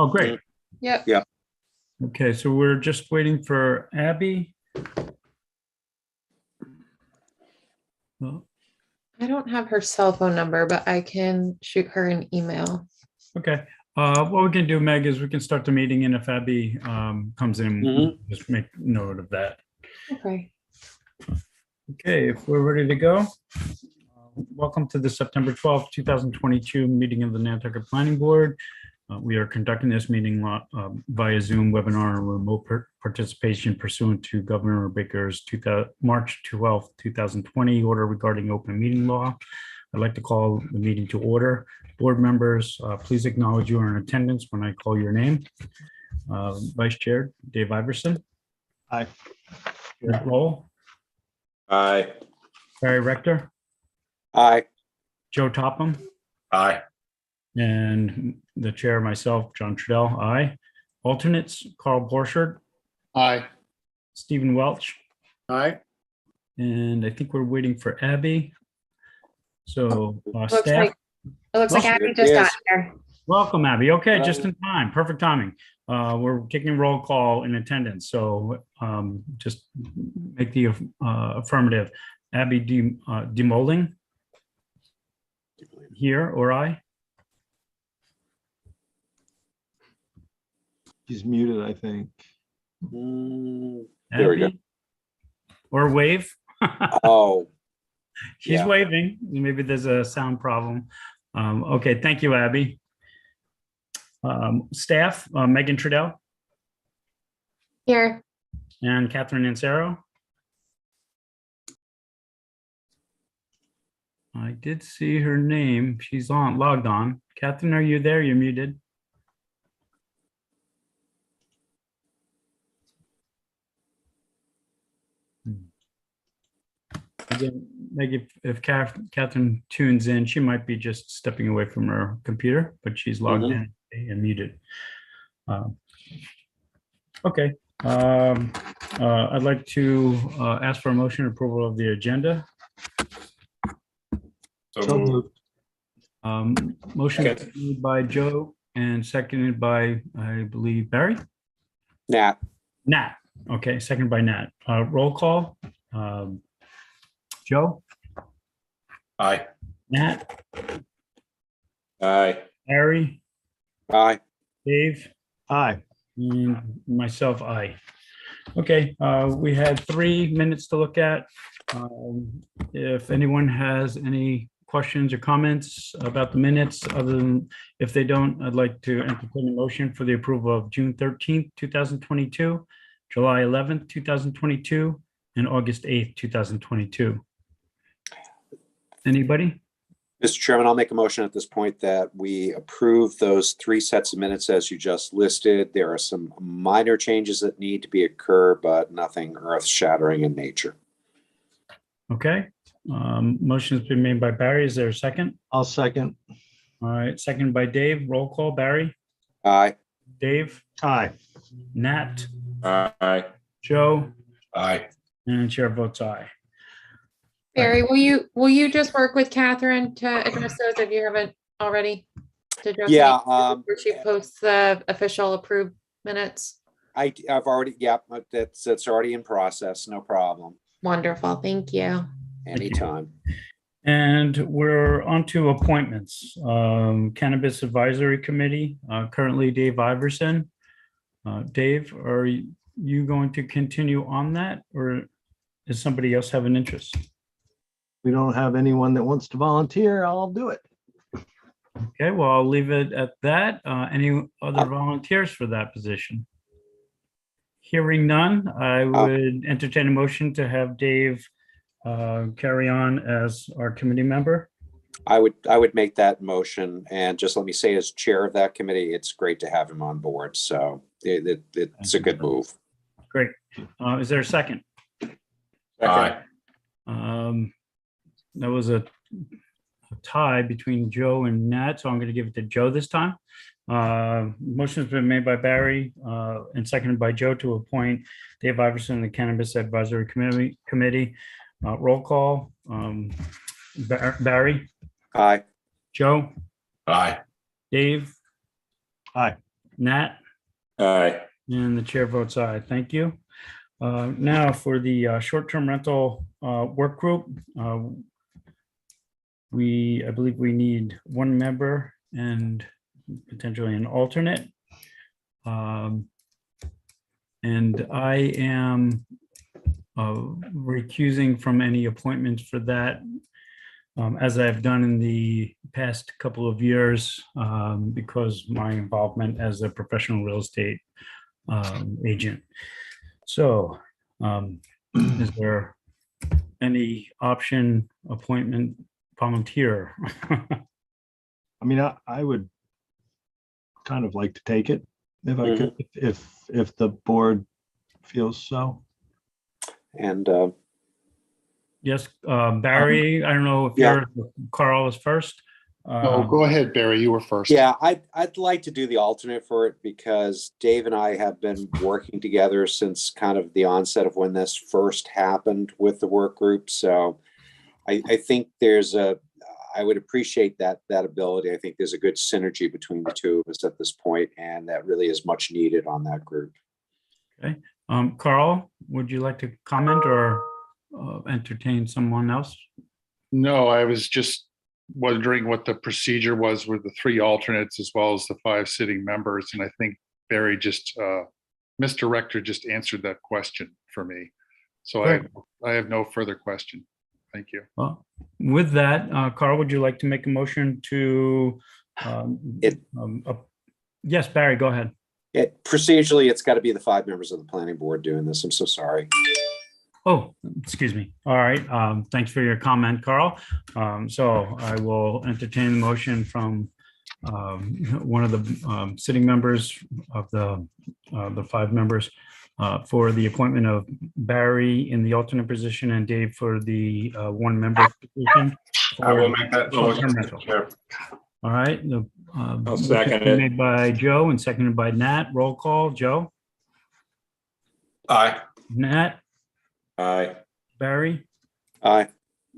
Oh, great. Yep. Yeah. Okay, so we're just waiting for Abby. Well, I don't have her cell phone number, but I can shoot her an email. okay. What we can do, Meg, is we can start the meeting, and if Abby comes in, Mhm. just make note of that. Okay. Okay, if we're ready to go. Welcome to the September 12th, 2022 meeting of the Nantucket Planning Board. We are conducting this meeting via Zoom webinar and remote participation pursuant to Governor Baker's March 12th, 2020 order regarding open meeting law. I'd like to call the meeting to order. Board members, please acknowledge you are in attendance when I call your name. Vice Chair Dave Iverson. Aye. Eric Lowell. Aye. Barry Rector. Aye. Joe Topham. Aye. And the chair, myself, John Trudell, aye. Alternates, Carl Borchardt, Aye. Stephen Welch, Aye. and I think we're waiting for Abby. So Looks staff, like it looks like Well, Abby just got yes. here. welcome, Abby. Okay, Hello. just in time, perfect timing. We're taking roll call in attendance, so just make the affirmative. Abby Demolding here, or I? He's muted, I think. There we go. Abby? Or wave? Oh, She's Yeah. waving. Maybe there's a sound problem. Okay, thank you, Abby. Staff, Megan Trudell Here. and Catherine Nancero. I did see her name. She's logged on. Catherine, are you there? You're muted. Again, Meg, if Catherine tunes in, she might be just stepping away from her computer, but she's logged in and muted. Okay. I'd like to ask for a motion approval of the agenda. So moved. Motion Second. made by Joe and seconded by, I believe, Barry? Nat. Nat. Okay, seconded by Nat. Roll call. Joe? Aye. Nat? Aye. Barry? Aye. Dave? Aye. And myself, aye. Okay, we had 3 minutes to look at. If anyone has any questions or comments about the minutes, other than if they don't, I'd like to entertain a motion for the approval of June 13th, 2022, July 11th, 2022, and August 8th, 2022. Anybody? Mr. Chairman, I'll make a motion at this point that we approve those 3 sets of minutes as you just listed. There are some minor changes that need to be occur, but nothing earth shattering in nature. Okay. Motion's been made by Barry. Is there a second? I'll second. All right, second by Dave. Roll call. Barry? Aye. Dave? Aye. Nat? Aye. Joe? Aye. And chair votes aye. Barry, will you just work with Catherine to address those if you haven't already? To address Yeah, any- Before she posts the official approved minutes. I've already, that's already in process. No problem. Wonderful. Thank you. Anytime. And we're on to appointments. Cannabis Advisory Committee, currently Dave Iverson. Dave, are you going to continue on that, or does somebody else have an interest? We don't have anyone that wants to volunteer. I'll do it. Okay, well, I'll leave it at that. Any other volunteers for that position? Hearing none, I would entertain a motion to have Dave carry on as our committee member. I would make that motion, and just let me say, as chair of that committee, it's great to have him on board. So it's a good move. Great. Is there a second? Aye. That was a tie between Joe and Nat, so I'm going to give it to Joe this time. Motion's been made by Barry and seconded by Joe to appoint Dave Iverson to the Cannabis Advisory Committee. Roll call. Barry, Aye. Joe, Aye. Dave, Aye. Nat, Aye. and the chair votes aye. Thank you. Now for the short-term rental work group, I believe we need one member and potentially an alternate. And I am recusing from any appointments for that, as I've done in the past couple of years, because my involvement as a professional real estate agent. So, is there any option, appointment, volunteer? I mean, I would kind of like to take it if I could, if the board feels so. And Yes, Barry, I don't know if Yeah. Carl is first. Oh, go ahead, Barry. You were first. yeah, I'd like to do the alternate for it because Dave and I have been working together since kind of the onset of when this first happened with the work group. So I think I would appreciate that ability. I think there's a good synergy between the two of us at this point, and that really is much needed on that group. Okay, Carl, would you like to comment or entertain someone else? No, I was just wondering what the procedure was with the 3 alternates as well as the 5 sitting members. And I think Barry Mr. Rector just answered that question for me. So Great. I have no further question. Thank you. Well, with that, Carl, would you like to make a motion to? Yes, Barry, go ahead. Procedurally, it's got to be the 5 members of the planning board doing this. I'm so sorry. Oh, excuse me. All right. Thanks for your comment, Carl. So I will entertain the motion from one of the sitting members of the 5 members for the appointment of Barry in the alternate position and Dave for the 1 member position. I will make that short-term motion, rental. Mr. Chair. All right. I'll second it. Made by Joe and seconded by Nat. Roll call. Joe, Aye. Nat, Aye. Barry, Aye.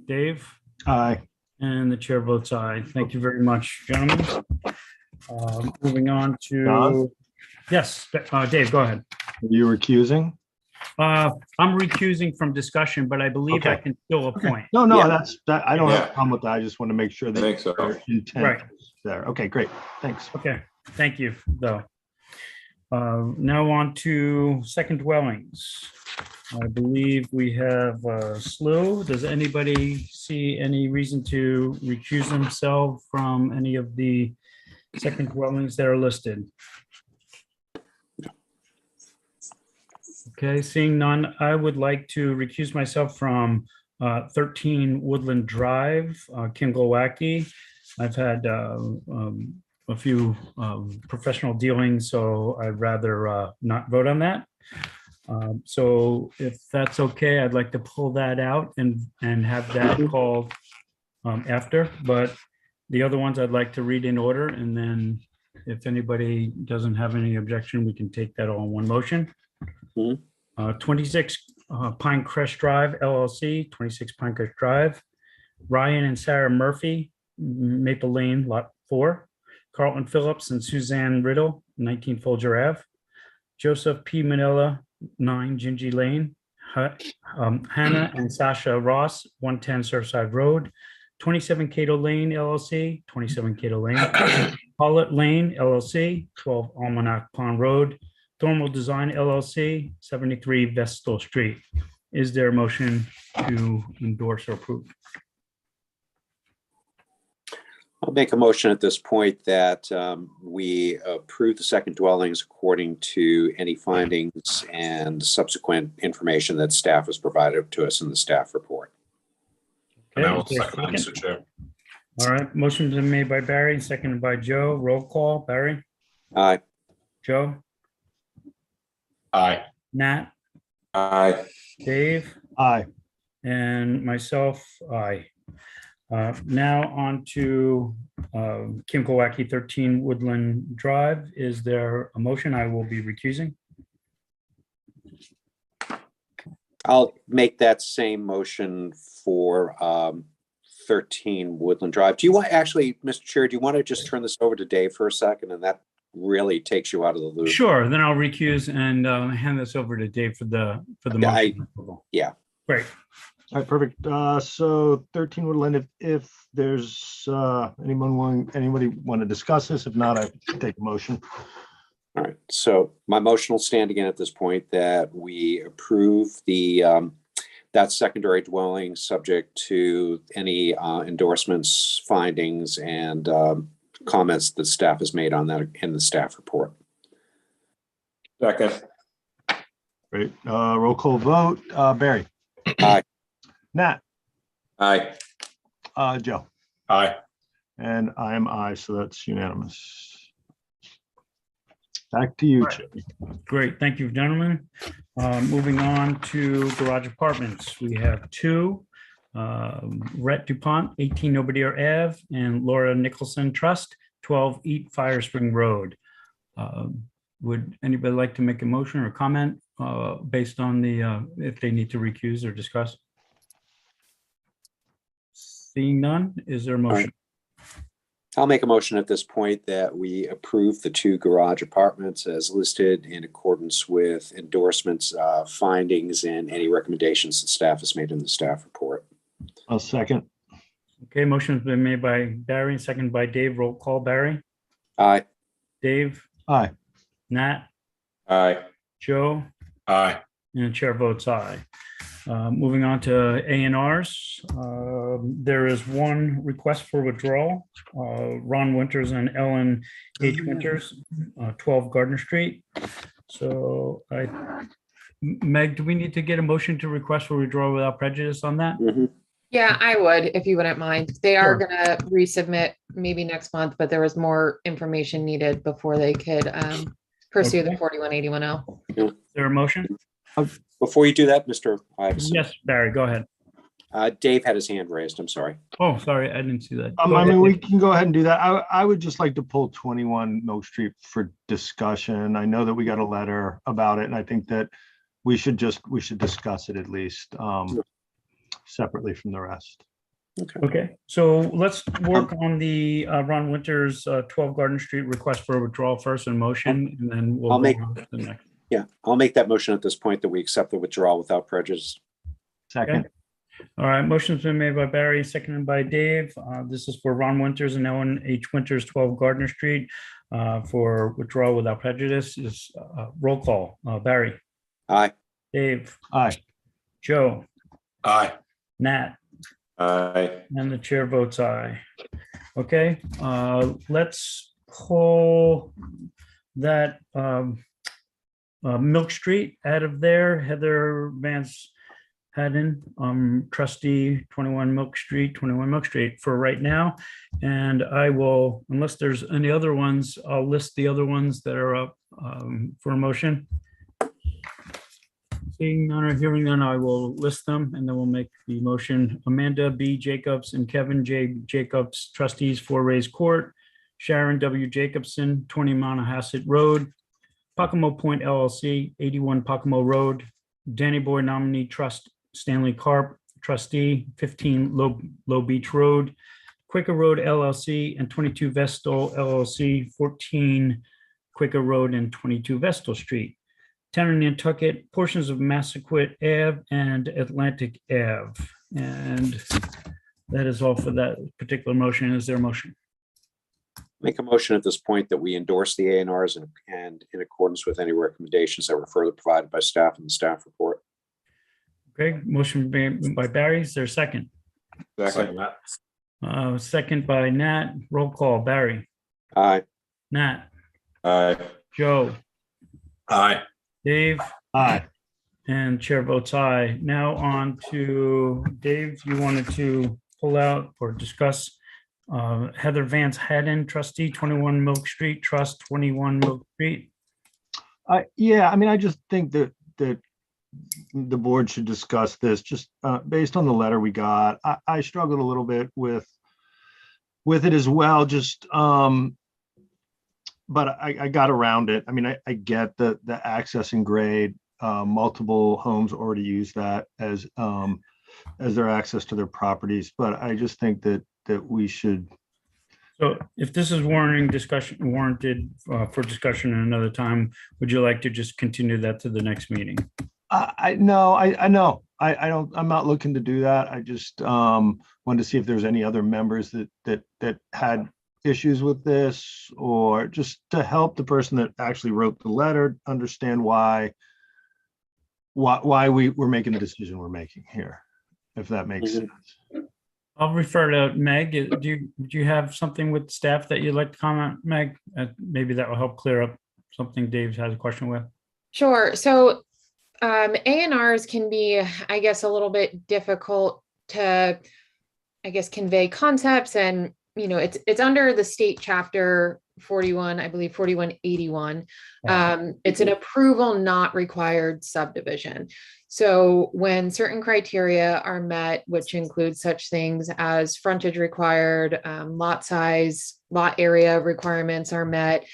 Dave, Aye. and the chair votes aye. Thank you very much, gentlemen. Moving on to, Don? yes, Dave, go ahead. Are you recusing? I'm recusing from discussion, but I believe I Okay. can still appoint. No, Yeah. I don't have a Yeah. problem with that. I just want to make sure I that think so. your intent Right. is there. Okay, great. Thanks. Okay, thank you, though. Now on to second dwellings. I believe we have a slew. Does anybody see any reason to recuse themselves from any of the second dwellings that are listed? Okay, seeing none, I would like to recuse myself from 13 Woodland Drive, Kimgowaki. I've had a few professional dealings, so I'd rather not vote on that. So if that's okay, I'd like to pull that out and have that called after, but the other ones I'd like to read in order, and then if anybody doesn't have any objection, we can take that all in one motion. 26 Pinecrest Drive LLC, 26 Pinecrest Drive. Ryan and Sarah Murphy, Maple Lane, Lot 4. Carlton Phillips and Suzanne Riddle, 19 Folger Ave. Joseph P. Manila, 9 Gingy Lane. Hannah and Sasha Ross, 110 Surfside Road. 27 Cato Lane LLC, 27 Cato Lane. Paulette Lane LLC, 12 Almanac Pond Road. Thornwell Design LLC, 73 Vestal Street. Is there a motion to endorse or approve? I'll make a motion at this point that we approve the second dwellings according to any findings and subsequent information that staff has provided to us in the staff report. And I Okay, will is there a second that, second? Mr. Chair. All right, motion been made by Barry, seconded by Joe. Roll call, Barry, Aye. Joe, Aye. Nat, Aye. Dave, Aye. and myself, aye. Now on to Kimgowaki 13 Woodland Drive. Is there a motion? I will be recusing. I'll make that same motion for 13 Woodland Drive. Do you want, actually, Mr. Chair, do you want to just turn this over to Dave for a second, and that really takes you out of the loop. Sure, then I'll recuse and hand this over to Dave for the Yeah, motion. approval. yeah. Great. All right, perfect. So 13 Woodland, if there's anybody want to discuss this? If not, I take a motion. All right, so my motion will stand again at this point that we approve that secondary dwelling subject to any endorsements, findings, and comments that staff has made on that in the staff report. Second. Great. Roll call vote. Barry. Aye. Nat. Aye. Joe. Aye. And I am aye, so that's unanimous. Back to you, Chip. Great, thank you, gentlemen. Moving on to garage apartments. We have two, Rhett DuPont, 18 Nobodere Ave, and Laura Nicholson Trust, 12 Eat Fire Spring Road. Would anybody like to make a motion or comment based on if they need to recuse or discuss? Seeing none, is there a motion? I'll make a motion at this point that we approve the two garage apartments as listed in accordance with endorsements, findings, and any recommendations that staff has made in the staff report. I'll second. Okay, motion's been made by Barry, seconded by Dave. Roll call, Barry, Aye. Dave, Aye. Nat, Aye. Joe, Aye. and the chair votes aye. Moving on to A&Rs, there is one request for withdrawal. Ron Winters and Ellen H. Winters, 12 Gardner Street. So Meg, do we need to get a motion to request for withdrawal without prejudice on that? Mhm. Yeah, I would, if you wouldn't mind. They are Sure. gonna resubmit maybe next month, but there was more information needed before they could pursue the Okay. 4181L. Is there a motion? Before you do that, Mr. Iveson, Yes, Barry, go ahead. Dave had his hand raised. I'm sorry. Oh, sorry, I didn't see that. Go I ahead, mean, we Dave. can go ahead and do that. I would just like to pull 21 Milk Street for discussion. I know that we got a letter about it, and I think that we should discuss it at least separately from the rest. Okay, so let's work on the Ron Winters 12 Garden Street request for withdrawal first in motion, and then we'll I'll go make- on to the next. Yeah, I'll make that motion at this point that we accept the withdrawal without prejudice. Second. All right, motion's been made by Barry, seconded by Dave. This is for Ron Winters and Ellen H. Winters, 12 Gardner Street, for withdrawal without prejudice. Is roll call. Barry, Aye. Dave, Aye. Joe, Aye. Nat, Aye. and the chair votes aye. Okay, let's pull that Milk Street out of there. Heather Vance Haddon, trustee, 21 Milk Street for right now. And I will, unless there's any other ones, I'll list the other ones that are up for a motion. Seeing none or hearing none, I will list them and then we'll make the motion. Amanda B. Jacobs and Kevin J. Jacobs, trustees for Rays Court. Sharon W. Jacobson, 20 Monahasset Road. Pocomo Point LLC, 81 Pocomo Road. Danny Boy nominee trust, Stanley Carp, trustee, 15 Low Beach Road. Quaker Road LLC and 22 Vestal LLC, 14 Quaker Road and 22 Vestal Street. Town of Nantucket, portions of Maticat Ave and Atlantic Ave. And that is all for that particular motion. Is there a motion? Make a motion at this point that we endorse the A&Rs and in accordance with any recommendations that were further provided by staff in the staff report. Okay, motion made by Barry. Is there a second? Second. Second by Nat. Roll call. Barry, Aye. Nat, Aye. Joe, Aye. Dave, Aye. and chair votes aye. Now on to Dave. You wanted to pull out or discuss Heather Vance Haddon, trustee, 21 Milk Street, trust, 21 Milk Street. Yeah, I mean, I just think that the board should discuss this just based on the letter we got. I struggled a little bit with it as well, just but I got around it. I mean, I get the access and grade. Multiple homes already use that as their access to their properties, but I just think that we should So if this is warranted for discussion another time, would you like to just continue that to the next meeting? I no, I know. I don't, I'm not looking to do that. I just wanted to see if there's any other members that had issues with this, or just to help the person that actually wrote the letter understand why we're making the decision we're making here, if that makes Mhm. sense. I'll refer to Meg. Do you have something with staff that you'd like to comment, Meg? Maybe that will help clear up something Dave has a question with. Sure. So A&Rs can be, I guess, a little bit difficult to, I guess, convey concepts, and it's under the state chapter 41, I believe 4181. It's an approval not required subdivision. So when certain criteria are met, which includes such things as frontage required, lot size, lot area requirements are met,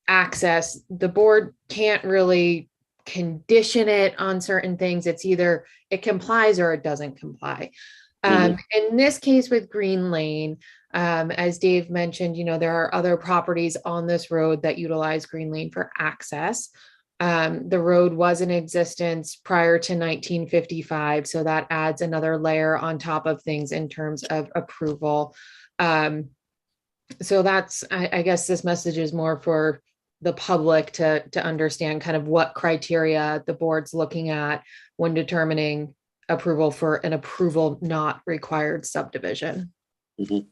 access, the board can't really condition it on certain things. It's either it complies or it doesn't comply. In this case with Green Lane, as Dave mentioned, there are other properties on this road that utilize Green Lane for access. The road was in existence prior to 1955, so that adds another layer on top of things in terms of approval. So that's, I guess this message is more for the public to understand kind of what criteria the board's looking at when determining approval for an approval not required subdivision. Mhm.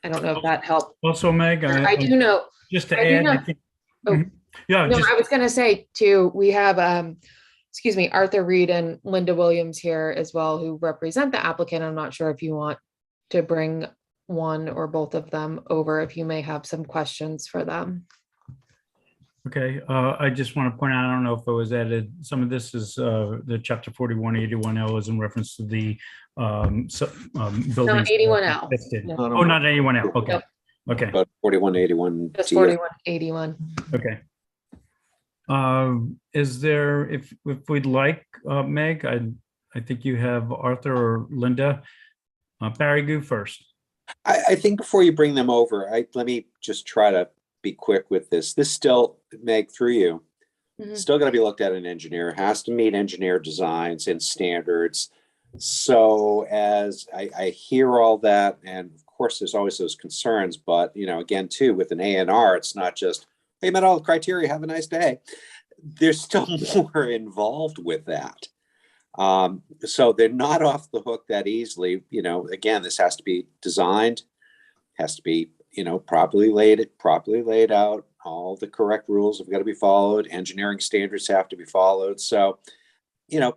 I don't know if that helped. Also, Meg, I do know. just to I do add, know. I think. Oh. Mhm. Yeah, No, just I was going to say too, we have, excuse me, Arthur Reed and Linda Williams here as well, who represent the applicant. I'm not sure if you want to bring one or both of them over, if you may have some questions for them. okay. I just want to point out, I don't know if it was added, some of this is the chapter 4181L is in reference to the buildings. Not 81L. listed. Not a- Oh, not 81L. Okay. Nope. Okay. But 4181. Just 4181. Okay. Is there, if we'd like, Meg, I think you have Arthur or Linda. Barry, go first. I think before you bring them over, let me just try to be quick with this. This still, Meg, through you, Mhm. still got to be looked at an engineer, has to meet engineer designs and standards. So as I hear all that, and of course there's always those concerns, but again too, with an A&R, it's not just, hey, met all the criteria, have a nice day. There's still more involved with that. So they're not off the hook that easily. Again, this has to be designed, has to be, properly laid out. All the correct rules have got to be followed. Engineering standards have to be followed. So,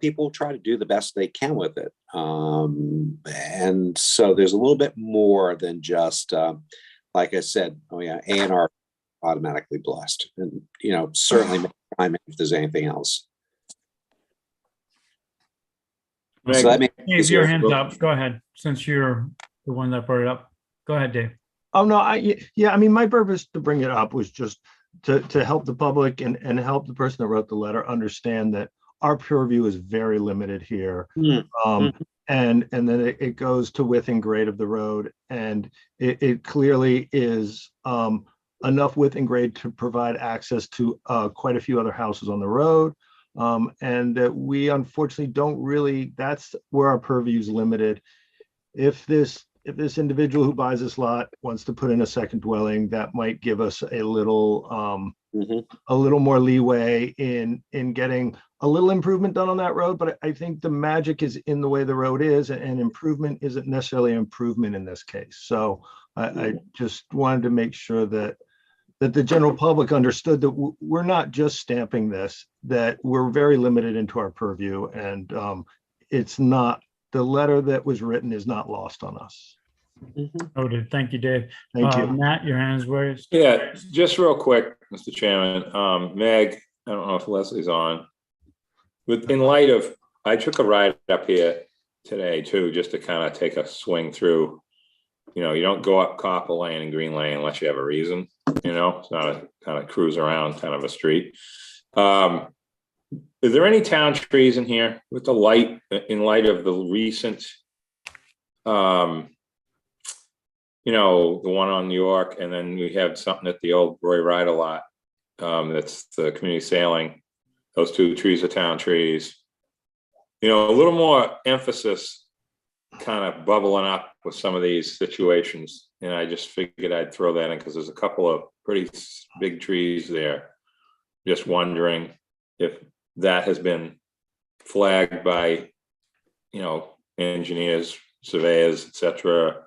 people try to do the best they can with it. And so there's a little bit more than just, like I said, oh yeah, A&R automatically blessed. And, certainly make time if there's anything else. Meg, So that makes it Dave, your easier. hands up. Go ahead, since you're the one that brought it up. Go ahead, Dave. Oh, no, yeah, I mean, my purpose to bring it up was just to help the public and help the person that wrote the letter understand that our peer review is very limited here. And then it goes to width and grade of the road, and it clearly is enough width and grade to provide access to quite a few other houses on the road. And that we unfortunately don't really, that's where our purview is limited. If this individual who buys this lot wants to put in a second dwelling, that might give us a little more leeway in getting a little improvement done on that road. But I think the magic is in the way the road is, and improvement isn't necessarily an improvement in this case. So I just wanted to make sure that the general public understood that we're not just stamping this, that we're very limited into our purview, and it's not, the letter that was written is not lost on us. Noted. Thank you, Dave. Thank you. Matt, your hands raised. Yeah, just real quick, Mr. Chairman, Meg, I don't know if Leslie's on. In light of, I took a ride up here today too, just to kind of take a swing through. You don't go up Copper Lane and Green Lane unless you have a reason, it's not a kind of cruise around kind of a street. Is there any town trees in here with the light, in light of the recent you know, the one on New York, and then we have something at the old Roy Ryder lot. That's the community sailing. Those 2 trees are town trees. You know, a little more emphasis kind of bubbling up with some of these situations. And I just figured I'd throw that in because there's a couple of pretty big trees there. Just wondering if that has been flagged by, you know, engineers, surveyors, etc.,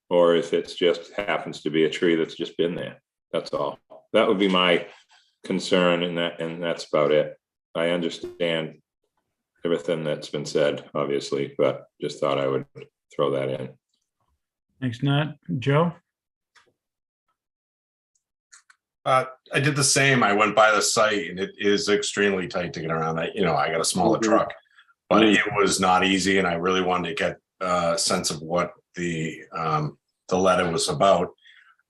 or if it's just happens to be a tree that's just been there. That's all. That would be my concern, and that's about it. I understand everything that's been said, obviously, but just thought I would throw that in. Thanks, Nat. Joe? I did the same. I went by the site and it is extremely tight to get around. I got a smaller truck, but it was not easy. And I really wanted to get a sense of what the letter was about.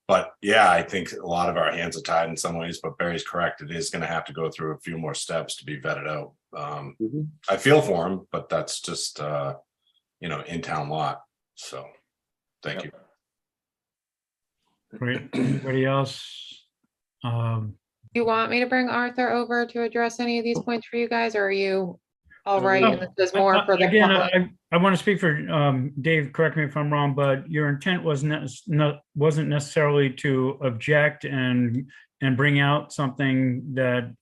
But yeah, I think a lot of our hands are tied in some ways, but Barry's correct. It is going to have to go through a few more steps to be vetted out. I feel for him, but that's just, in town lot. So thank you. Great. Anybody else? You want me to bring Arthur over to address any of these points for you guys, or are you all right? And this is more for the Again, public? I want to speak for Dave, correct me if I'm wrong, but your intent wasn't necessarily to object and bring out something that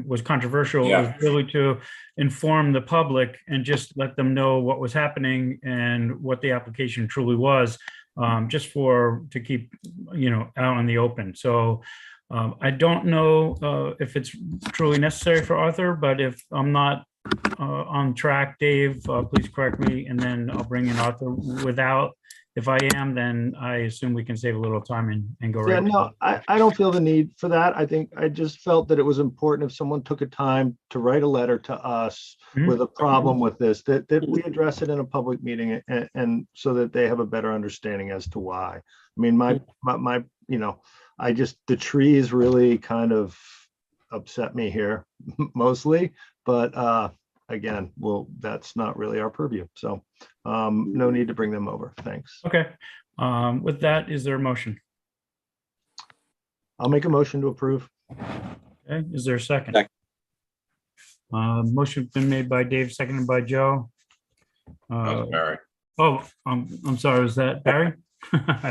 was controversial. It was really to inform the public and just let them know what was happening and what the application truly was, just to keep, out in the open. So I don't know if it's truly necessary for Arthur, but if I'm not on track, Dave, please correct me, and then I'll bring in Arthur. If I am, then I assume we can save a little time and go right. Yeah, no, I don't feel the need for that. I think I just felt that it was important if someone took a time to write a letter to us with a problem with this, that we address it in a public meeting and so that they have a better understanding as to why. I mean, the trees really kind of upset me here mostly, but again, that's not really our purview. So no need to bring them over. Thanks. Okay. With that, is there a motion? I'll make a motion to approve. Okay, is there a second? Second. Motion's been made by Dave, seconded by Joe. That was Barry. I'm sorry, was that Barry?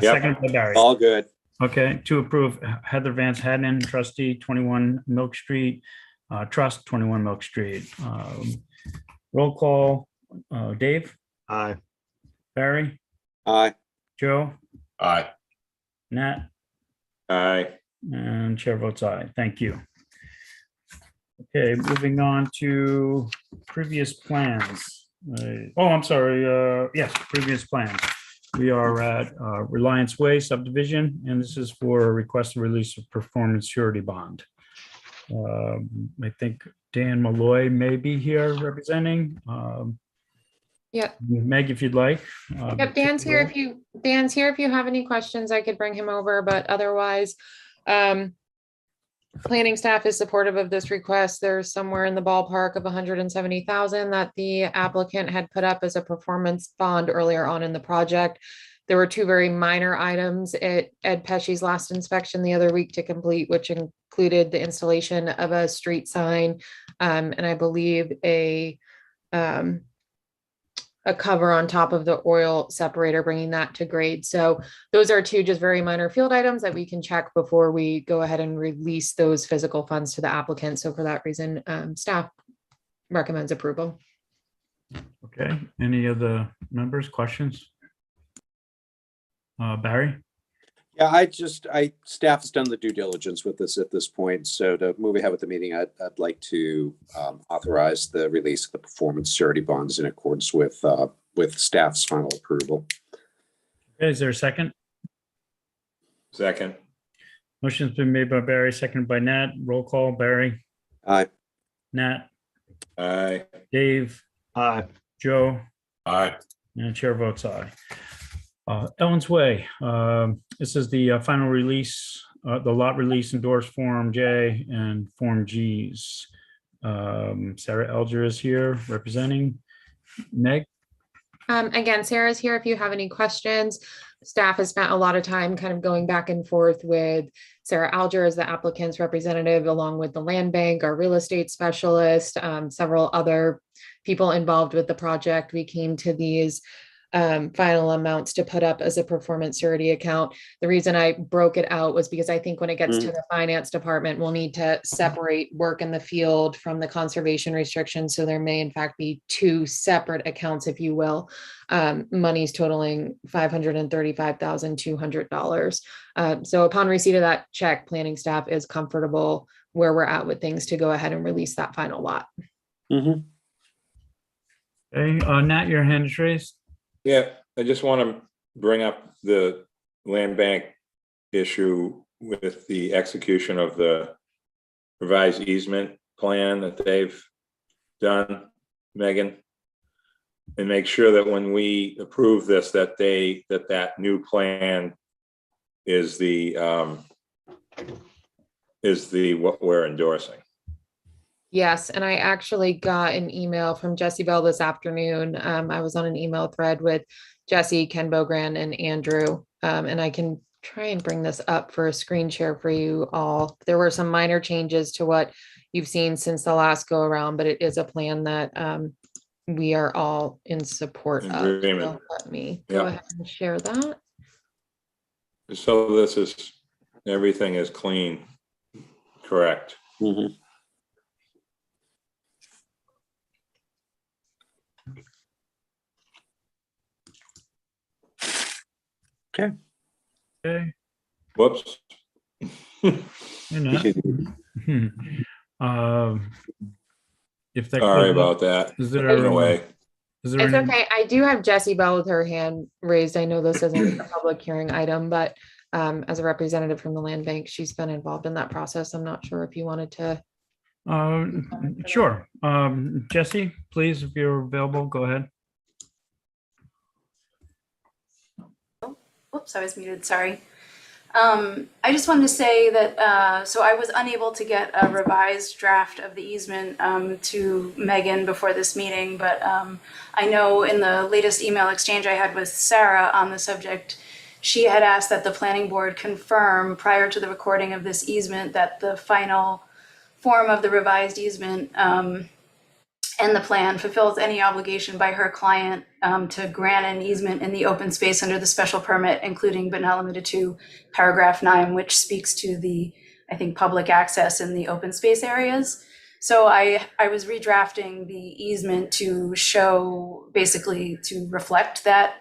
Seconded by Barry. All good. Okay, to approve Heather Vance Hadden, trustee, 21 Milk Street, trust, 21 Milk Street. Roll call, Dave, Aye. Barry, Aye. Joe, Aye. Nat, Aye. and chair votes aye. Thank you. Okay, moving on to previous plans. I'm sorry, yes, previous plans. We are at Reliance Way subdivision, and this is for a request to release a performance surety bond. I think Dan Malloy may be here representing. Yep. Meg, if you'd like. Yep, Dan's here. If you have any questions, I could bring him over, but otherwise, planning staff is supportive of this request. There's somewhere in the ballpark of 170,000 that the applicant had put up as a performance bond earlier on in the project. There were 2 very minor items at Ed Pesci's last inspection the other week to complete, which included the installation of a street sign, and I believe a cover on top of the oil separator, bringing that to grade. So those are 2 just very minor field items that we can check before we go ahead and release those physical funds to the applicant. So for that reason, staff recommends approval. Okay, any of the members, questions? Barry? Yeah, staff has done the due diligence with this at this point. So to move ahead with the meeting, I'd like to authorize the release of the performance surety bonds in accordance with staff's final approval. Okay, is there a second? Second. Motion's been made by Barry, seconded by Nat. Roll call, Barry, Aye. Nat, Aye. Dave, Aye. Joe, Aye. and chair votes aye. Ellen's Way, this is the final release, the lot release endorsed Form J and Form Gs. Sarah Elger is here representing. Meg? Again, Sarah's here if you have any questions. Staff has spent a lot of time kind of going back and forth with Sarah Alger as the applicant's representative, along with the land bank, our real estate specialist, several other people involved with the project. We came to these final amounts to put up as a performance surety account. The reason I broke it out was because I think when it gets to the finance department, we'll need to separate work in the field from the conservation restrictions. So there may in fact be two separate accounts, if you will. Monies totaling $535,200. So upon receipt of that check, planning staff is comfortable where we're at with things to go ahead and release that final lot. Okay, Nat, your hand is raised. Yeah, I just want to bring up the land bank issue with the execution of the revised easement plan that they've done, Megan. And make sure that when we approve this, that that new plan is the what we're endorsing. Yes, and I actually got an email from Jesse Bell this afternoon. I was on an email thread with Jesse, Ken Bogran, and Andrew, and I can try and bring this up for a screen share for you all. There were some minor changes to what you've seen since the last go around, but it is a plan that we are all in support of. So let me go ahead and share that. So this is, everything is clean, correct? Okay. Okay. Whoops. If that Sorry about that. Is there Getting away. Is there It's any, okay. I do have Jessie Bell with her hand raised. I know this isn't a public hearing item, but as a representative from the land bank, she's been involved in that process. I'm not sure if you wanted to. sure. Jesse, please, if you're available, go ahead. Whoops, I was muted, sorry. I just wanted to say that, so I was unable to get a revised draft of the easement to Megan before this meeting, but I know in the latest email exchange I had with Sarah on the subject, she had asked that the planning board confirm prior to the recording of this easement that the final form of the revised easement and the plan fulfills any obligation by her client to grant an easement in the open space under the special permit, including but not limited to paragraph 9, which speaks to the, I think, public access in the open space areas. So I was redrafting the easement to show, basically to reflect that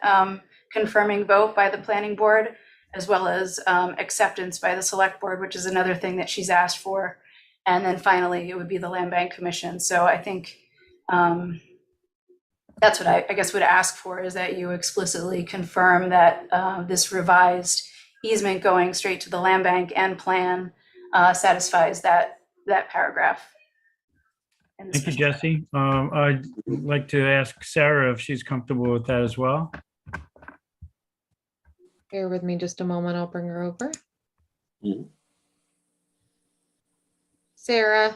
confirming vote by the planning board, as well as acceptance by the select board, which is another thing that she's asked for. And then finally, it would be the land bank commission. So I think that's what I guess would ask for, is that you explicitly confirm that this revised easement going straight to the land bank and plan satisfies that paragraph. Thank you, Jesse. I'd like to ask Sarah if she's comfortable with that as well. Bear with me just a moment. I'll bring her over. Sarah,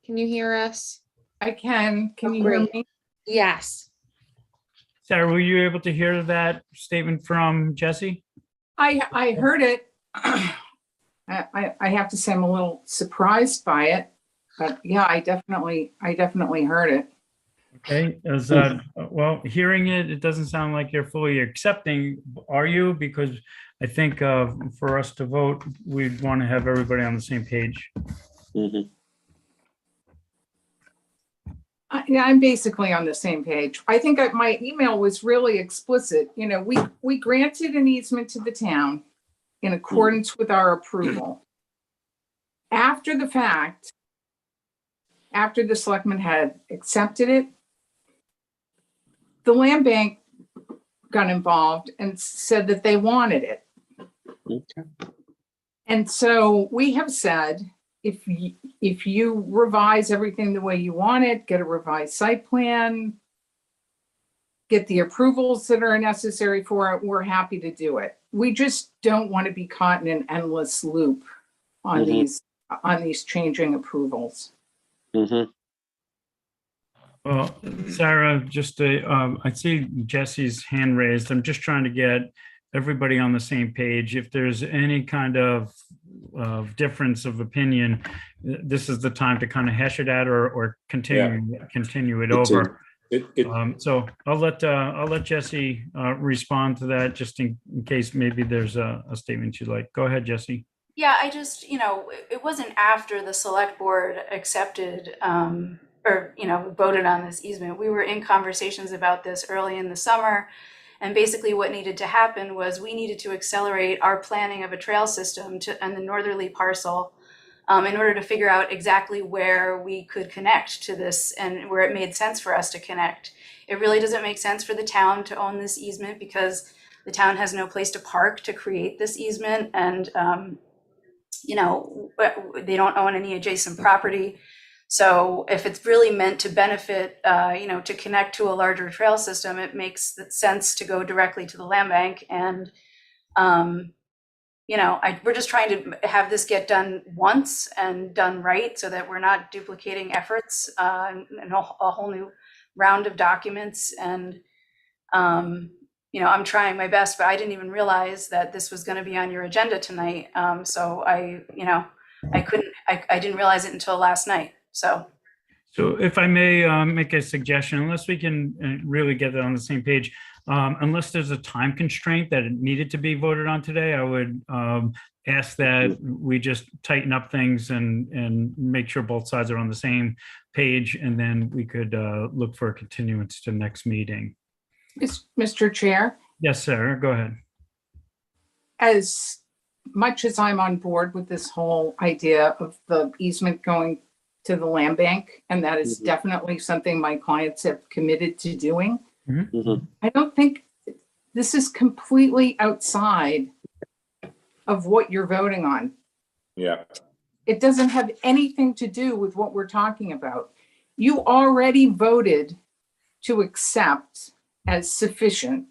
can you hear us? I can. Can you hear me? Yes. Sarah, were you able to hear that statement from Jesse? I heard it. I have to say I'm a little surprised by it, but yeah, I definitely heard it. Okay, as well, hearing it, it doesn't sound like you're fully accepting, are you? Because I think for us to vote, we'd want to have everybody on the same page. Yeah, I'm basically on the same page. I think my email was really explicit. You know, we granted an easement to the town in accordance with our approval. After the fact, after the selectmen had accepted it, the land bank got involved and said that they wanted it. And so we have said, if you revise everything the way you want it, get a revised site plan, get the approvals that are necessary for it, we're happy to do it. We just don't want to be caught in an endless loop on these changing approvals. Well, Sarah, just I see Jesse's hand raised. I'm just trying to get everybody on the same page. If there's any kind of difference of opinion, this is the time to kind of hash it out or continue it over. So I'll let Jesse respond to that, just in case maybe there's a statement you'd like. Go ahead, Jesse. Yeah, I just, it wasn't after the select board accepted or, voted on this easement. We were in conversations about this early in the summer. And basically what needed to happen was we needed to accelerate our planning of a trail system on the northerly parcel in order to figure out exactly where we could connect to this and where it made sense for us to connect. It really doesn't make sense for the town to own this easement because the town has no place to park to create this easement. And, they don't own any adjacent property. So if it's really meant to benefit, to connect to a larger trail system, it makes sense to go directly to the land bank. And, we're just trying to have this get done once and done right so that we're not duplicating efforts and a whole new round of documents. And, I'm trying my best, but I didn't even realize that this was going to be on your agenda tonight. So I didn't realize it until last night. So if I may make a suggestion, unless we can really get that on the same page, unless there's a time constraint that it needed to be voted on today, I would ask that we just tighten up things and make sure both sides are on the same page, and then we could look for a continuance to next meeting. Mr. Chair? Yes, sir. Go ahead. As much as I'm on board with this whole idea of the easement going to the land bank, and that is definitely something my clients have committed to doing, I don't think this is completely outside of what you're voting on. Yeah. It doesn't have anything to do with what we're talking about. You already voted to accept as sufficient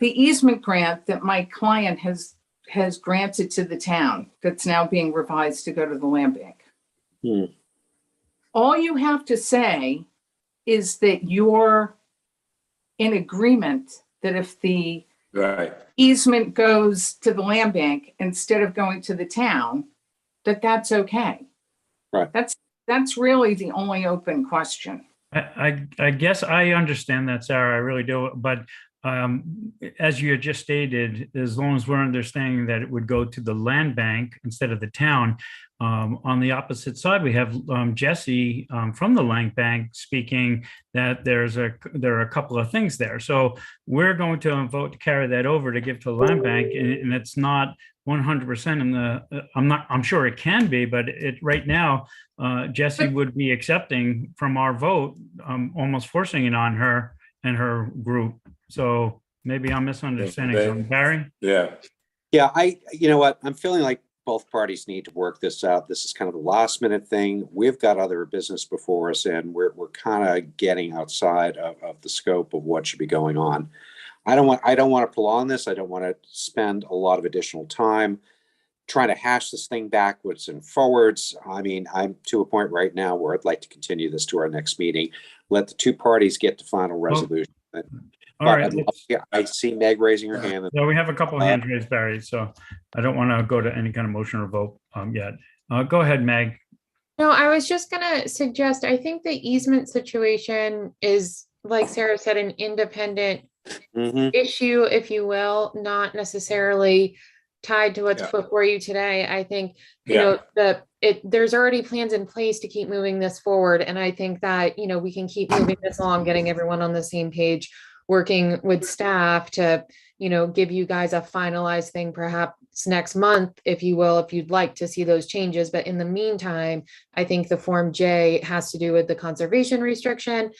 the easement grant that my client has granted to the town that's now being revised to go to the land bank. All you have to say is that you're in agreement that if the easement goes to the land bank instead of going to the town, that's okay. Right. That's really the only open question. I guess I understand that, Sarah. I really do. But as you had just stated, as long as we're understanding that it would go to the land bank instead of the town, on the opposite side, we have Jesse from the land bank speaking that there are a couple of things there. So we're going to vote to carry that over to give to the land bank, and it's not 100% in the. I'm sure it can be, but right now, Jesse would be accepting from our vote, almost forcing it on her and her group. So maybe I'm misunderstanding something. Barry? Yeah, you know what? I'm feeling like both parties need to work this out. This is kind of a last minute thing. We've got other business before us, and we're kind of getting outside of the scope of what should be going on. I don't want to prolong this. I don't want to spend a lot of additional time trying to hash this thing backwards and forwards. I mean, I'm to a point right now where I'd like to continue this to our next meeting. Let the two parties get to final resolution. All right. I see Meg raising her hand. So we have a couple of hands raised, Barry. So I don't want to go to any kind of motion or vote yet. Go ahead, Meg. No, I was just going to suggest, I think the easement situation is, like Sarah said, an independent issue, if you will, not necessarily tied to what's before you today. I think, you know, there's already plans in place to keep moving this forward. And I think that, you know, we can keep moving this along, getting everyone on the same page, working with staff to, you know, give you guys a finalized thing perhaps next month, if you will, if you'd like to see those changes. But in the meantime, I think the Form J has to do with the conservation restriction,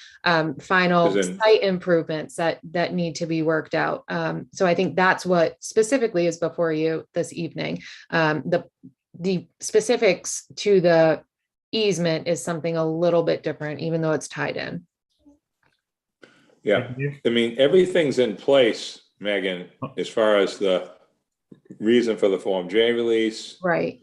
final site improvements that need to be worked out. So I think that's what specifically is before you this evening. The specifics to the easement is something a little bit different, even though it's tied in. Yeah, I mean, everything's in place, Megan, as far as the reason for the Form J release. Right.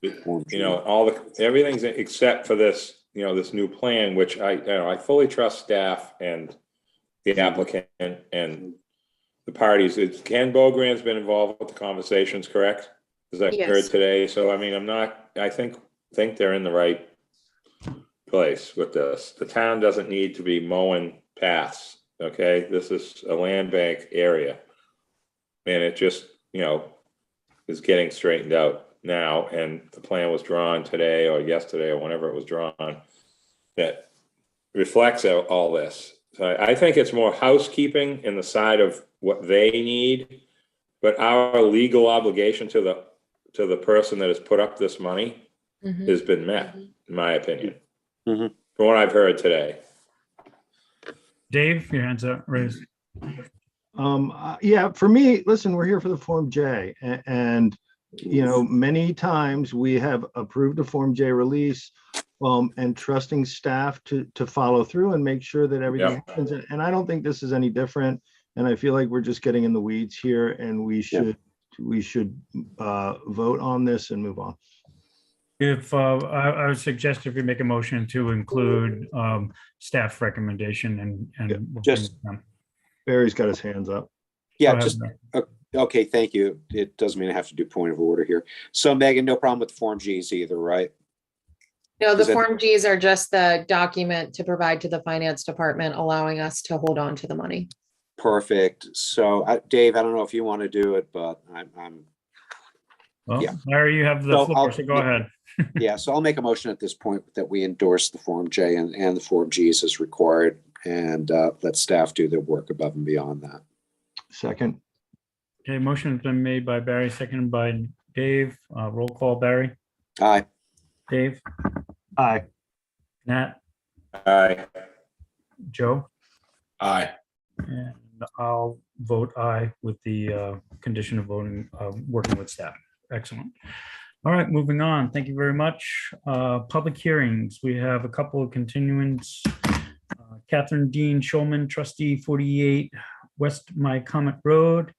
You know, everything's except for this, you know, this new plan, which I fully trust staff and the applicant, and the parties. Ken Bogrand's been involved with the conversations, correct? Is that Yes. heard today? So, I mean, I think they're in the right place with this. The town doesn't need to be mowing paths, okay? This is a land bank area. And it just, is getting straightened out now, and the plan was drawn today or yesterday or whenever it was drawn that reflects all this. So I think it's more housekeeping in the side of what they need, but our legal obligation to the person that has put up this money Mhm. has been met, in my opinion, Mhm. from what I've heard today. Dave, your hand's up, raised. Yeah, for me, listen, we're here for the Form J, and many times we have approved a Form J release, and trusting staff to follow through and make sure that everything Yeah. happens. And I don't think this is any different. And I feel like we're just getting in the weeds here, and we should vote on this and move on. If I would suggest if you make a motion to include staff recommendation and we'll Just- bring it down. Barry's got his hands up. Yeah, Go ahead, just, Barry. okay, thank you. It doesn't mean I have to do point of order here. So Megan, no problem with the Form Gs either, right? No, the Is that- Form Gs are just the document to provide to the finance department, allowing us to hold on to the money. Perfect. So Dave, I don't know if you want to do it, but I'm Well, yeah. Larry, you have the So floor, I'll- so go ahead. yeah, so I'll make a motion at this point that we endorse the Form J and the Form Gs as required, and let staff do their work above and beyond that. Second, Okay, motion has been made by Barry, seconded by Dave. Roll call, Barry, Aye. Dave, aye. Nat, Aye. Joe, Aye. and I'll vote aye with the condition of voting, working with staff. Excellent. All right, moving on. Thank you very much. Public hearings. We have a couple of continuance. Catherine Dean Schulman, trustee 48 West Mycomet Road.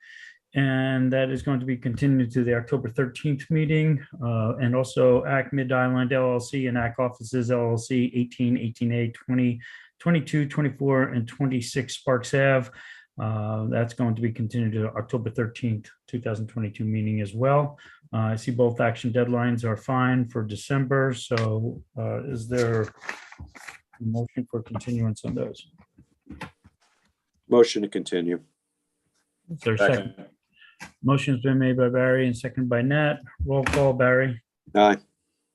And that is going to be continued to the October 13th meeting. And also ACK Mid-Island LLC and ACK Offices LLC, 18, 18A, 20, 22, 24, and 26 Sparks Ave. That's going to be continued to October 13th, 2022 meeting as well. I see both action deadlines are fine for December. So is there a motion for continuance on those? Motion to continue. Is there a second? Second. Motion's been made by Barry and seconded by Nat. Roll call, Barry, Aye.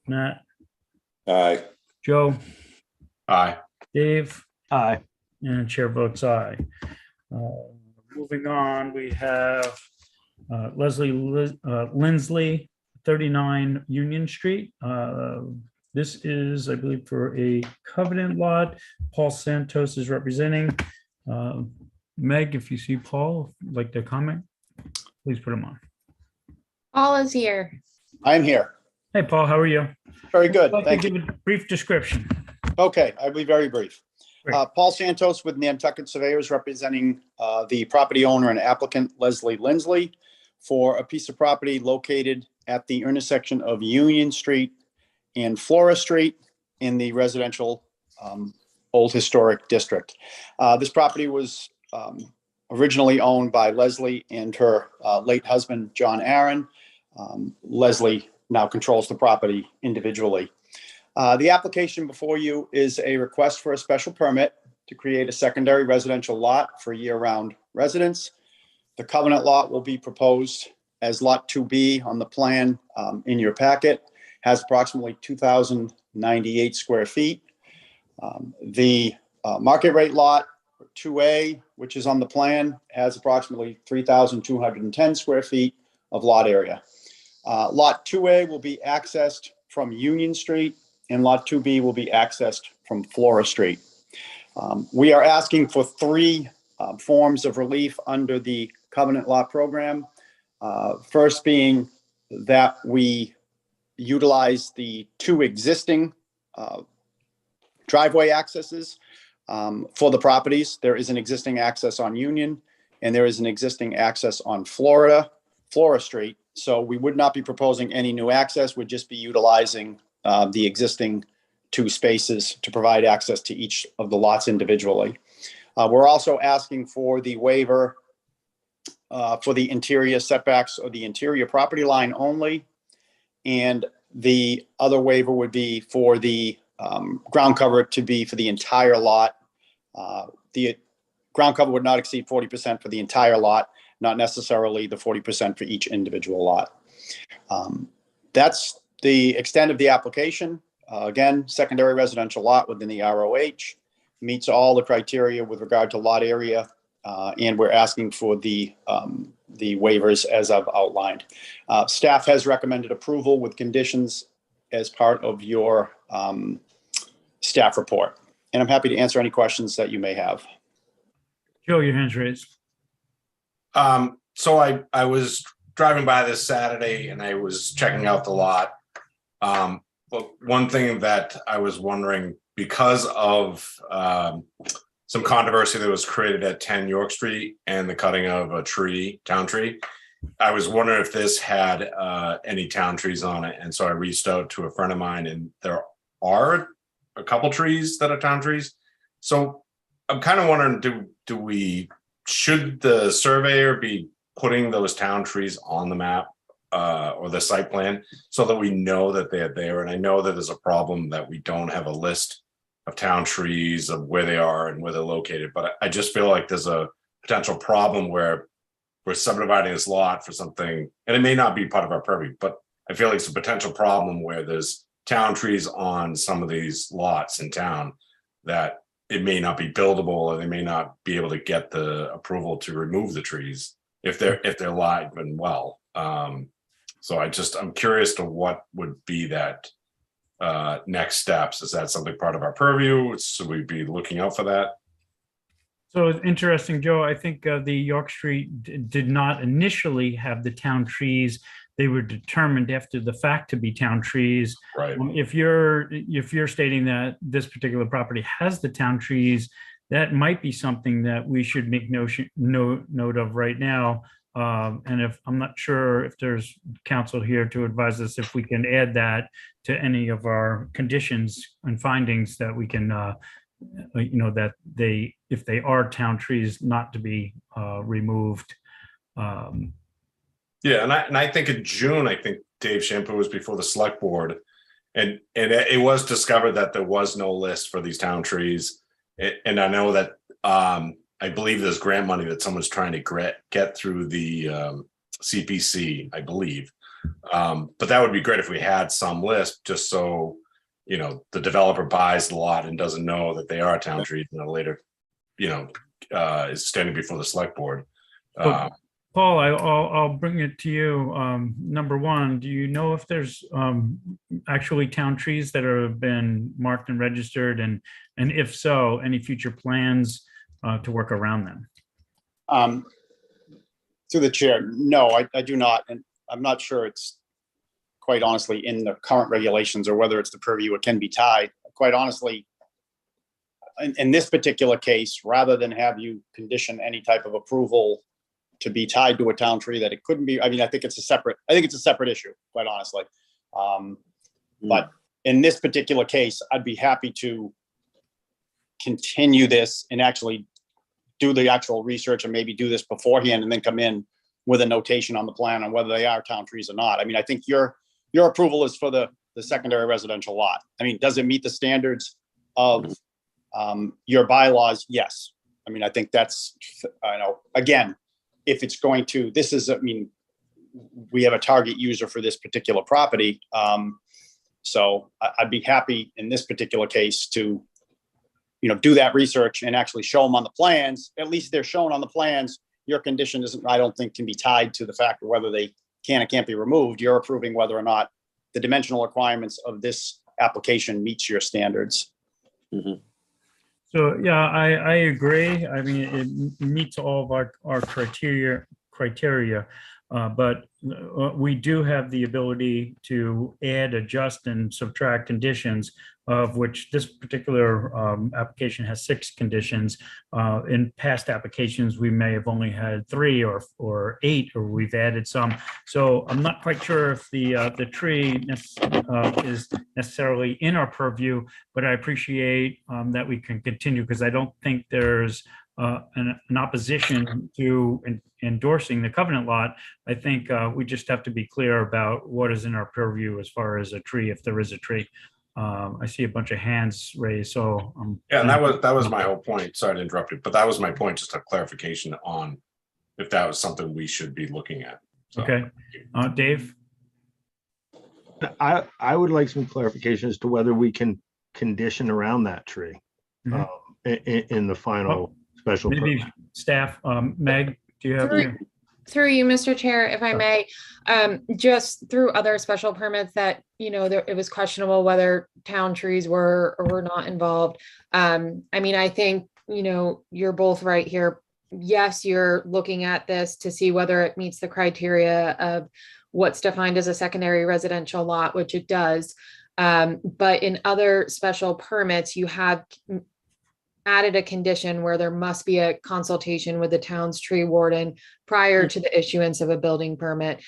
Nat, Aye. Joe, Aye. Dave, Aye. and chair votes aye. Moving on, we have Leslie Lindsley, 39 Union Street. This is, I believe, for a covenant lot. Paul Santos is representing. Meg, if you see Paul, like to comment, please put him on. Paul is here. I'm here. Hey, Paul, how are you? Very good. I'd like to Thank you. give a brief description. Okay, I'll be very brief. Great. Paul Santos with Nantucket Surveyors representing the property owner and applicant Leslie Lindsley for a piece of property located at the intersection of Union Street and Flora Street in the residential Old Historic District. This property was originally owned by Leslie and her late husband, John Aaron. Leslie now controls the property individually. The application before you is a request for a special permit to create a secondary residential lot for year-round residents. The covenant lot will be proposed as Lot 2B on the plan in your packet, has approximately 2,098 square feet. The market rate lot 2A, which is on the plan, has approximately 3,210 square feet of lot area. Lot 2A will be accessed from Union Street, and Lot 2B will be accessed from Flora Street. We are asking for three forms of relief under the covenant lot program. First being that we utilize the two existing driveway accesses for the properties. There is an existing access on Union, and there is an existing access on Flora Street. So we would not be proposing any new access. We'd just be utilizing the existing two spaces to provide access to each of the lots individually. We're also asking for the waiver for the interior setbacks or the interior property line only. And the other waiver would be for the ground cover to be for the entire lot. The ground cover would not exceed 40% for the entire lot, not necessarily the 40% for each individual lot. That's the extent of the application. Again, secondary residential lot within the ROH, meets all the criteria with regard to lot area, and we're asking for the waivers as I've outlined. Staff has recommended approval with conditions as part of your staff report, and I'm happy to answer any questions that you may have. Joe, your hand's raised. So I was driving by this Saturday and I was checking out the lot. But one thing that I was wondering, because of some controversy that was created at 10 York Street and the cutting of a tree, town tree, I was wondering if this had any town trees on it. And so I reached out to a friend of mine, and there are a couple trees that are town trees. So I'm kind of wondering, should the surveyor be putting those town trees on the map or the site plan so that we know that they're there? And I know that there's a problem that we don't have a list of town trees, of where they are and where they're located. But I just feel like there's a potential problem where we're subdividing this lot for something, and it may not be part of our purview, but I feel like it's a potential problem where there's town trees on some of these lots in town that it may not be buildable, or they may not be able to get the approval to remove the trees if they're live and well. So I'm curious to what would be that next steps. Is that something part of our purview? Should we be looking out for that? So it's interesting, Joe. I think the York Street did not initially have the town trees. They were determined after the fact to be town trees. Right. If you're stating that this particular property has the town trees, that might be something that we should make note of right now. And if I'm not sure if there's counsel here to advise us if we can add that to any of our conditions and findings that we can, that if they are town trees, not to be removed. Yeah, and I think in June, I think Dave Shampoo was before the select board, and it was discovered that there was no list for these town trees. And I know that I believe there's grant money that someone's trying to get through the CPC, I believe. But that would be great if we had some list, just so the developer buys the lot and doesn't know that they are town trees, and later, is standing before the select board. Paul, I'll bring it to you. Number one, do you know if there's actually town trees that have been marked and registered, and if so, any future plans to work around them? Through the chair, no, I do not, and I'm not sure it's quite honestly in the current regulations or whether it's the purview it can be tied. Quite honestly, in this particular case, rather than have you condition any type of approval to be tied to a town tree that it couldn't be, I think it's a separate issue, quite honestly. But in this particular case, I'd be happy to continue this and actually do the actual research and maybe do this beforehand and then come in with a notation on the plan on whether they are town trees or not. I think your approval is for the secondary residential lot. Does it meet the standards of your bylaws? Yes. I think that's, again, if it's going to, we have a target user for this particular property. So I'd be happy in this particular case to, do that research and actually show them on the plans. At least they're shown on the plans. Your condition I don't think can be tied to the fact of whether they can or can't be removed. You're approving whether or not the dimensional requirements of this application meets your standards. Mm-hmm. So, yeah, I agree. It meets all of our criteria, but we do have the ability to add, adjust, and subtract conditions, of which this particular application has 6 conditions. In past applications, we may have only had 3 or 8, or we've added some. So I'm not quite sure if the tree is necessarily in our purview, but I appreciate that we can continue, because I don't think there's an opposition to endorsing the covenant lot. I think we just have to be clear about what is in our purview as far as a tree, if there is a tree. I see a bunch of hands raised, so. Yeah, and that was my whole point. Sorry to interrupt you, but that was my point, just a clarification on if that was something we should be looking at. So, Okay, Dave? I would like some clarification as to whether we can condition around that tree Mhm. in the final special Maybe permit. staff, Meg, do you have? Through you, Mr. Chair, if I may, just through other special permits that, it was questionable whether town trees were or were not involved. I mean, I think, you're both right here. Yes, you're looking at this to see whether it meets the criteria of what's defined as a secondary residential lot, which it does. But in other special permits, you have added a condition where there must be a consultation with the town's tree warden prior to the issuance of a building permit.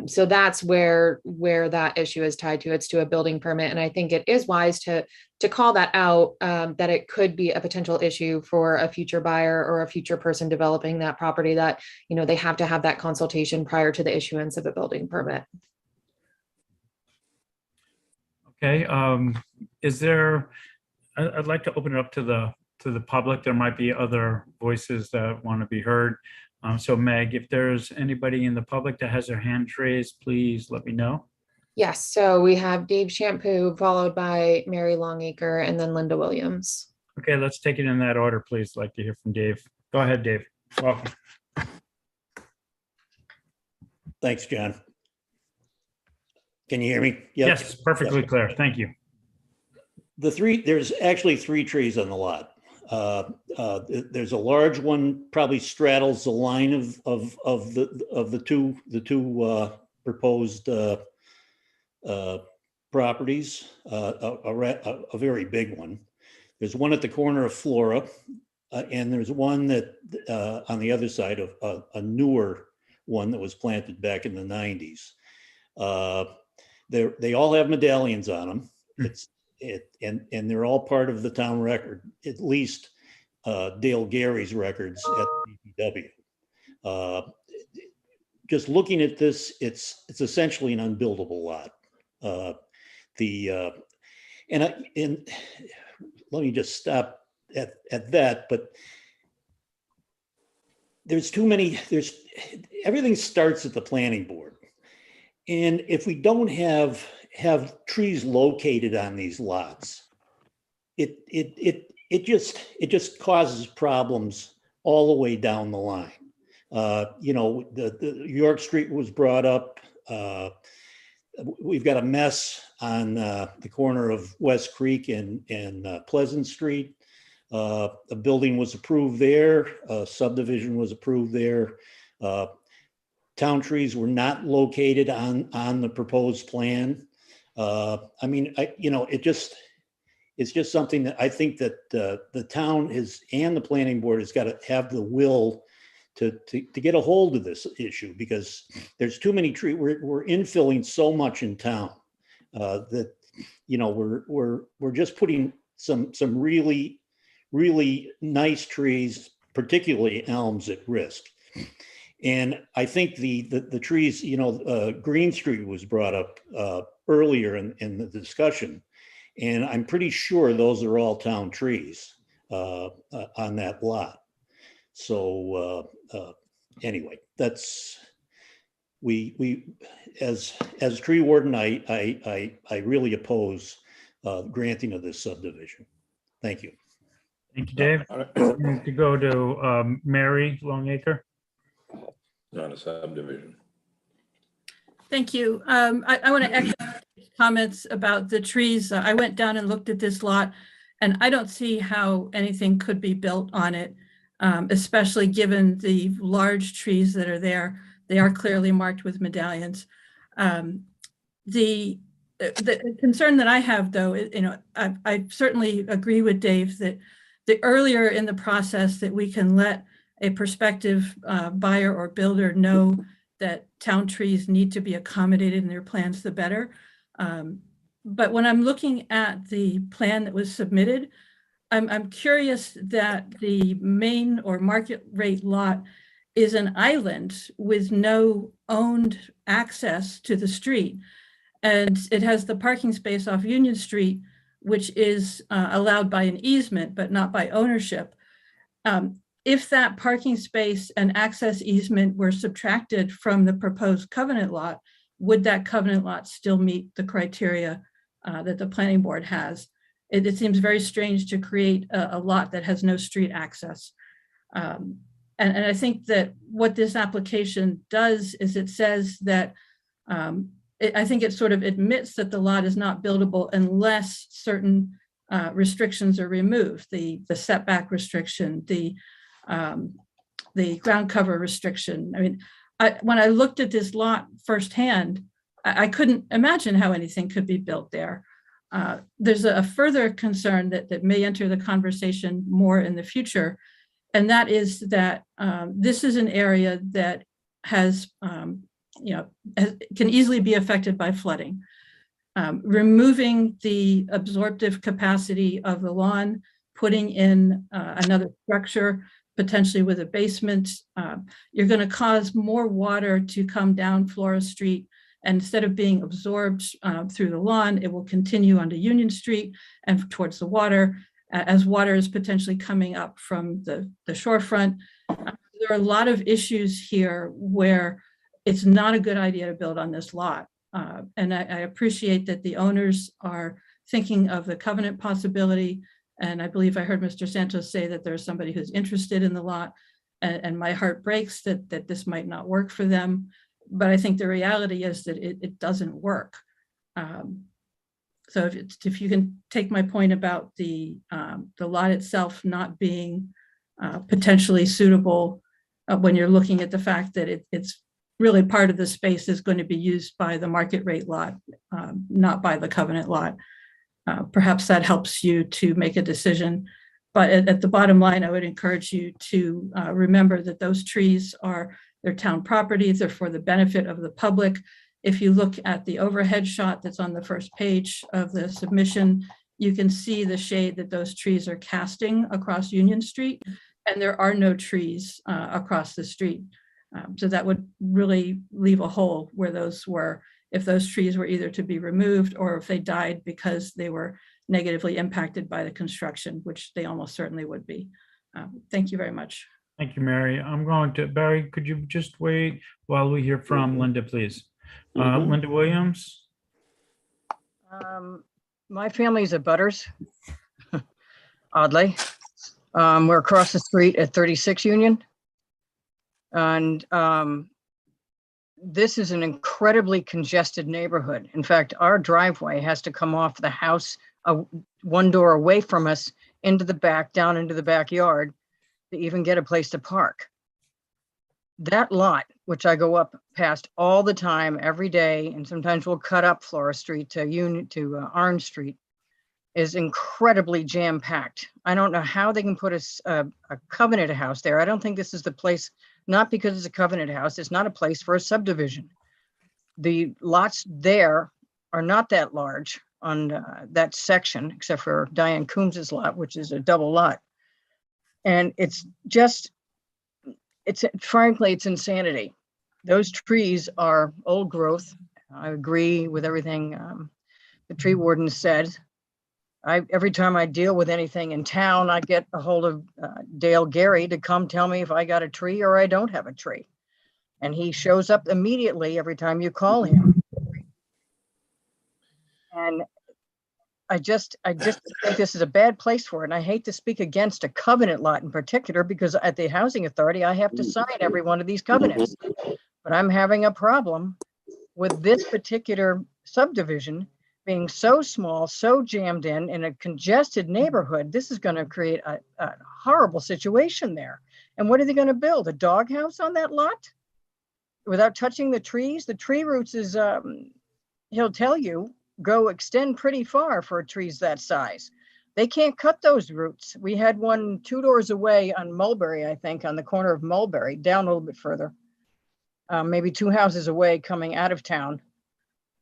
So that's where that issue is tied to. It's to a building permit. And I think it is wise to call that out, that it could be a potential issue for a future buyer or a future person developing that property, that, they have to have that consultation prior to the issuance of a building permit. Okay, is there, I'd like to open it up to the public. There might be other voices that want to be heard. So Meg, if there's anybody in the public that has their hand raised, please let me know. Yes, so we have Dave Shampoo, followed by Mary Longacre, and then Linda Williams. Okay, let's take it in that order, please. I'd like to hear from Dave. Go ahead, Dave. Welcome. Thanks, John. Can you hear me? Yep. Yes, perfectly clear. Thank you. There's actually 3 trees on the lot. There's a large one, probably straddles the line of the two proposed properties. A very big one. There's one at the corner of Flora, and there's one that on the other side of a newer one that was planted back in the 90s. They all have medallions on them. And they're all part of the town record, at least Dale Gary's records at the DPW. Just looking at this, it's essentially an unbuildable lot. And let me just stop at that. But everything starts at the planning board, and if we don't have trees located on these lots, it just causes problems all the way down the line. The York Street was brought up. We've got a mess on the corner of West Creek and Pleasant Street. A building was approved there. A subdivision was approved there. Town trees were not located on the proposed plan. It's just something that I think that the town and the planning board has got to have the will to get a hold of this issue, because there's too many trees. We're infilling so much in town that we're just putting some really, really nice trees, particularly elms, at risk. And I think the trees, Green Street was brought up earlier in the discussion, and I'm pretty sure those are all town trees on that lot. So anyway, that's we as tree warden, I really oppose granting of this subdivision. Thank you. Thank you, Dave. To go to Mary Longacre. Not a subdivision. Thank you. I want to echo comments about the trees. I went down and looked at this lot, and I don't see how anything could be built on it, especially given the large trees that are there. They are clearly marked with medallions. The concern that I have, though, I certainly agree with Dave that the earlier in the process that we can let a prospective buyer or builder know that town trees need to be accommodated in their plans, the better. But when I'm looking at the plan that was submitted, I'm curious that the main or market rate lot is an island with no owned access to the street. And it has the parking space off Union Street, which is allowed by an easement, but not by ownership. If that parking space and access easement were subtracted from the proposed covenant lot, would that covenant lot still meet the criteria that the planning board has? It seems very strange to create a lot that has no street access. And I think that what this application does is it says that I think it sort of admits that the lot is not buildable unless certain restrictions are removed, the setback restriction, the ground cover restriction. I mean, when I looked at this lot firsthand, I couldn't imagine how anything could be built there. There's a further concern that may enter the conversation more in the future, and that is that this is an area that has, can easily be affected by flooding. Removing the absorptive capacity of the lawn, putting in another structure, potentially with a basement, you're going to cause more water to come down Flora Street. And instead of being absorbed through the lawn, it will continue onto Union Street and towards the water, as water is potentially coming up from the shorefront. There are a lot of issues here where it's not a good idea to build on this lot. And I appreciate that the owners are thinking of the covenant possibility. And I believe I heard Mr. Santos say that there's somebody who's interested in the lot, and my heart breaks that this might not work for them. But I think the reality is that it doesn't work. So if you can take my point about the lot itself not being potentially suitable when you're looking at the fact that it's really part of the space is going to be used by the market rate lot, not by the covenant lot. Perhaps that helps you to make a decision. But at the bottom line, I would encourage you to remember that those trees they're town properties, they're for the benefit of the public. If you look at the overhead shot that's on the first page of the submission, you can see the shade that those trees are casting across Union Street, and there are no trees across the street. So that would really leave a hole where those were, if those trees were either to be removed or if they died because they were negatively impacted by the construction, which they almost certainly would be. Thank you very much. Thank you, Mary. I'm going to, Barry, could you just wait while we hear from Linda, please? Linda Williams? My family's at Butters, oddly. We're across the street at 36 Union. And this is an incredibly congested neighborhood. In fact, our driveway has to come off the house one door away from us into the back, down into the backyard to even get a place to park. That lot, which I go up past all the time, every day, and sometimes we'll cut up Flora Street to Orange Street, is incredibly jam-packed. I don't know how they can put a covenant house there. I don't think this is the place, not because it's a covenant house, it's not a place for a subdivision. The lots there are not that large on that section, except for Diane Coombs's lot, which is a double lot. And frankly, it's insanity. Those trees are old growth. I agree with everything the tree warden said. Every time I deal with anything in town, I get a hold of Dale Gary to come tell me if I got a tree or I don't have a tree. And he shows up immediately every time you call him. And I just think this is a bad place for it. And I hate to speak against a covenant lot in particular, because at the housing authority, I have to sign every one of these covenants. But I'm having a problem with this particular subdivision being so small, so jammed in a congested neighborhood. This is going to create a horrible situation there. And what are they going to build? A doghouse on that lot without touching the trees? The tree roots is, he'll tell you, extend pretty far for trees that size. They can't cut those roots. We had one 2 doors away on Mulberry, I think, on the corner of Mulberry, down a little bit further, maybe 2 houses away coming out of town,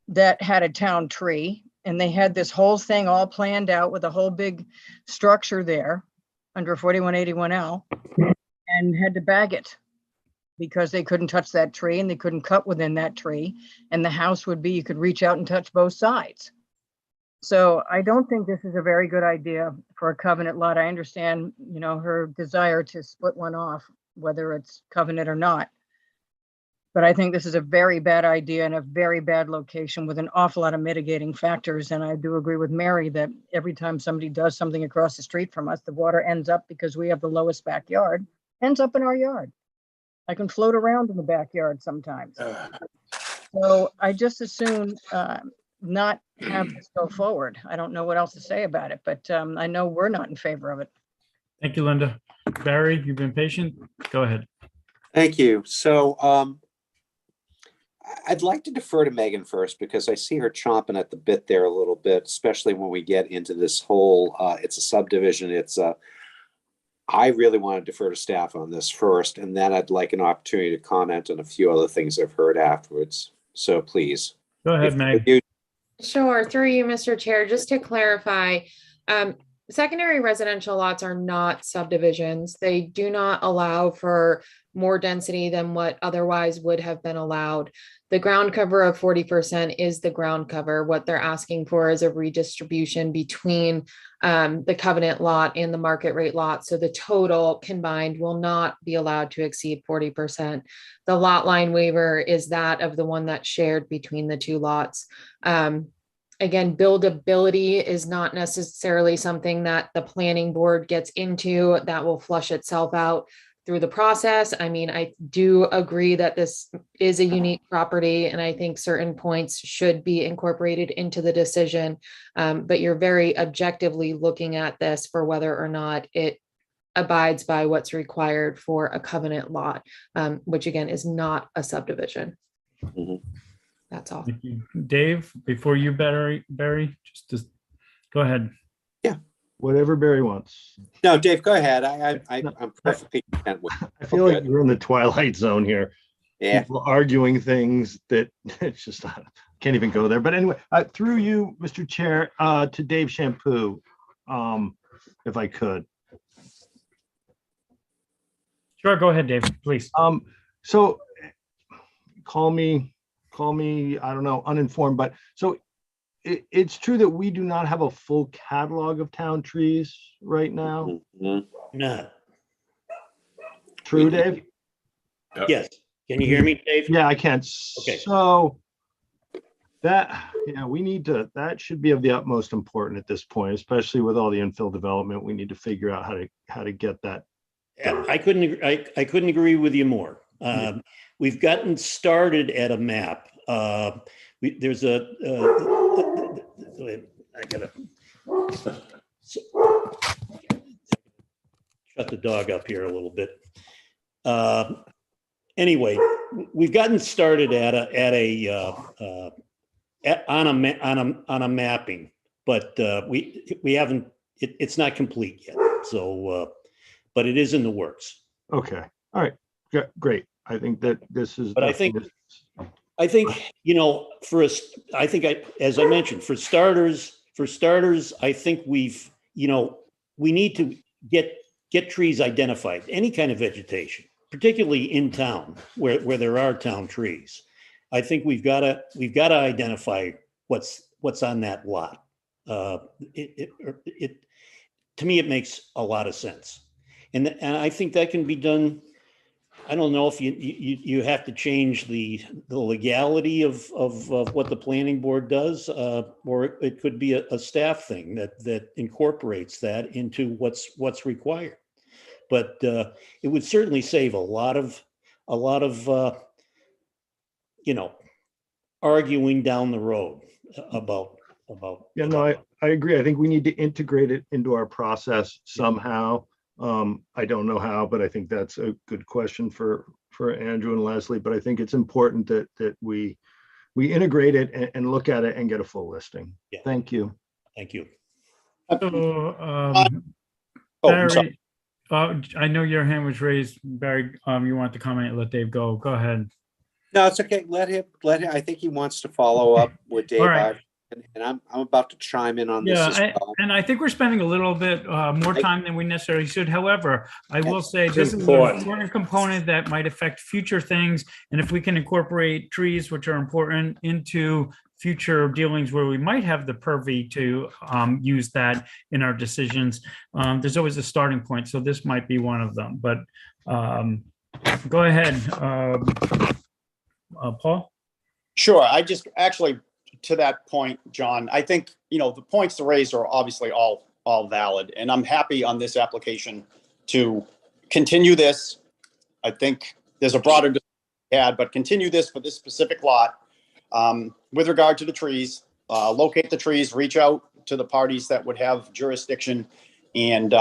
that had a town tree, And they had this whole thing all planned out with a whole big structure there under 4181L and had to bag it because they couldn't touch that tree and they couldn't cut within that tree. And the house would be, you could reach out and touch both sides. So I don't think this is a very good idea for a covenant lot. I understand, you know, her desire to split one off, whether it's covenant or not. But I think this is a very bad idea and a very bad location with an awful lot of mitigating factors. And I do agree with Mary that every time somebody does something across the street from us, the water ends up, because we have the lowest backyard, ends up in our yard. I can float around in the backyard sometimes. So I just assume not have this go forward. I don't know what else to say about it, but I know we're not in favor of it. Thank you, Linda. Barry, you've been patient. Go ahead. Thank you. So I'd like to defer to Megan first because I see her chomping at the bit there a little bit, especially when we get into this whole, it's a subdivision. I really want to defer to staff on this first, and then I'd like an opportunity to comment on a few other things I've heard afterwards. So please. Go ahead, Meg. Sure, through you, Mr. Chair, just to clarify, secondary residential lots are not subdivisions. They do not allow for more density than what otherwise would have been allowed. The ground cover of 40% is the ground cover. What they're asking for is a redistribution between the covenant lot and the market rate lot. So the total combined will not be allowed to exceed 40%. The lot line waiver is that of the one that's shared between the two lots. Again, buildability is not necessarily something that the planning board gets into. That will flush itself out through the process. I mean, I do agree that this is a unique property, and I think certain points should be incorporated into the decision. But you're very objectively looking at this for whether or not it abides by what's required for a covenant lot, which again is not a subdivision. That's all. Thank you. Dave, before you, Barry, just go ahead. Yeah. Whatever Barry wants. No, Dave, go ahead. I'm perfectly content with it. I feel like you're in the twilight zone here. Yeah. People arguing things that it's just can't even go there. But anyway, through you, Mr. Chair, to Dave Shampoo, if I could. Sure, go ahead, Dave, please. So call me, I don't know, uninformed, but so it's true that we do not have a full catalog of town trees right now. No. True, Dave? Yes. Can you hear me, Dave? Yeah, I can. Okay. So that, we need to, that should be of the utmost importance at this point, especially with all the infill development. We need to figure out how to get that. I couldn't agree with you more. We've gotten started at a map. There's a, I gotta shut the dog up here a little bit. Anyway, we've gotten started on a mapping, but we haven't. It's not complete yet. So, but it is in the works. Okay. All right. Great. I think that this is. But I think, as I mentioned, for starters, I think we need to get trees identified, any kind of vegetation, particularly in town where there are town trees. I think we've got to identify what's on that lot. To me, it makes a lot of sense. And I think that can be done. I don't know if you have to change the legality of what the planning board does, or it could be a staff thing that incorporates that into what's required. But it would certainly save a lot of arguing down the road about. Yeah, no, I agree. I think we need to integrate it into our process somehow. I don't know how, but I think that's a good question for Andrew and Leslie. But I think it's important that we integrate it and look at it and get a full listing. Yeah. Thank you. Thank you. So, Barry, I know your hand was raised. Barry, you want to comment? Let Dave go. Go ahead. No, it's okay. Let him. I think he wants to follow up with Dave. All right. And I'm about to chime in on this Yeah, as well. and I think we're spending a little bit more time than we necessarily should. However, I will say It's this is an important. important component that might affect future things. And if we can incorporate trees, which are important, into future dealings where we might have the purview to use that in our decisions, there's always a starting point. So this might be one of them. But go ahead, Paul. Sure. I just actually, to that point, John, I think, the points raised are obviously all valid, and I'm happy on this application to continue this. I think there's a broader discussion to be had, but continue this for this specific lot. With regard to the trees, locate the trees, reach out to the parties that would have jurisdiction, and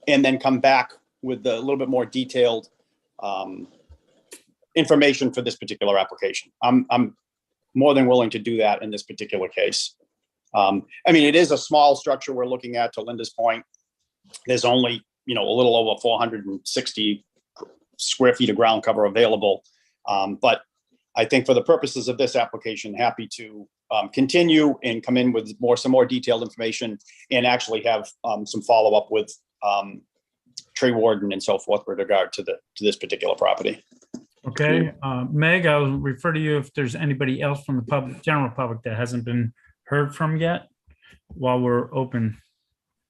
then come back with a little bit more detailed information for this particular application. I'm more than willing to do that in this particular case. It is a small structure we're looking at, to Linda's point. There's only, a little over 460 square feet of ground cover available. But I think for the purposes of this application, happy to continue and come in with some more detailed information, and actually have some follow-up with tree warden and so forth with regard to this particular property. Okay, Meg, I'll refer to you if there's anybody else from the general public that hasn't been heard from yet while we're open.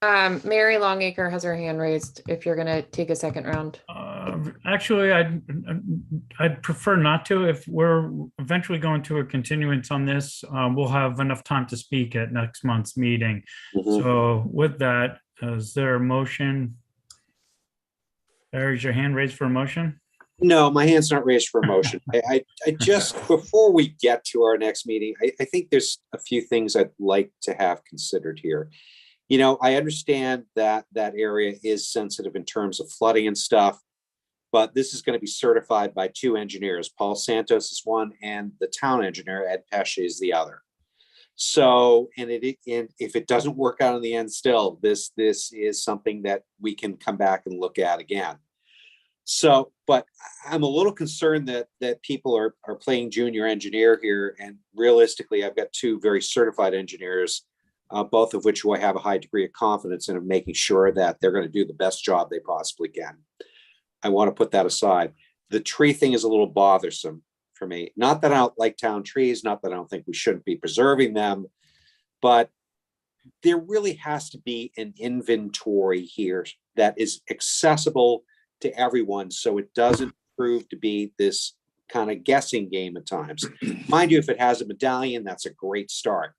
Mary Longacre has her hand raised if you're gonna take a second round. Actually, I'd prefer not to. If we're eventually going to a continuance on this, we'll have enough time to speak at next month's meeting. So with that, is there a motion? There's your hand raised for a motion? No, my hand's not raised for a motion. I just, before we get to our next meeting, I think there's a few things I'd like to have considered here. I understand that that area is sensitive in terms of flooding and stuff, but this is going to be certified by two engineers. Paul Santos is one, and the town engineer, Ed Pesce, is the other. So, and if it doesn't work out in the end still, this is something that we can come back and look at again. So, but I'm a little concerned that people are playing junior engineer here. And realistically, I've got two very certified engineers, both of which I have a high degree of confidence in, of making sure that they're going to do the best job they possibly can. I want to put that aside. The tree thing is a little bothersome for me. Not that I don't like town trees, not that I don't think we shouldn't be preserving them, but there really has to be an inventory here that is accessible to everyone, so it doesn't prove to be this kind of guessing game at times. Mind you, if it has a medallion, that's a great start.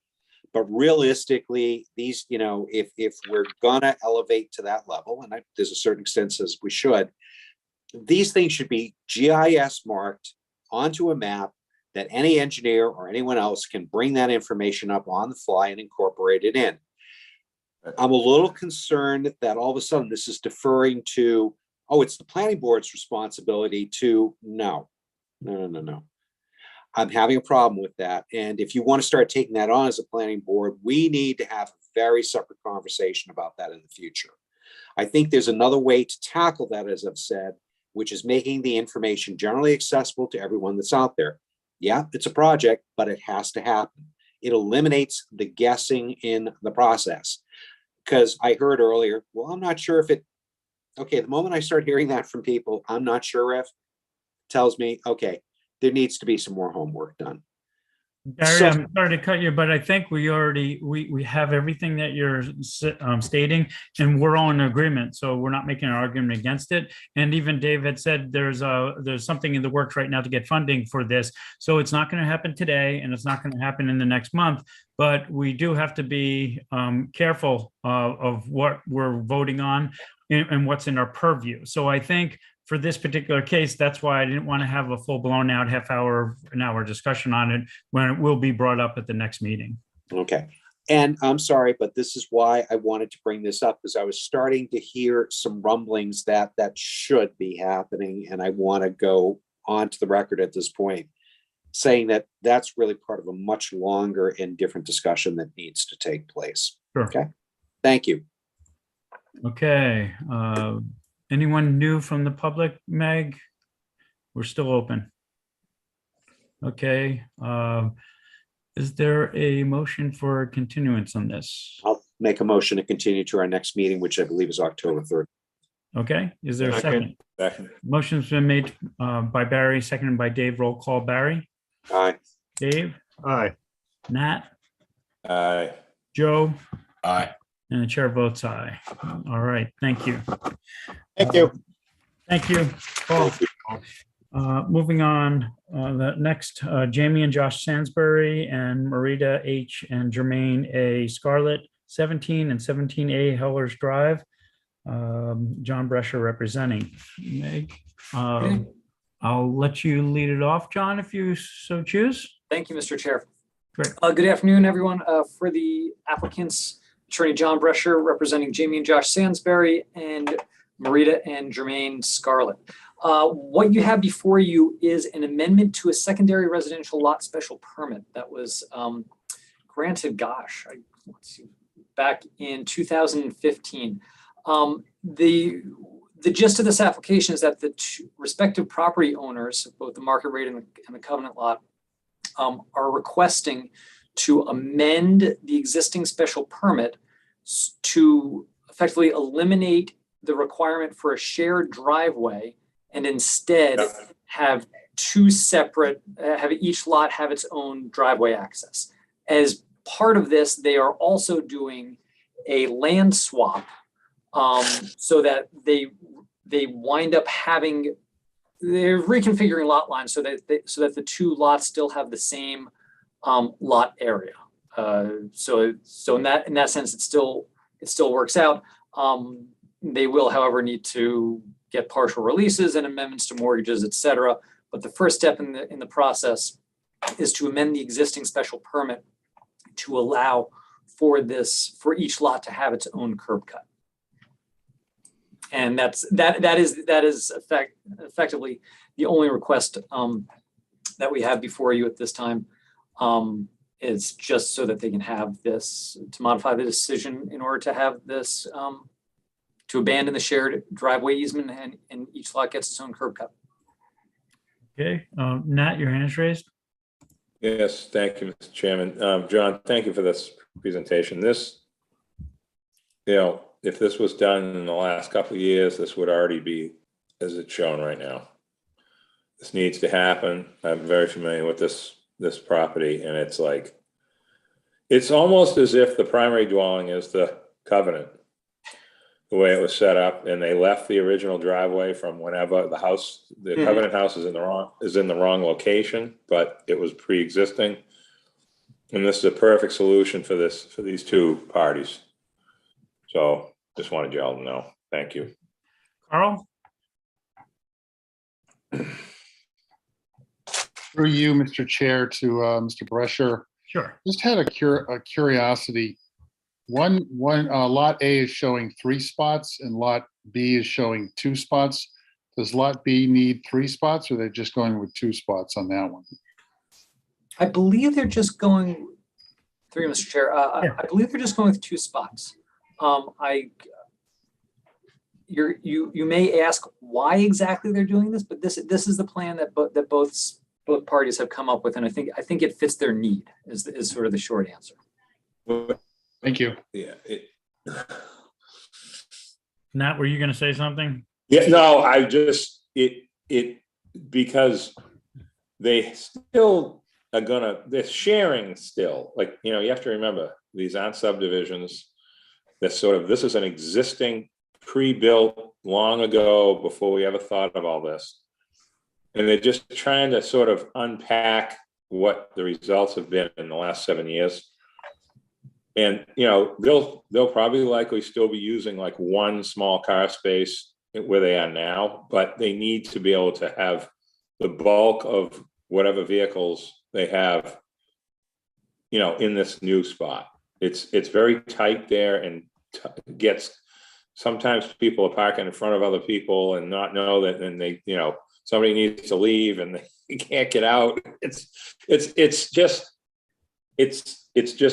But realistically, these, if we're gonna elevate to that level, and there's a certain extent says we should, these things should be GIS marked onto a map that any engineer or anyone else can bring that information up on the fly and incorporate it in. I'm a little concerned that all of a sudden this is deferring to, oh, it's the planning board's responsibility to, no. I'm having a problem with that. And if you want to start taking that on as a planning board, we need to have a very separate conversation about that in the future. I think there's another way to tackle that, as I've said, which is making the information generally accessible to everyone that's out there. Yeah, it's a project, but it has to happen. It eliminates the guessing in the process. Because I heard earlier, well, I'm not sure if it, okay, the moment I start hearing that from people, I'm not sure if, tells me, okay, there needs to be some more homework done. Gary, I'm sorry to cut you, but I think we already, we have everything that you're stating, and we're all in agreement. So we're not making an argument against it. And even Dave had said there's something in the works right now to get funding for this. So it's not going to happen today, and it's not going to happen in the next month. But we do have to be careful of what we're voting on and what's in our purview. So I think for this particular case, that's why I didn't want to have a full blown out an hour discussion on it when it will be brought up at the next meeting. Okay. And I'm sorry, but this is why I wanted to bring this up, because I was starting to hear some rumblings that should be happening. And I want to go onto the record at this point saying that that's really part of a much longer and different discussion that needs to take place. Sure. Okay. Thank you. Okay. Anyone new from the public, Meg? We're still open. Okay. Is there a motion for continuance on this? I'll make a motion to continue to our next meeting, which I believe is October 3rd. Okay, is there a Second. second? Second. Motion's been made by Barry, seconded by Dave. Roll call. Barry, Aye. Dave, Aye. Nat, Aye. Joe, Aye. and the chair votes aye. All right, thank you. Thank you. Thank you, Paul. Moving on, the next, Jamie and Josh Sansbury and Marita H. and Jermaine A. Scarlett, 17 and 17A Hellers Drive. John Brescher representing. Meg, I'll let you lead it off, John, if you so choose. Thank you, Mr. Chair. Great. Good afternoon, everyone. For the applicants, Attorney John Brescher representing Jamie and Josh Sansbury and Marita and Jermaine Scarlett. What you have before you is an amendment to a secondary residential lot special permit that was granted, let's see, back in 2015. The gist of this application is that the two respective property owners, both the market rate and the covenant lot, are requesting to amend the existing special permit to effectively eliminate the requirement for a shared driveway and instead have two separate, have each lot have its own driveway access. As part of this, they are also doing a land swap so that they wind up having, they're reconfiguring lot lines so that the two lots still have the same lot area. So in that sense, it still works out. They will, however, need to get partial releases and amendments to mortgages, et cetera. But the first step in the process is to amend the existing special permit to allow for each lot to have its own curb cut. And that is effectively the only request that we have before you at this time. Is just so that they can have this, to modify the decision in order to have this, to abandon the shared driveway easement and each lot gets its own curb cut. Okay, Nat, your hand is raised. Yes, thank you, Mr. Chairman. John, thank you for this presentation. This, if this was done in the last couple of years, this would already be as it's shown right now. This needs to happen. I'm very familiar with this property, and it's almost as if the primary dwelling is the covenant, the way it was set up, and they left the original driveway from whenever the covenant house is in the wrong location, but it was pre-existing. And this is a perfect solution for these two parties. So just wanted you all to know. Thank you. Carl? Through you, Mr. Chair, to Mr. Brescher. Sure. Just had a curiosity. One lot A is showing 3 spots and lot B is showing 2 spots. Does lot B need 3 spots, or they're just going with 2 spots on that one? I believe they're just going, through you, Mr. Chair, I believe they're just going with 2 spots. You may ask why exactly they're doing this, but this is the plan that both parties have come up with, and I think it fits their need is sort of the short answer. Thank you. Yeah. Nat, were you going to say something? Yeah, no, I just, because they still are they're sharing still, you have to remember, these aren't subdivisions. This is an existing pre-built long ago, before we ever thought of all this. And they're just trying to sort of unpack what the results have been in the last 7 years. And, they'll probably likely still be using one small car space where they are now, but they need to be able to have the bulk of whatever vehicles they have, in this new spot. It's very tight there, and sometimes people are parking in front of other people and not know that, and they, somebody needs to leave and they can't get out. It's just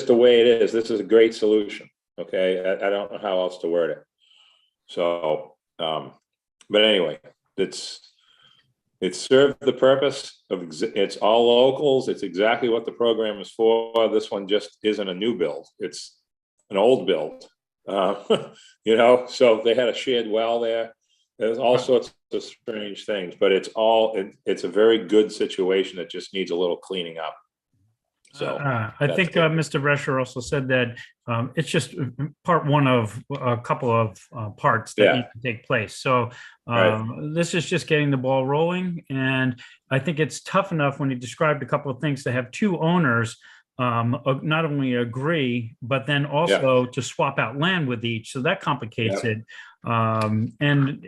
the way it is. This is a great solution. Okay. I don't know how else to word it. So, but anyway, It served the purpose of, it's all locals. It's exactly what the program is for. This one just isn't a new build. It's an old build. You know, so they had a shared well there. There's all sorts of strange things, but it's a very good situation that just needs a little cleaning up. So I think Mr. Rescher also said that it's just part one of a couple of parts that need to take place. So this is just getting the ball rolling. And I think it's tough enough when he described a couple of things to have two owners not only agree, but then also to swap out land with each. So that complicates it. And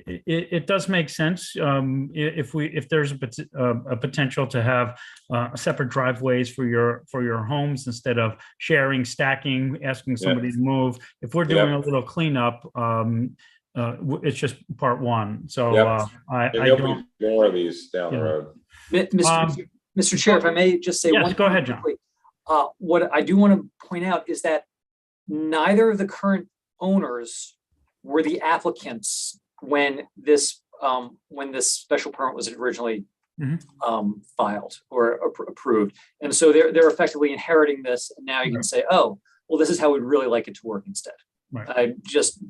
it does make sense if there's a potential to have separate driveways for your homes instead of sharing, stacking, asking somebody to move. If we're doing a little cleanup, it's just part one. So I don't. Be more of these down the road. Mr. Chair, if I may just say one. Go ahead, John. What I do want to point out is that neither of the current owners were the applicants when this special permit was originally filed or approved, and so they're effectively inheriting this. And now you can say, oh, well, this is how we'd really like it to work instead. Just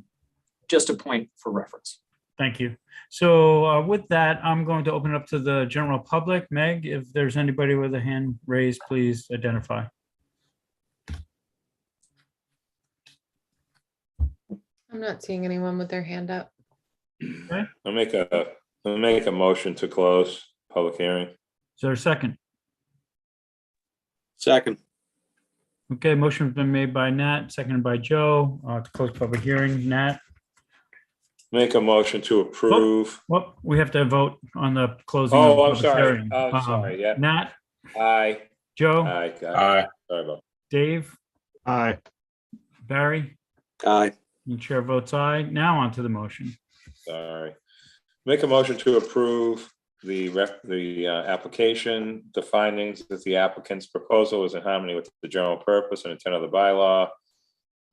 a point for reference. Thank you. So with that, I'm going to open it up to the general public. Meg, if there's anybody with a hand raised, please identify. I'm not seeing anyone with their hand up. Okay. I'll make a motion to close public hearing. Is there a second? Second. Okay, motion's been made by Nat, seconded by Joe to close public hearing. Nat? Make a motion to approve. Well, we have to vote on the closing. Oh, of the I'm public sorry. hearing. I'm sorry. Yeah. Nat? Aye. Joe? Aye. Aye. Sorry about Dave? Aye. Barry? Aye. The chair votes aye. Now on to the motion. Sorry. Make a motion to approve the application, the findings that the applicant's proposal is in harmony with the general purpose and intent of the bylaw,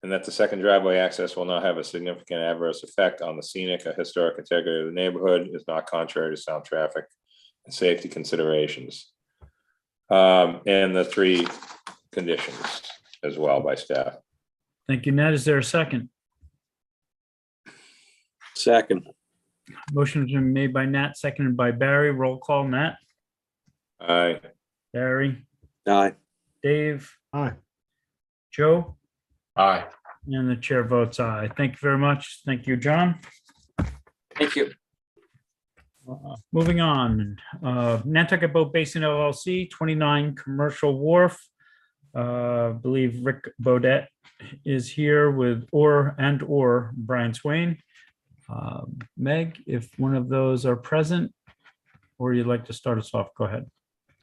and that the second driveway access will not have a significant adverse effect on the scenic or historic integrity of the neighborhood, is not contrary to sound traffic and safety considerations. And the three conditions as well by staff. Thank you, Nat. Is there a second? Second. Motion has been made by Nat, seconded by Barry. Roll call, Nat? Aye. Barry? Aye. Dave? Aye. Joe? Aye. And the chair votes aye. Thank you very much. Thank you, John. Thank you. Moving on, Nantucket Boat Basin LLC, 29 Commercial Wharf. I believe Rick Bodett is here with or Brian Swain. Meg, if one of those are present, or you'd like to start us off, go ahead.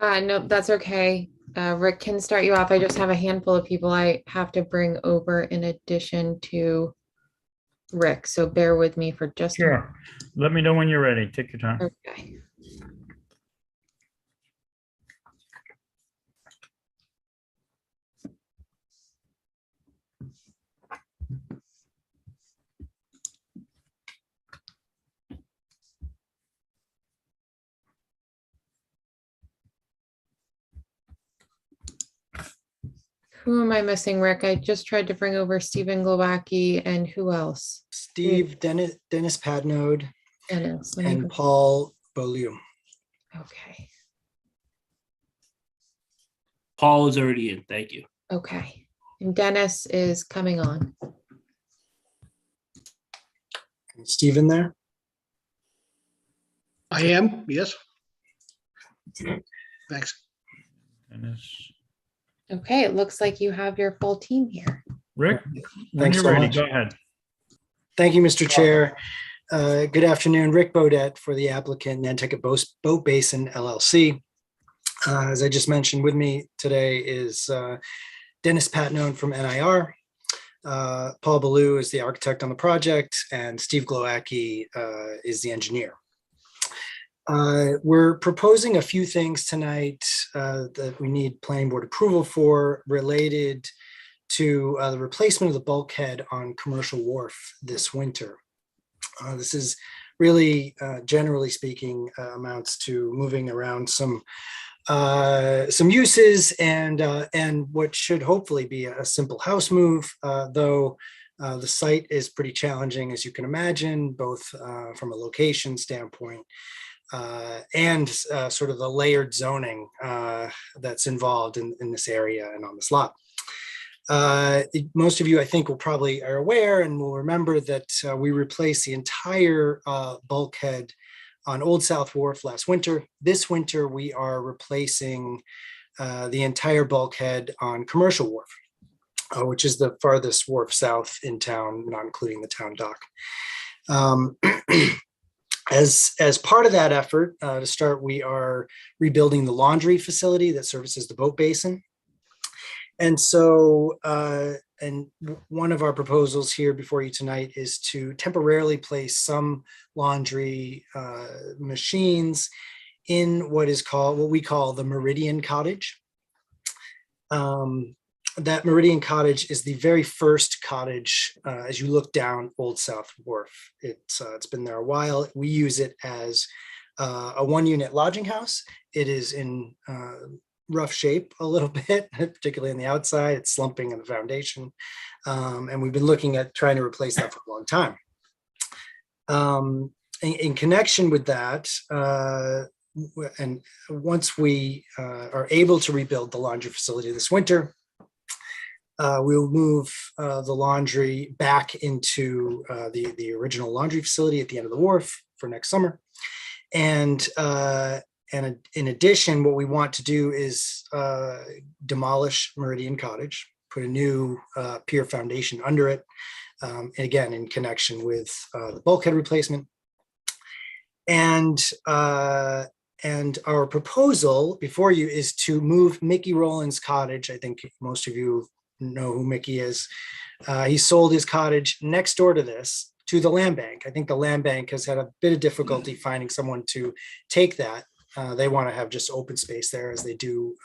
No, that's okay. Rick can start you off. I just have a handful of people I have to bring over in addition to Rick, so bear with me for just a moment. Sure. Let me know when you're ready. Take your time. Okay. Who am I missing, Rick? I just tried to bring over Stephen Glowacki and who else? Steve, Dennis Padnode, Dennis. and Paul Beaulieu. Okay. Paul is already in. Thank you. Okay. And Dennis is coming on. Stephen there? I am, yes. Thanks. Dennis. Okay, it looks like you have your full team here. Rick, when Thanks you're so ready, much. go ahead. Thank you, Mr. Chair. Good afternoon, Rick Bodett for the applicant Nantucket Boat Basin LLC. As I just mentioned, with me today is Dennis Patnone from NIR. Paul Beaulieu is the architect on the project, and Steve Glowacki is the engineer. We're proposing a few things tonight that we need planning board approval for related to the replacement of the bulkhead on Commercial Wharf this winter. This is really, generally speaking, amounts to moving around some uses and what should hopefully be a simple house move, though the site is pretty challenging, as you can imagine, both from a location standpoint and sort of the layered zoning that's involved in this area and on this lot. Most of you, I think, will probably are aware and will remember that we replaced the entire bulkhead on Old South Wharf last winter. This winter, we are replacing the entire bulkhead on Commercial Wharf, which is the farthest wharf south in town, not including the town dock. As part of that effort, to start, we are rebuilding the laundry facility that services the boat basin. And so, and one of our proposals here before you tonight is to temporarily place some laundry machines in what we call the Meridian Cottage. That Meridian Cottage is the very first cottage as you look down Old South Wharf. It's been there a while. We use it as a one-unit lodging house. It is in rough shape a little bit, particularly on the outside. It's slumping in the foundation. And we've been looking at trying to replace that for a long time. In connection with that, and once we are able to rebuild the laundry facility this winter, we'll move the laundry back into the original laundry facility at the end of the wharf for next summer. And in addition, what we want to do is demolish Meridian Cottage, put a new pier foundation under it, and again, in connection with the bulkhead replacement. And our proposal before you is to move Mickey Rowland's cottage. I think most of you know who Mickey is. He sold his cottage next door to this to the land bank. I think the land bank has had a bit of difficulty finding someone to take that. They want to have just open space there as they do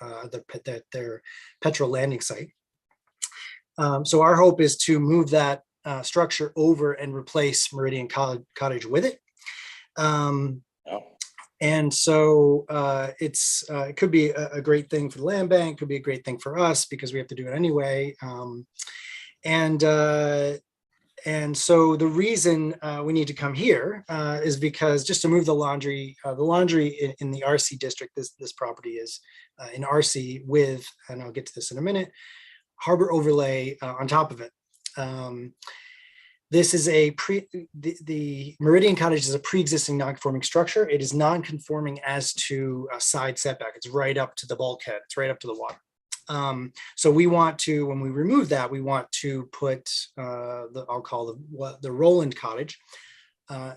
their petrol landing site. So our hope is to move that structure over and replace Meridian Cottage with it. And so it could be a great thing for the land bank, could be a great thing for us because we have to do it anyway. And so the reason we need to come here is because just to move the laundry in the RC district, this property is in RC with, and I'll get to this in a minute, harbor overlay on top of it. This is the Meridian Cottage is a pre-existing non-conforming structure. It is non-conforming as to a side setback. It's right up to the bulkhead. It's right up to the water. So we want to, when we remove that, we want to put I'll call the Rowland Cottage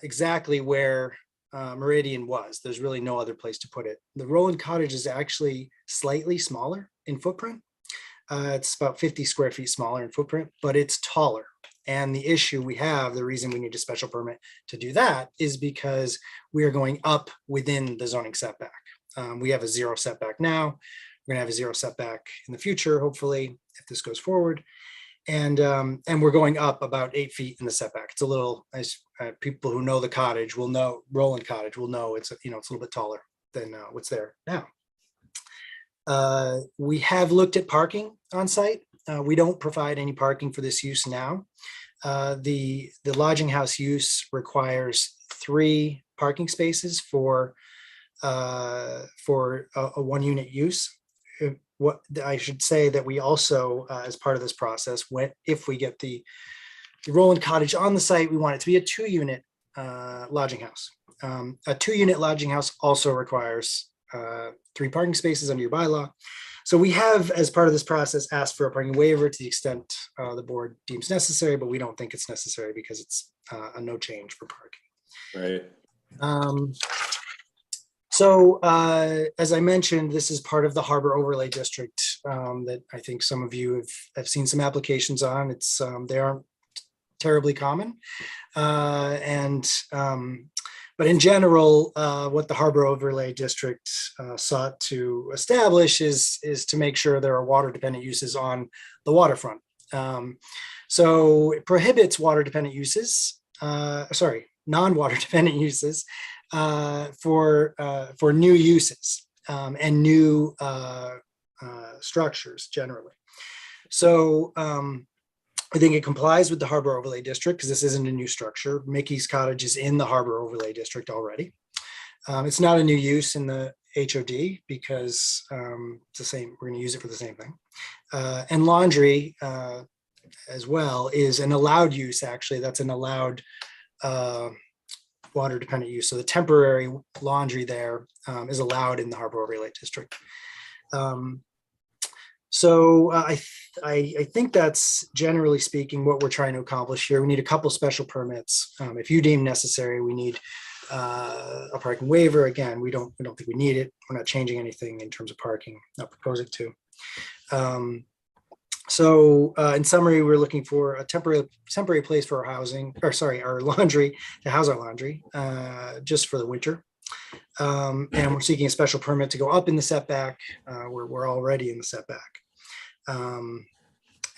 exactly where Meridian was. There's really no other place to put it. The Rowland Cottage is actually slightly smaller in footprint. It's about 50 square feet smaller in footprint, but it's taller. And the issue we have, the reason we need a special permit to do that is because we are going up within the zoning setback. We have a 0 setback now. We're gonna have a 0 setback in the future, hopefully, if this goes forward. And we're going up about 8 feet in the setback. It's a little, as people who know the cottage will know, Rowland Cottage will know it's, it's a little bit taller than what's there now. We have looked at parking on site. We don't provide any parking for this use now. The lodging house use requires 3 parking spaces for a 1-unit use. What I should say that we also, as part of this process, if we get the Rowland Cottage on the site, we want it to be a 2-unit lodging house. A 2-unit lodging house also requires 3 parking spaces under your bylaw. So we have, as part of this process, asked for a parking waiver to the extent the board deems necessary, but we don't think it's necessary because it's a no change for parking. Right. So as I mentioned, this is part of the Harbor Overlay District that I think some of you have seen some applications on. They aren't terribly common. But in general, what the Harbor Overlay District sought to establish is to make sure there are water dependent uses on the waterfront. So it prohibits water dependent uses. non-water dependent uses for new uses and new structures generally. So I think it complies with the Harbor Overlay District because this isn't a new structure. Mickey's Cottage is in the Harbor Overlay District already. It's not a new use in the HOD because it's the same. We're going to use it for the same thing. And laundry as well is an allowed use. Actually, that's an allowed water dependent use. So the temporary laundry there is allowed in the Harbor Overlay District. So I think that's generally speaking what we're trying to accomplish here. We need a couple special permits. If you deem necessary, we need a parking waiver. Again, we don't think we need it. We're not changing anything in terms of parking, not proposing to. So in summary, we're looking for a temporary place for our housing, or sorry, our laundry, to house our laundry just for the winter. And we're seeking a special permit to go up in the setback. We're already in the setback.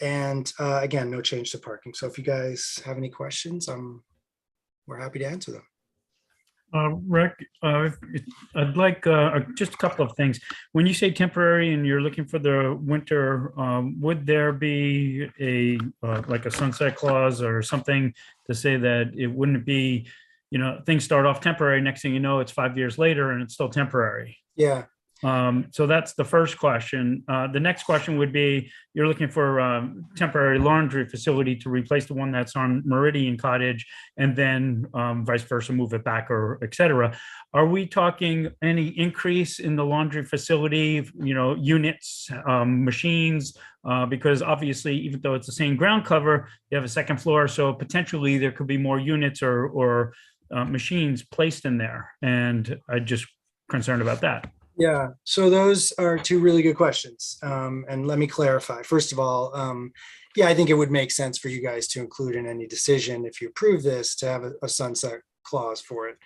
And again, no change to parking. So if you guys have any questions, we're happy to answer them. Rick, I'd like just a couple of things. When you say temporary and you're looking for the winter, would there be a like a sunset clause or something to say that it wouldn't be, things start off temporary, next thing you know, it's 5 years later and it's still temporary? Yeah. So that's the first question. The next question would be, you're looking for temporary laundry facility to replace the one that's on Meridian Cottage and then vice versa, move it back or et cetera. Are we talking any increase in the laundry facility, units, machines? Because obviously, even though it's the same ground cover, you have a second floor. So potentially there could be more units or machines placed in there. And I'm just concerned about that. Yeah, so those are two really good questions. And let me clarify. First of all, yeah, I think it would make sense for you guys to include in any decision, if you approve this, to have a sunset clause for it.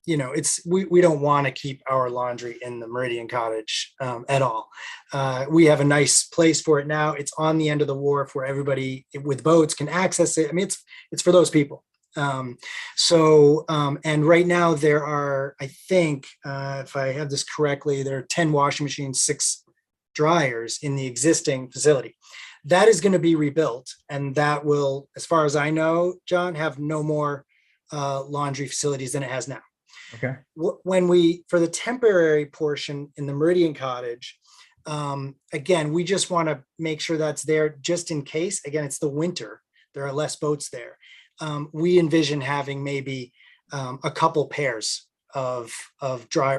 We don't want to keep our laundry in the Meridian Cottage at all. We have a nice place for it now. It's on the end of the wharf where everybody with boats can access it. I mean, it's for those people. And right now there are, I think, if I have this correctly, there are 10 washing machines, 6 dryers in the existing facility. That is going to be rebuilt, and that will, as far as I know, John, have no more laundry facilities than it has now. Okay. For the temporary portion in the Meridian Cottage, again, we just want to make sure that's there just in case. Again, it's the winter. There are less boats there. We envision having maybe a couple pairs of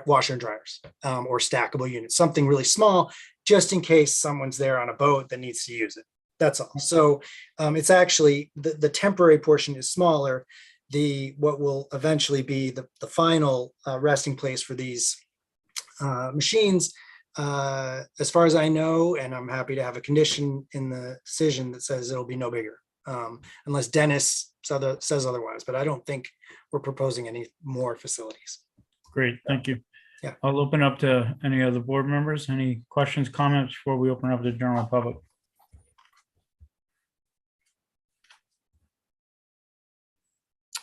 washer and dryers or stackable units, something really small, just in case someone's there on a boat that needs to use it. That's all. So it's actually the temporary portion is smaller. What will eventually be the final resting place for these machines, as far as I know, and I'm happy to have a condition in the decision that says it'll be no bigger, unless Dennis says otherwise, but I don't think we're proposing any more facilities. Great, thank you. Yeah. I'll open up to any other board members. Any questions, comments before we open up to the general public?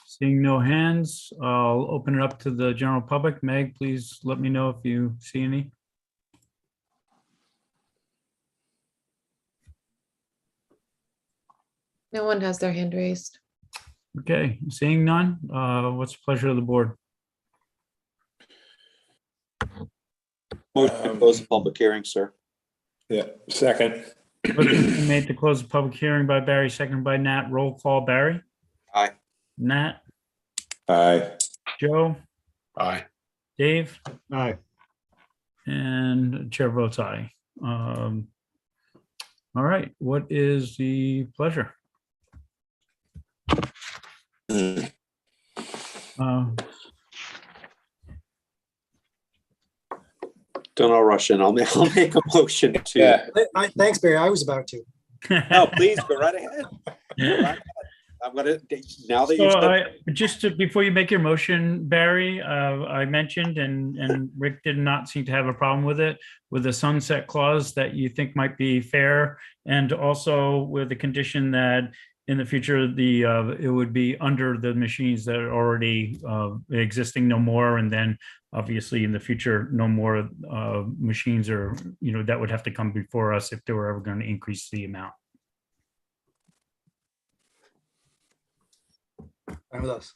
Seeing no hands, I'll open it up to the general public. Meg, please let me know if you see any. No one has their hand raised. Okay, seeing none, what's the pleasure of the board? Motion to close the public hearing, sir. Yeah, second. Motion made to close the public hearing by Barry, seconded by Nat. Roll call, Barry? Aye. Nat? Aye. Joe? Aye. Dave? Aye. And chair votes aye. All right, what is the pleasure? Don't rush in. I'll make a motion to. Yeah. Thanks, Barry. I was about to. No, please go right ahead. Go right ahead. I'm gonna, now that you've said. Before you make your motion, Barry, I mentioned, and Rick did not seem to have a problem with it, with the sunset clause that you think might be fair, and also with the condition that in the future, it would be under the machines that are already existing, no more, and then obviously in the future, no more machines or, that would have to come before us if they were ever going to increase the amount. Fine with us.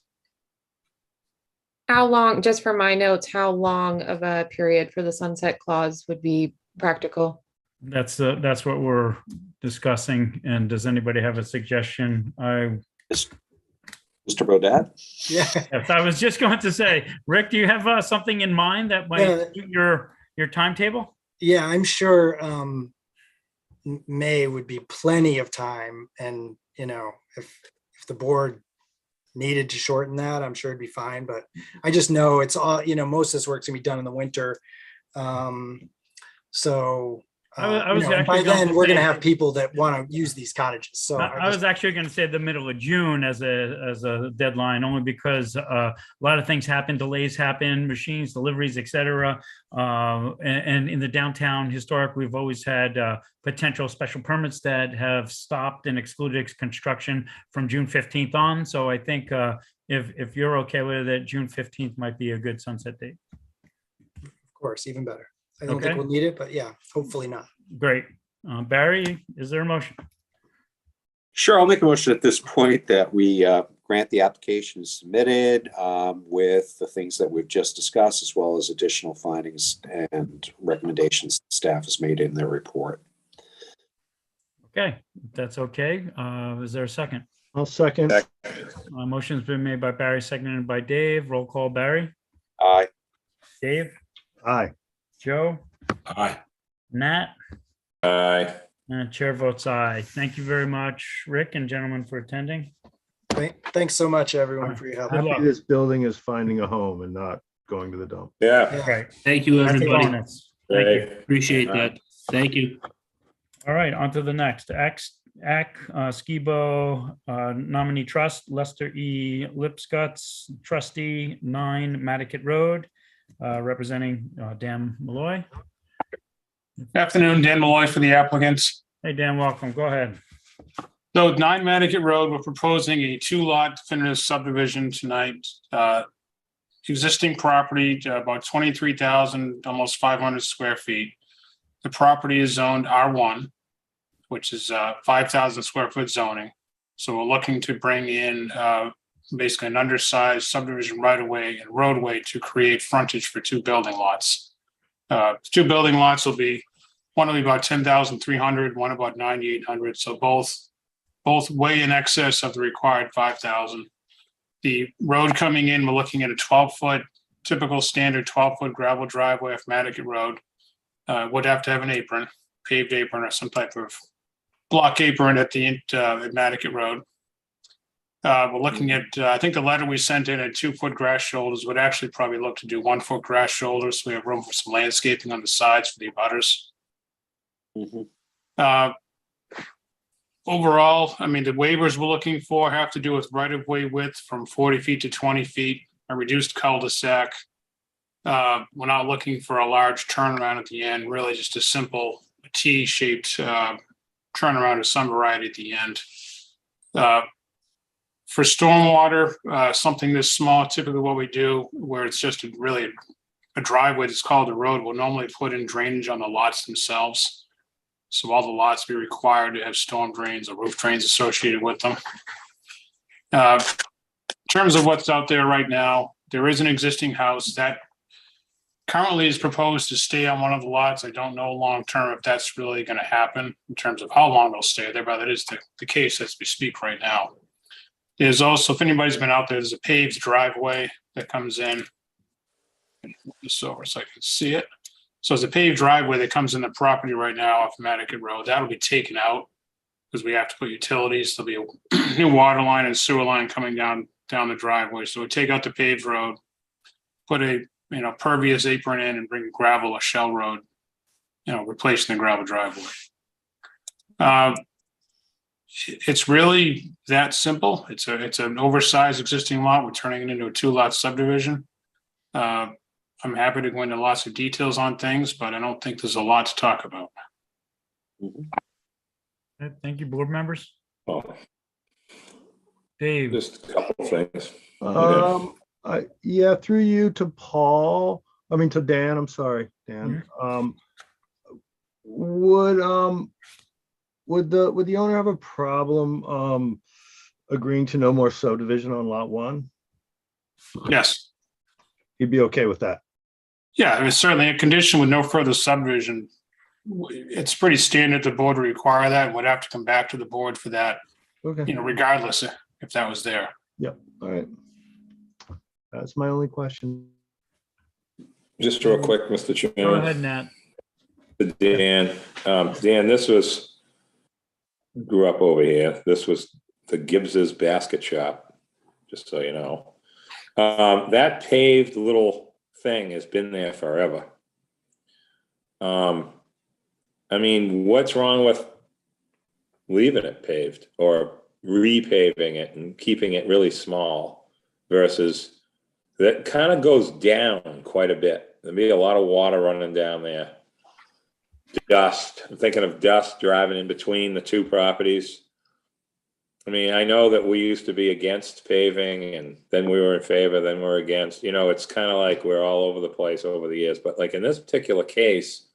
How long, just for my notes, how long of a period for the sunset clause would be practical? That's what we're discussing. And does anybody have a suggestion? Mr. Bodett? Yeah. Yes, I was just going to say, Rick, do you have something in mind that might suit your timetable? Yeah, I'm sure May would be plenty of time. And, if the board needed to shorten that, I'm sure it'd be fine. But I just know it's all, most of this work's gonna be done in the winter. By then, we're going to have people that want to use these cottages. So I was actually going to say the middle of June as a deadline, only because a lot of things happen, delays happen, machines, deliveries, etc. And in the downtown historic, we've always had potential special permits that have stopped and excluded construction from June 15th on. So I think if you're okay with it, June 15th might be a good sunset date. Of course, even better. I don't think we'll need it, but yeah, hopefully not. Great. Barry, is there a motion? Sure, I'll make a motion at this point that we grant the application submitted with the things that we've just discussed, as well as additional findings and recommendations staff has made in their report. Okay, if that's okay. Is there a second? I'll second. Motion's been made by Barry, seconded by Dave. Roll call, Barry. Aye. Dave. Aye. Joe. Aye. Nat. Aye. And chair votes aye. Thank you very much, Rick and gentlemen, for attending. Thanks so much, everyone, for your help. Good luck. Happy this building is finding a home and not going to the dump. Yeah. Right. Thank you, That's a everybody. bonus. Thank you. Appreciate that. Thank you. All right, on to the next. Skibo nominee trust, Lester E. Lipscotts, trustee, 9 Maticat Road, representing Dan Malloy. Afternoon, Dan Malloy for the applicants. Hey, Dan, welcome. Go ahead. So 9 Maticat Road, we're proposing a 2-lot definitive subdivision tonight. Existing property, about 23,000, almost 500 square feet. The property is zoned R1, which is 5,000 square foot zoning. So we're looking to bring in basically an undersized subdivision right-of-way and roadway to create frontage for 2 building lots. 2 building lots will be, one will be about 10,300, one about 9,800. So both way in excess of the required 5,000. The road coming in, we're looking at a 12-foot, typical standard 12-foot gravel driveway off Maticat Road. Would have to have an apron, paved apron or some type of block apron at the at Maticat Road. We're looking at, I think the letter we sent in at 2-foot grass shoulders would actually probably look to do 1-foot grass shoulders. So we have room for some landscaping on the sides for the abutters. Overall, I mean, the waivers we're looking for have to do with right-of-way width from 40 feet to 20 feet, a reduced cul-de-sac. We're not looking for a large turnaround at the end, really just a simple T-shaped turnaround of some variety at the end. For stormwater, something this small, typically what we do, where it's just really a driveway that's called a road, we'll normally put in drainage on the lots themselves. So all the lots be required to have storm drains or roof drains associated with them. In terms of what's out there right now, there is an existing house that currently is proposed to stay on one of the lots. I don't know long-term if that's really going to happen in terms of how long they'll stay there, but that is the case as we speak right now. There's also, if anybody's been out there, there's a paved driveway that comes in. Move this over so I can see it. So there's a paved driveway that comes in the property right now off Maticat Road. That'll be taken out because we have to put utilities. There'll be a new water line and sewer line coming down the driveway. So we take out the paved road, put a pervious apron in, and bring gravel or shell road, replacing the gravel driveway. It's really that simple. It's an oversized existing lot. We're turning it into a 2-lot subdivision. I'm happy to go into lots of details on things, but I don't think there's a lot to talk about. Thank you, board members. Oh. Dave, Just a couple of things. Yeah, through you to to Dan, I'm sorry, Dan. Would the owner have a problem agreeing to no more subdivision on lot 1? Yes. He'd be okay with that. Yeah, it's certainly a condition with no further subdivision. It's pretty standard the board would require that and would have to come back to the board for that, Okay. regardless if that was there. Yep. All right. That's my only question. Just real quick, Mr. Chairman. go ahead, Nat. Dan, Dan, grew up over here. This was the Gibbs's Basket Shop, just so you know. That paved little thing has been there forever. I mean, what's wrong with leaving it paved or repaving it and keeping it really small versus that kind of goes down quite a bit. There'll be a lot of water running down there. Dust. I'm thinking of dust driving in between the two properties. I mean, I know that we used to be against paving and then we were in favor, then we're against. It's kind of like we're all over the place over the years. But like in this particular case,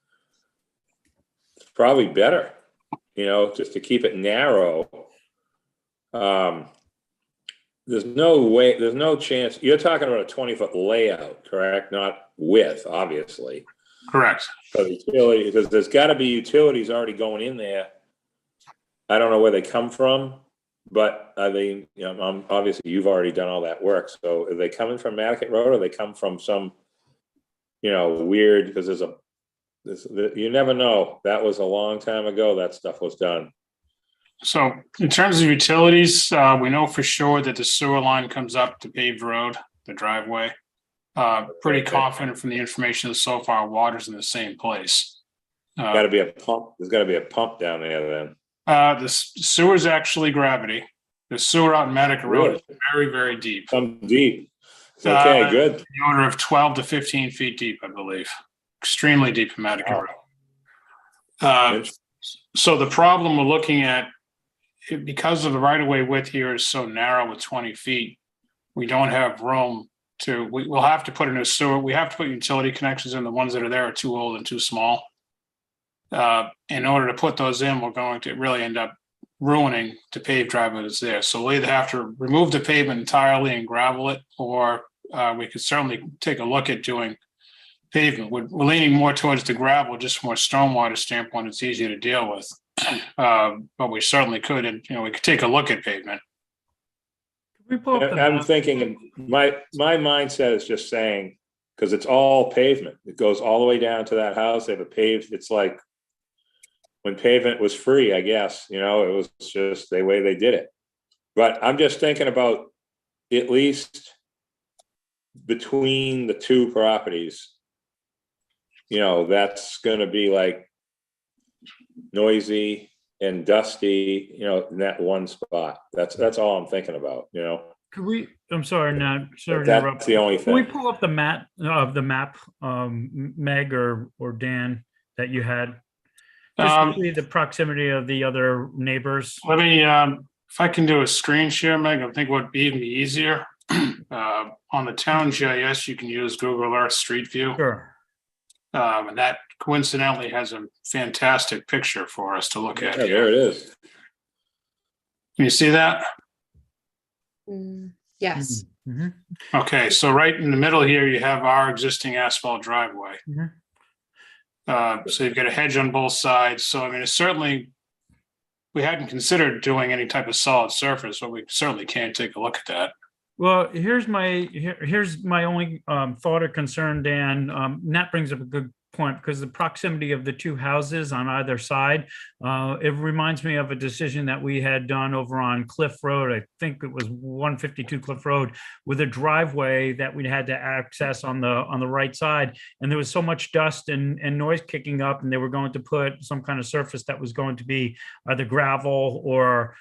it's probably better, just to keep it narrow. There's no way, there's no chance. You're talking about a 20-foot layout, correct? Not width, obviously. Correct. Because there's got to be utilities already going in there. I don't know where they come from, but are they, obviously you've already done all that work. So are they coming from Maticat Road or they come from some, weird, because you never know. That was a long time ago that stuff was done. So in terms of utilities, we know for sure that the sewer line comes up the paved road, the driveway. Pretty confident from the information so far, water's in the same place. Got to be a pump. There's got to be a pump down there then. The sewer's actually gravity. The sewer out in Maticat Road is very, very deep. Deep. Okay, good. The order of 12 to 15 feet deep, I believe. Extremely deep in Maticat Road. So the problem we're looking at, because of the right-of-way width here is so narrow with 20 feet, we don't have room we'll have to put in a sewer. We have to put utility connections in. The ones that are there are too old and too small. In order to put those in, we're going to really end up ruining the paved driveway that's there. So we'll either have to remove the pavement entirely and gravel it, or we could certainly take a look at doing pavement. We're leaning more towards the gravel just from a stormwater standpoint. It's easier to deal with. But we certainly could, and we could take a look at pavement. I'm thinking, my mindset is just saying, because it's all pavement. It goes all the way down to that house. They have a paved, it's like when pavement was free, I guess, it was just the way they did it. But I'm just thinking about at least between the two properties, that's going to be like noisy and dusty, in that one spot. That's all I'm thinking about, Could we, I'm sorry, Nat, sorry to That's interrupt. the only Can we thing. pull up the map, Meg or Dan, that you had? Just to see the proximity of the other neighbors. Let me, if I can do a screen share, Meg, I think would be even easier. On the town GIS, you can use Google Earth Street View. Sure. And that coincidentally has a fantastic picture for us to look at. Yeah, there it is. Can you see that? Yes. Mm-hmm. Okay, so right in the middle here, you have our existing asphalt driveway. So you've got a hedge on both sides. So, I mean, it's certainly, we hadn't considered doing any type of solid surface, but we certainly can take a look at that. Well, here's my only thought or concern, Dan. Nat brings up a good point, because the proximity of the two houses on either side, it reminds me of a decision that we had done over on Cliff Road. I think it was 152 Cliff Road, with a driveway that we had to access on the right side, and there was so much dust and noise kicking up, and they were going to put some kind of surface that was going to be either gravel or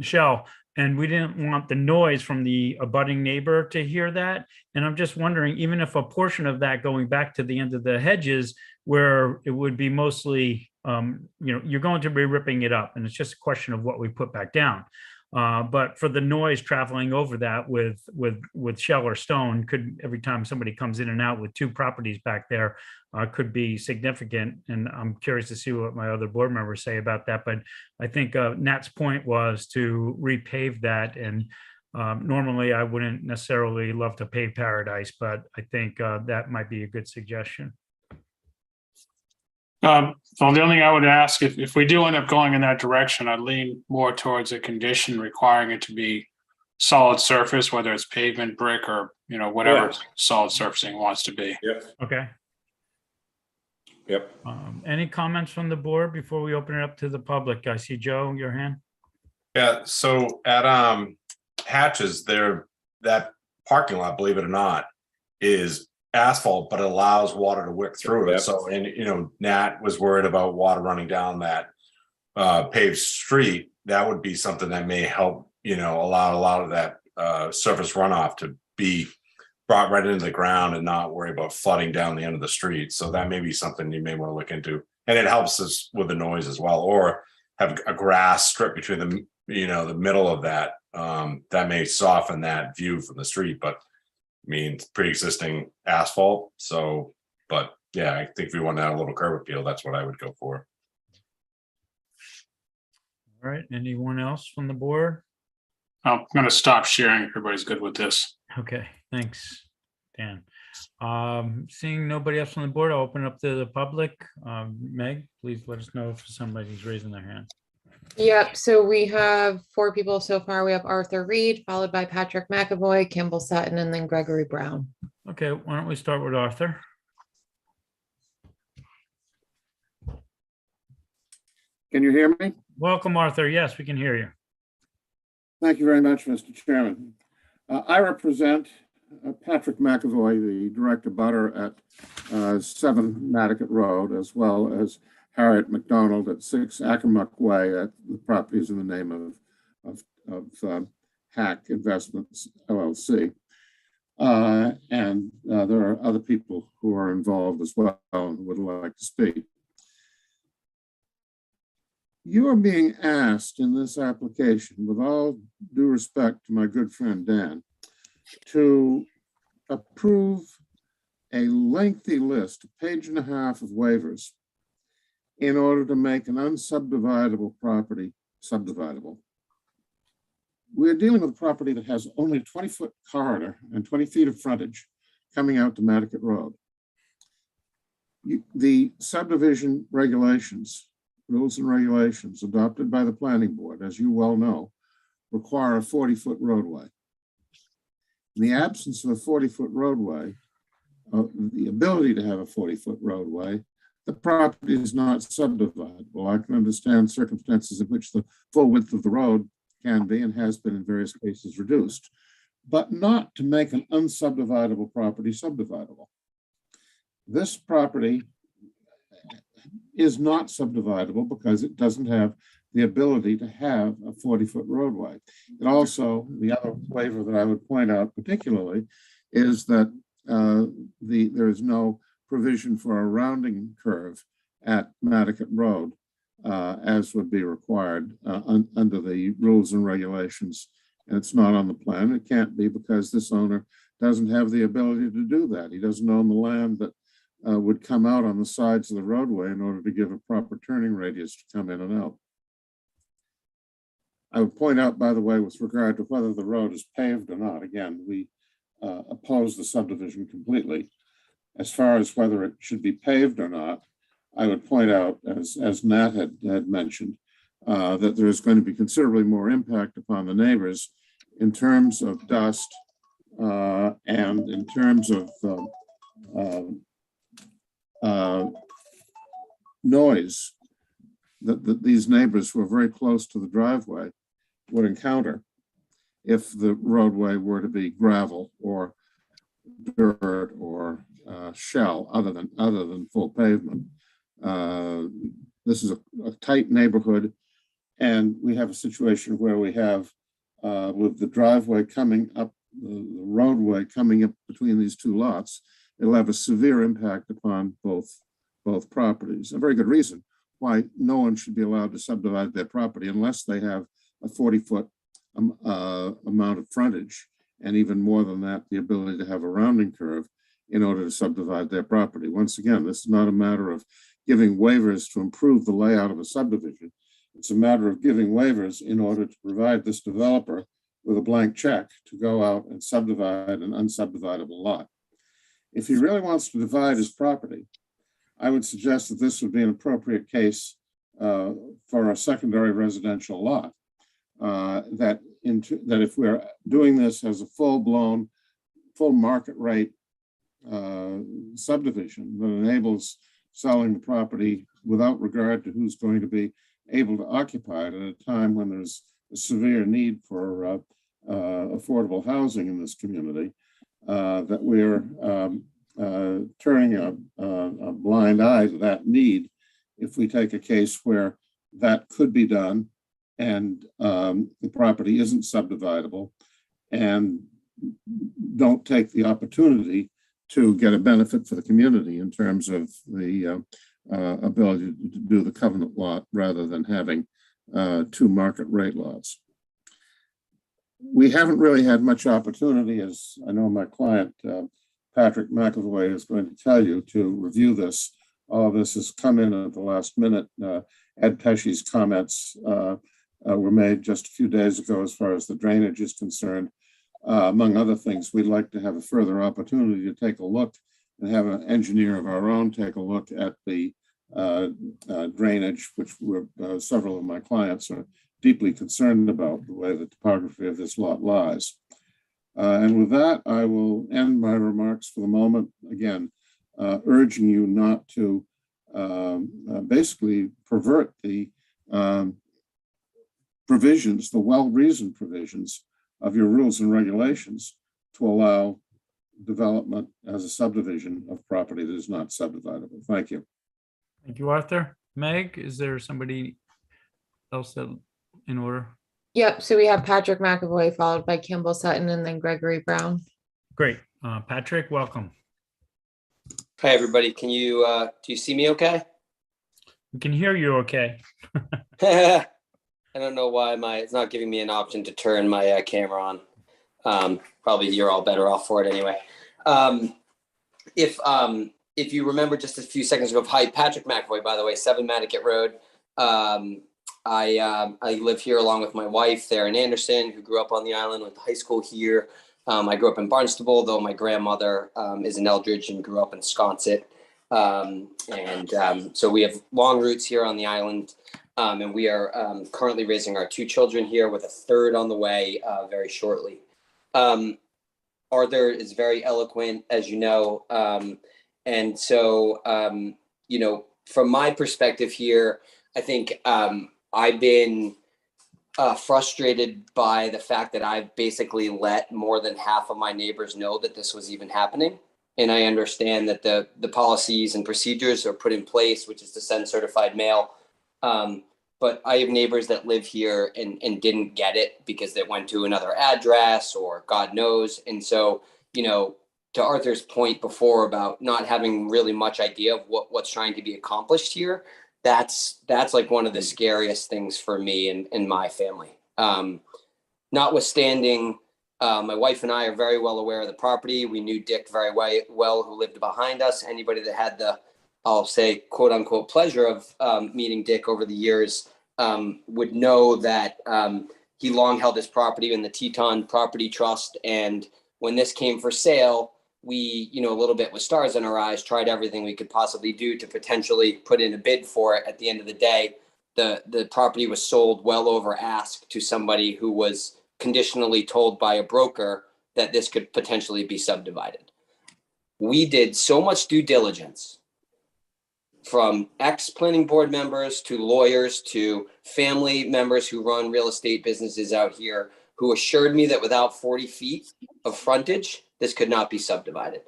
shell, and we didn't want the noise from the abutting neighbor to hear that. And I'm just wondering, even if a portion of that going back to the end of the hedges, where it would be mostly you're going to be ripping it up, and it's just a question of what we put back down. But for the noise traveling over that with shell or stone, could, every time somebody comes in and out with two properties back there, could be significant. And I'm curious to see what my other board members say about that. But I think Nat's point was to repave that. And normally I wouldn't necessarily love to pave Paradise, but I think that might be a good suggestion. So the only thing I would ask, if we do end up going in that direction, I'd lean more towards a condition requiring it to be solid surface, whether it's pavement, brick, or, whatever solid surfacing wants to be. Yep. Okay. Yep. Any comments from the board before we open it up to the public? I see Joe, your hand. Yeah, so at Hatches, that parking lot, believe it or not, is asphalt, but it allows water to wick through it. Yep. So, and Nat was worried about water running down that paved street. That would be something that may help, allow a lot of that surface runoff to be brought right into the ground and not worry about flooding down the end of the street. So that may be something you may want to look into, and it helps us with the noise as well. Or have a grass strip between the the middle of that. That may soften that view from the street, but I mean, it's pre-existing asphalt. So, but yeah, I think if we want to have a little curb appeal, that's what I would go for. All right, anyone else from the board? I'm going to stop sharing. Everybody's good with this. Okay, thanks, Dan. Seeing nobody else on the board, I'll open up to the public. Meg, please let us know if somebody's raising their hand. Yep, so we have 4 people so far. We have Arthur Reed, followed by Patrick McAvoy, Kimball Sutton, and then Gregory Brown. Okay, why don't we start with Arthur? Can you hear me? Welcome, Arthur. Yes, we can hear you. Thank you very much, Mr. Chairman. I represent Patrick McAvoy, the direct abutter at 7 Maticat Road, as well as Harriet McDonald at 6 Accomuck Way. The properties in the name of Hack Investments LLC. And there are other people who are involved as well and who would like to speak. You are being asked in this application, with all due respect to my good friend Dan, to approve a lengthy list, 1.5 pages of waivers, in order to make an unsubdividable property subdividable. We're dealing with a property that has only a 20-foot corridor and 20 feet of frontage coming out to Maticat Road. The subdivision regulations, rules and regulations adopted by the planning board, as you well know, require a 40-foot roadway. In the absence of a 40-foot roadway, the ability to have a 40-foot roadway, the property is not subdividable. I can understand circumstances in which the full width of the road can be and has been in various cases reduced, but not to make an unsubdividable property subdividable. This property is not subdividable because it doesn't have the ability to have a 40-foot roadway. And also, the other waiver that I would point out particularly is that there is no provision for a rounding curve at Maticat Road, as would be required under the rules and regulations. And it's not on the plan. It can't be because this owner doesn't have the ability to do that. He doesn't own the land that would come out on the sides of the roadway in order to give a proper turning radius to come in and out. I would point out, by the way, with regard to whether the road is paved or not, again, we oppose the subdivision completely. As far as whether it should be paved or not, I would point out, as Nat had mentioned, that there is going to be considerably more impact upon the neighbors in terms of dust and in terms of noise that these neighbors who are very close to the driveway would encounter if the roadway were to be gravel or dirt or shell other than full pavement. This is a tight neighborhood, and we have a situation where we have with the driveway coming up, the roadway coming up between these two lots, it'll have a severe impact upon both properties. A very good reason why no one should be allowed to subdivide their property unless they have a 40-foot amount of frontage, and even more than that, the ability to have a rounding curve in order to subdivide their property. Once again, this is not a matter of giving waivers to improve the layout of a subdivision. It's a matter of giving waivers in order to provide this developer with a blank check to go out and subdivide an unsubdividable lot. If he really wants to divide his property, I would suggest that this would be an appropriate case for a secondary residential lot. That if we're doing this as a full market rate subdivision that enables selling the property without regard to who's going to be able to occupy it at a time when there's a severe need for affordable housing in this community, that we're turning a blind eye to that need if we take a case where that could be done and the property isn't subdividable, and don't take the opportunity to get a benefit for the community in terms of the ability to do the covenant lot rather than having two market rate lots. We haven't really had much opportunity, as I know my client, Patrick McAvoy, is going to tell you, to review this. All of this has come in at the last minute. Ed Pesci's comments were made just a few days ago as far as the drainage is concerned. Among other things, we'd like to have a further opportunity to take a look and have an engineer of our own take a look at the drainage, which several of my clients are deeply concerned about the way the topography of this lot lies. And with that, I will end my remarks for the moment, again, urging you not to basically pervert the provisions, the well-reasoned provisions of your rules and regulations to allow development as a subdivision of property that is not subdividable. Thank you. Thank you, Arthur. Meg, is there somebody else that in order? Yep, so we have Patrick McAvoy followed by Campbell Sutton and then Gregory Brown. Great. Patrick, welcome. Hi, everybody. Can you, do you see me okay? We can hear you okay. I don't know why it's not giving me an option to turn my camera on. Probably you're all better off for it anyway. If you remember just a few seconds ago, hi, Patrick McAvoy, by the way, 7 Maticat Road. I live here along with my wife, Theron Anderson, who grew up on the island, went to high school here. I grew up in Barnstable, though my grandmother is in Eldridge and grew up in Sconset. So we have long roots here on the island. And we are currently raising our 2 children here with a 3rd on the way very shortly. Arthur is very eloquent, as you know. And so, you know, from my perspective here, I think I've been frustrated by the fact that I've basically let more than half of my neighbors know that this was even happening. And I understand that the policies and procedures are put in place, which is to send certified mail. But I have neighbors that live here and didn't get it because they went to another address or God knows. And so, you know, to Arthur's point before about not having really much idea of what's trying to be accomplished here, that's like one of the scariest things for me and my family. Notwithstanding, my wife and I are very well aware of the property. We knew Dick very well, who lived behind us. Anybody that had the, I'll say, quote unquote, pleasure of meeting Dick over the years would know that he long held his property in the Teton Property Trust. And when this came for sale, we, you know, a little bit with stars in our eyes, tried everything we could possibly do to potentially put in a bid for it. At the end of the day, the property was sold well over ask to somebody who was conditionally told by a broker that this could potentially be subdivided. We did so much due diligence, from ex-planning board members to lawyers to family members who run real estate businesses out here, who assured me that without 40 feet of frontage, this could not be subdivided.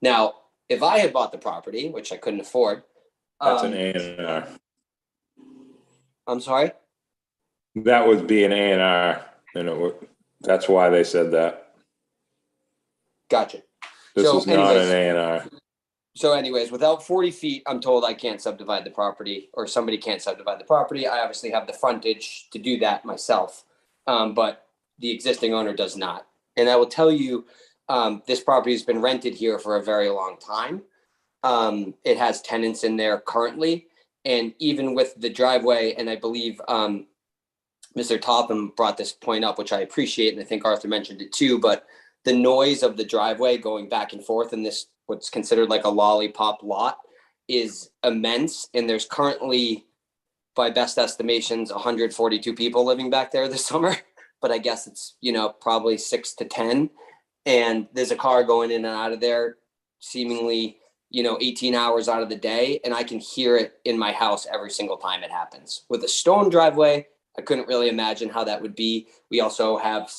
Now, if I had bought the property, which I couldn't afford. That's an A&R. I'm sorry? That would be an A&R, and that's why they said that. Gotcha. This So is not anyways, an A&R. So anyways, without 40 feet, I'm told I can't subdivide the property, or somebody can't subdivide the property. I obviously have the frontage to do that myself, but the existing owner does not. And I will tell you, this property has been rented here for a very long time. It has tenants in there currently. And even with the driveway, and I believe Mr. Topham brought this point up, which I appreciate, and I think Arthur mentioned it too, but the noise of the driveway going back and forth in this, what's considered like a lollipop lot, is immense. And there's currently, by best estimations, 142 people living back there this summer, but I guess it's, probably 6 to 10. And there's a car going in and out of there seemingly, 18 hours out of the day. And I can hear it in my house every single time it happens. With a stone driveway, I couldn't really imagine how that would be. We also have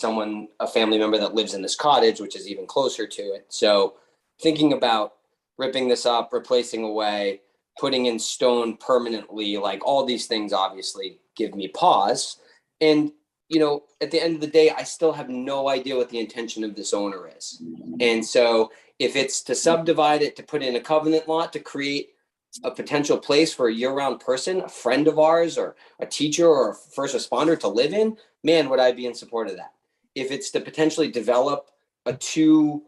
a family member that lives in this cottage, which is even closer to it. So thinking about ripping this up, replacing away, putting in stone permanently, like all these things obviously give me pause. And, at the end of the day, I still have no idea what the intention of this owner is. And so if it's to subdivide it, to put in a covenant lot, to create a potential place for a year-round person, a friend of ours, or a teacher or a first responder to live in, man, would I be in support of that. If it's to potentially develop a two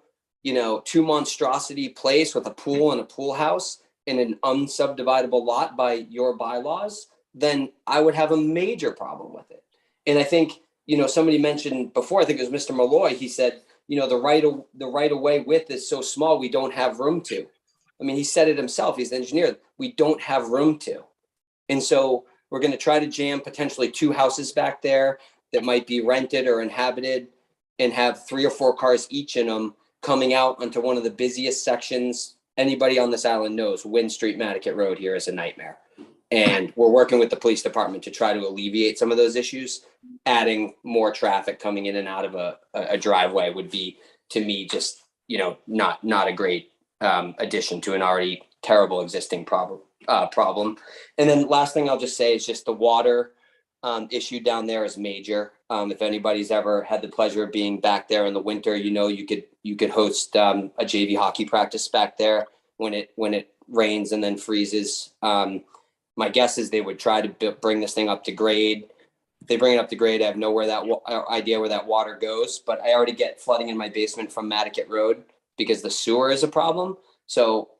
monstrosity place with a pool and a pool house in an unsubdividable lot by your bylaws, then I would have a major problem with it. And I think, somebody mentioned before, I think it was Mr. Malloy, he said, the right of way width is so small, we don't have room to. I mean, he said it himself, he's the engineer, we don't have room to. And so we're going to try to jam potentially 2 houses back there that might be rented or inhabited and have 3 or 4 cars each in them coming out onto one of the busiest sections. Anybody on this island knows Wynn Street, Maticat Road here is a nightmare. And we're working with the police department to try to alleviate some of those issues. Adding more traffic coming in and out of a driveway would be, to me, just, not a great addition to an already terrible existing problem. And then last thing I'll just say is just the water issue down there is major. If anybody's ever had the pleasure of being back there in the winter, you could host a JV hockey practice back there when it rains and then freezes. My guess is they would try to bring this thing up to grade. If they bring it up to grade, I have no idea where that water goes, but I already get flooding in my basement from Maticat Road because the sewer is a problem. So,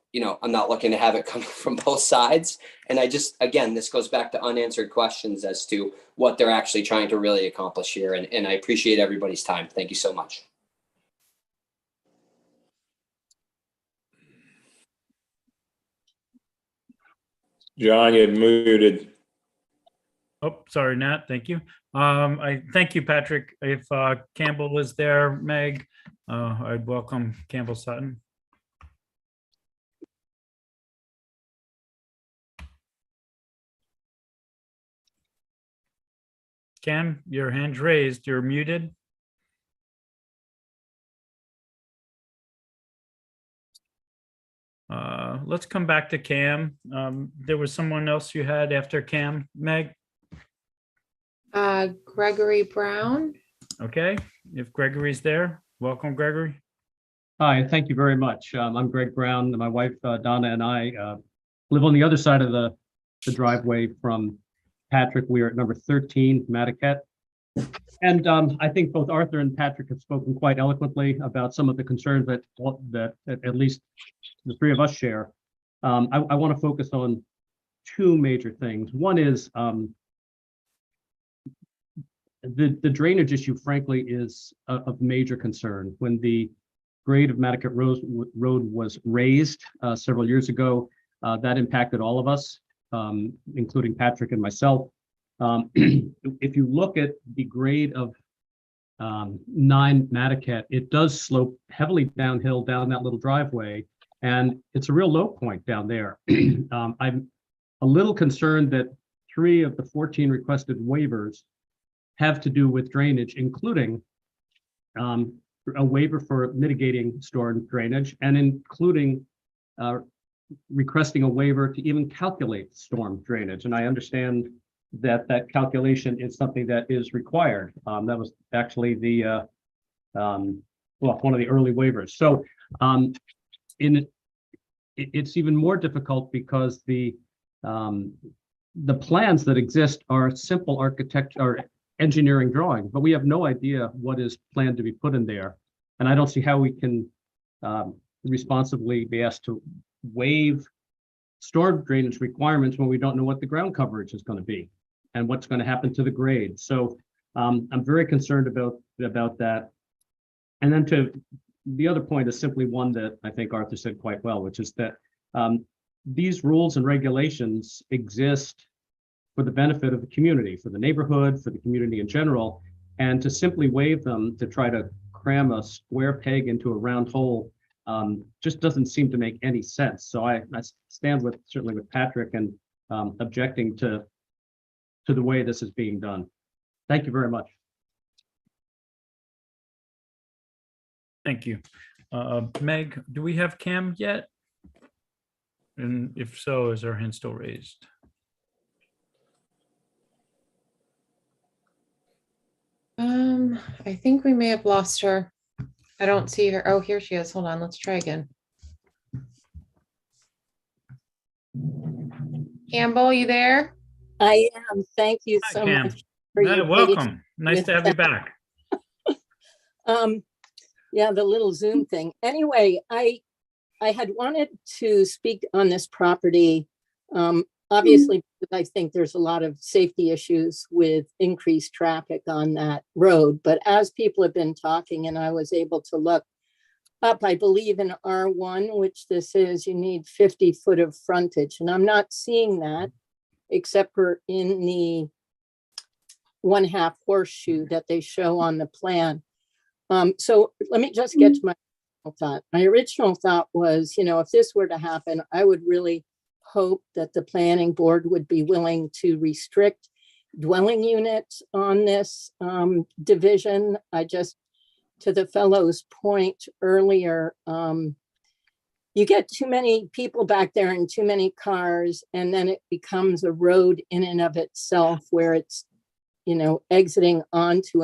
I'm not looking to have it coming from both sides. And again, this goes back to unanswered questions as to what they're actually trying to really accomplish here. And I appreciate everybody's time. Thank you so much. John, you're muted. Oh, sorry, Nat. Thank you. I thank you, Patrick. If Campbell is there, Meg, I'd welcome Campbell Sutton. Cam, your hand's raised. You're muted. Let's come back to Cam. There was someone else you had after Cam, Meg? Gregory Brown. Okay, if Gregory's there, welcome, Gregory. Hi, thank you very much. I'm Greg Brown. My wife, Donna, and I live on the other side of the driveway from Patrick. We are at number 13, Maticat. And I think both Arthur and Patrick have spoken quite eloquently about some of the concerns that at least the 3 of us share. I want to focus on 2 major things. One is the drainage issue, frankly, is of major concern. When the grade of Maticat Road was raised several years ago, that impacted all of us, including Patrick and myself. If you look at the grade of 9 Maticat, it does slope heavily downhill down that little driveway, and it's a real low point down there. I'm a little concerned that 3 of the 14 requested waivers have to do with drainage, including a waiver for mitigating storm drainage, and including requesting a waiver to even calculate storm drainage. And I understand that calculation is something that is required. That was actually the one of the early waivers. So it's even more difficult because the plans that exist are simple architect or engineering drawing, but we have no idea what is planned to be put in there. And I don't see how we can responsibly be asked to waive storm drainage requirements when we don't know what the ground coverage is going to be and what's going to happen to the grade. So I'm very concerned about that. And then to the other point is simply one that I think Arthur said quite well, which is that these rules and regulations exist for the benefit of the community, for the neighborhood, for the community in general, and to simply waive them to try to cram a square peg into a round hole just doesn't seem to make any sense. So I stand certainly with Patrick and objecting to the way this is being done. Thank you very much. Thank you. Meg, do we have Cam yet? And if so, is her hand still raised? I think we may have lost her. I don't see her. Oh, here she is. Hold on, let's try again. Campbell, you there? I am. Thank you so Cam. much for your Welcome. patience Nice with to have you that. back. Yeah, the little Zoom thing. Anyway, I had wanted to speak on this property. Obviously, because I think there's a lot of safety issues with increased traffic on that road. But as people have been talking, and I was able to look up, I believe in R1, which this is, you need 50 foot of frontage. And I'm not seeing that except for in the 1/2 horseshoe that they show on the plan. So let me just get to my thought. My original thought was, if this were to happen, I would really hope that the planning board would be willing to restrict dwelling units on this division. To the fellow's point earlier, you get too many people back there and too many cars, and then it becomes a road in and of itself where it's, exiting onto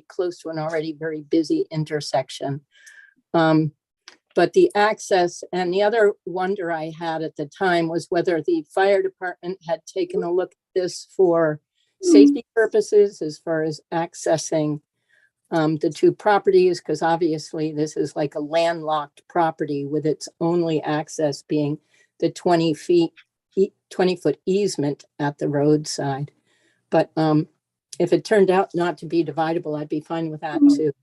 close to an already very busy intersection. But the access, and the other wonder I had at the time was whether the fire department had taken a look at this for safety purposes as far as accessing the two properties, because obviously this is like a landlocked property with its only access being the 20-foot easement at the roadside. But if it turned out not to be dividable, I'd be fine with that too.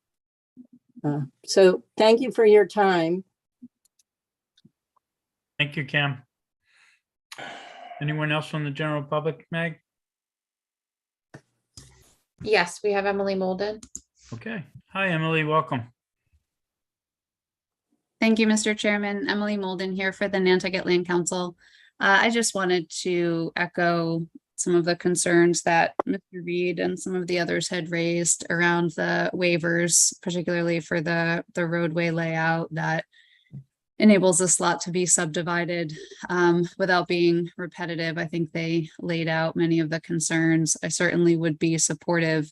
So thank you for your time. Thank you, Cam. Anyone else from the general public, Meg? Yes, we have Emily Molden. Okay. Hi, Emily. Welcome. Thank you, Mr. Chairman. Emily Molden here for the Nantucket Land Council. I just wanted to echo some of the concerns that Mr. Reed and some of the others had raised around the waivers, particularly for the roadway layout that enables this lot to be subdivided without being repetitive. I think they laid out many of the concerns. I certainly would be supportive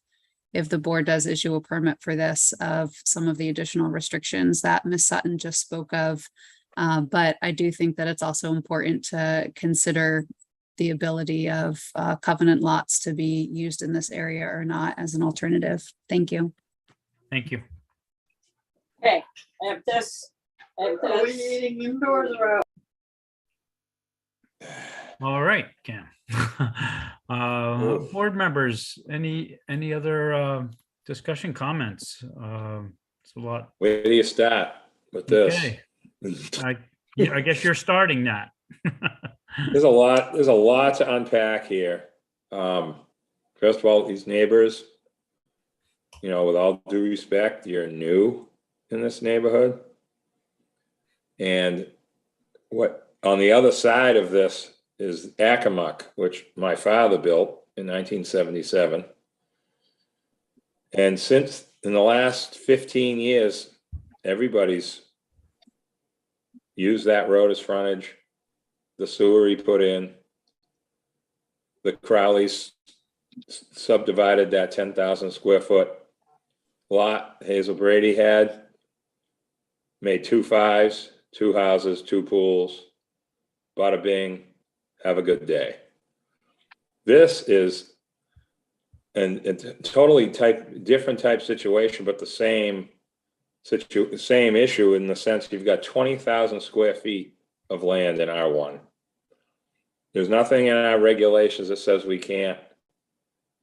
if the board does issue a permit for this of some of the additional restrictions that Ms. Sutton just spoke of. But I do think that it's also important to consider the ability of covenant lots to be used in this area or not as an alternative. Thank you. Thank you. Okay, I have this. Are we eating indoors or out? All right, Cam. Board members, any other discussion comments? It's a lot. Where do you start with this? Okay. I guess you're starting that. There's a lot to unpack here. First of all, these neighbors, with all due respect, you're new in this neighborhood. And what on the other side of this is Accomuck, which my father built in 1977. And since in the last 15 years, everybody's used that road as frontage. The sewer he put in, the Crowleys subdivided that 10,000 square foot lot Hazel Brady had, made 2 5s, 2 houses, 2 pools, bada bing, have a good day. This is a totally different type situation, but the same issue in the sense you've got 20,000 square feet of land in R1. There's nothing in our regulations that says we can't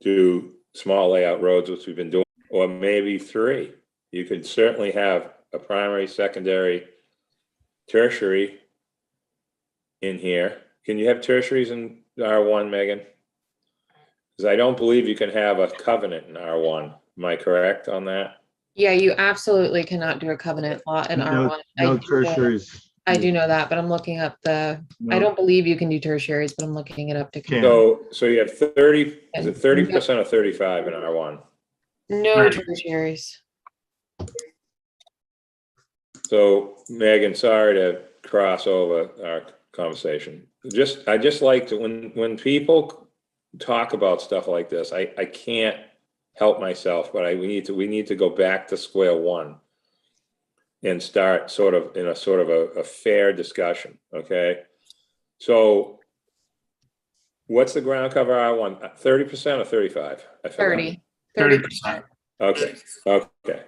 do small layout roads, which we've been doing, or maybe 3. You could certainly have a primary, secondary, tertiary in here. Can you have tertiaries in R1, Megan? Because I don't believe you can have a covenant in R1. Am I correct on that? Yeah, you absolutely cannot do a covenant lot in R1. No tertiaries. I do know that, but I'm looking up I don't believe you can do tertiaries, but I'm looking it up to. So you have 30, is it 30% or 35 in R1? No tertiaries. So Megan, sorry to cross over our conversation. I just like to, when people talk about stuff like this, I can't help myself, but we need to go back to square one and start sort of a fair discussion. Okay. So what's the ground cover R1? 30% or 35? 30%. Okay.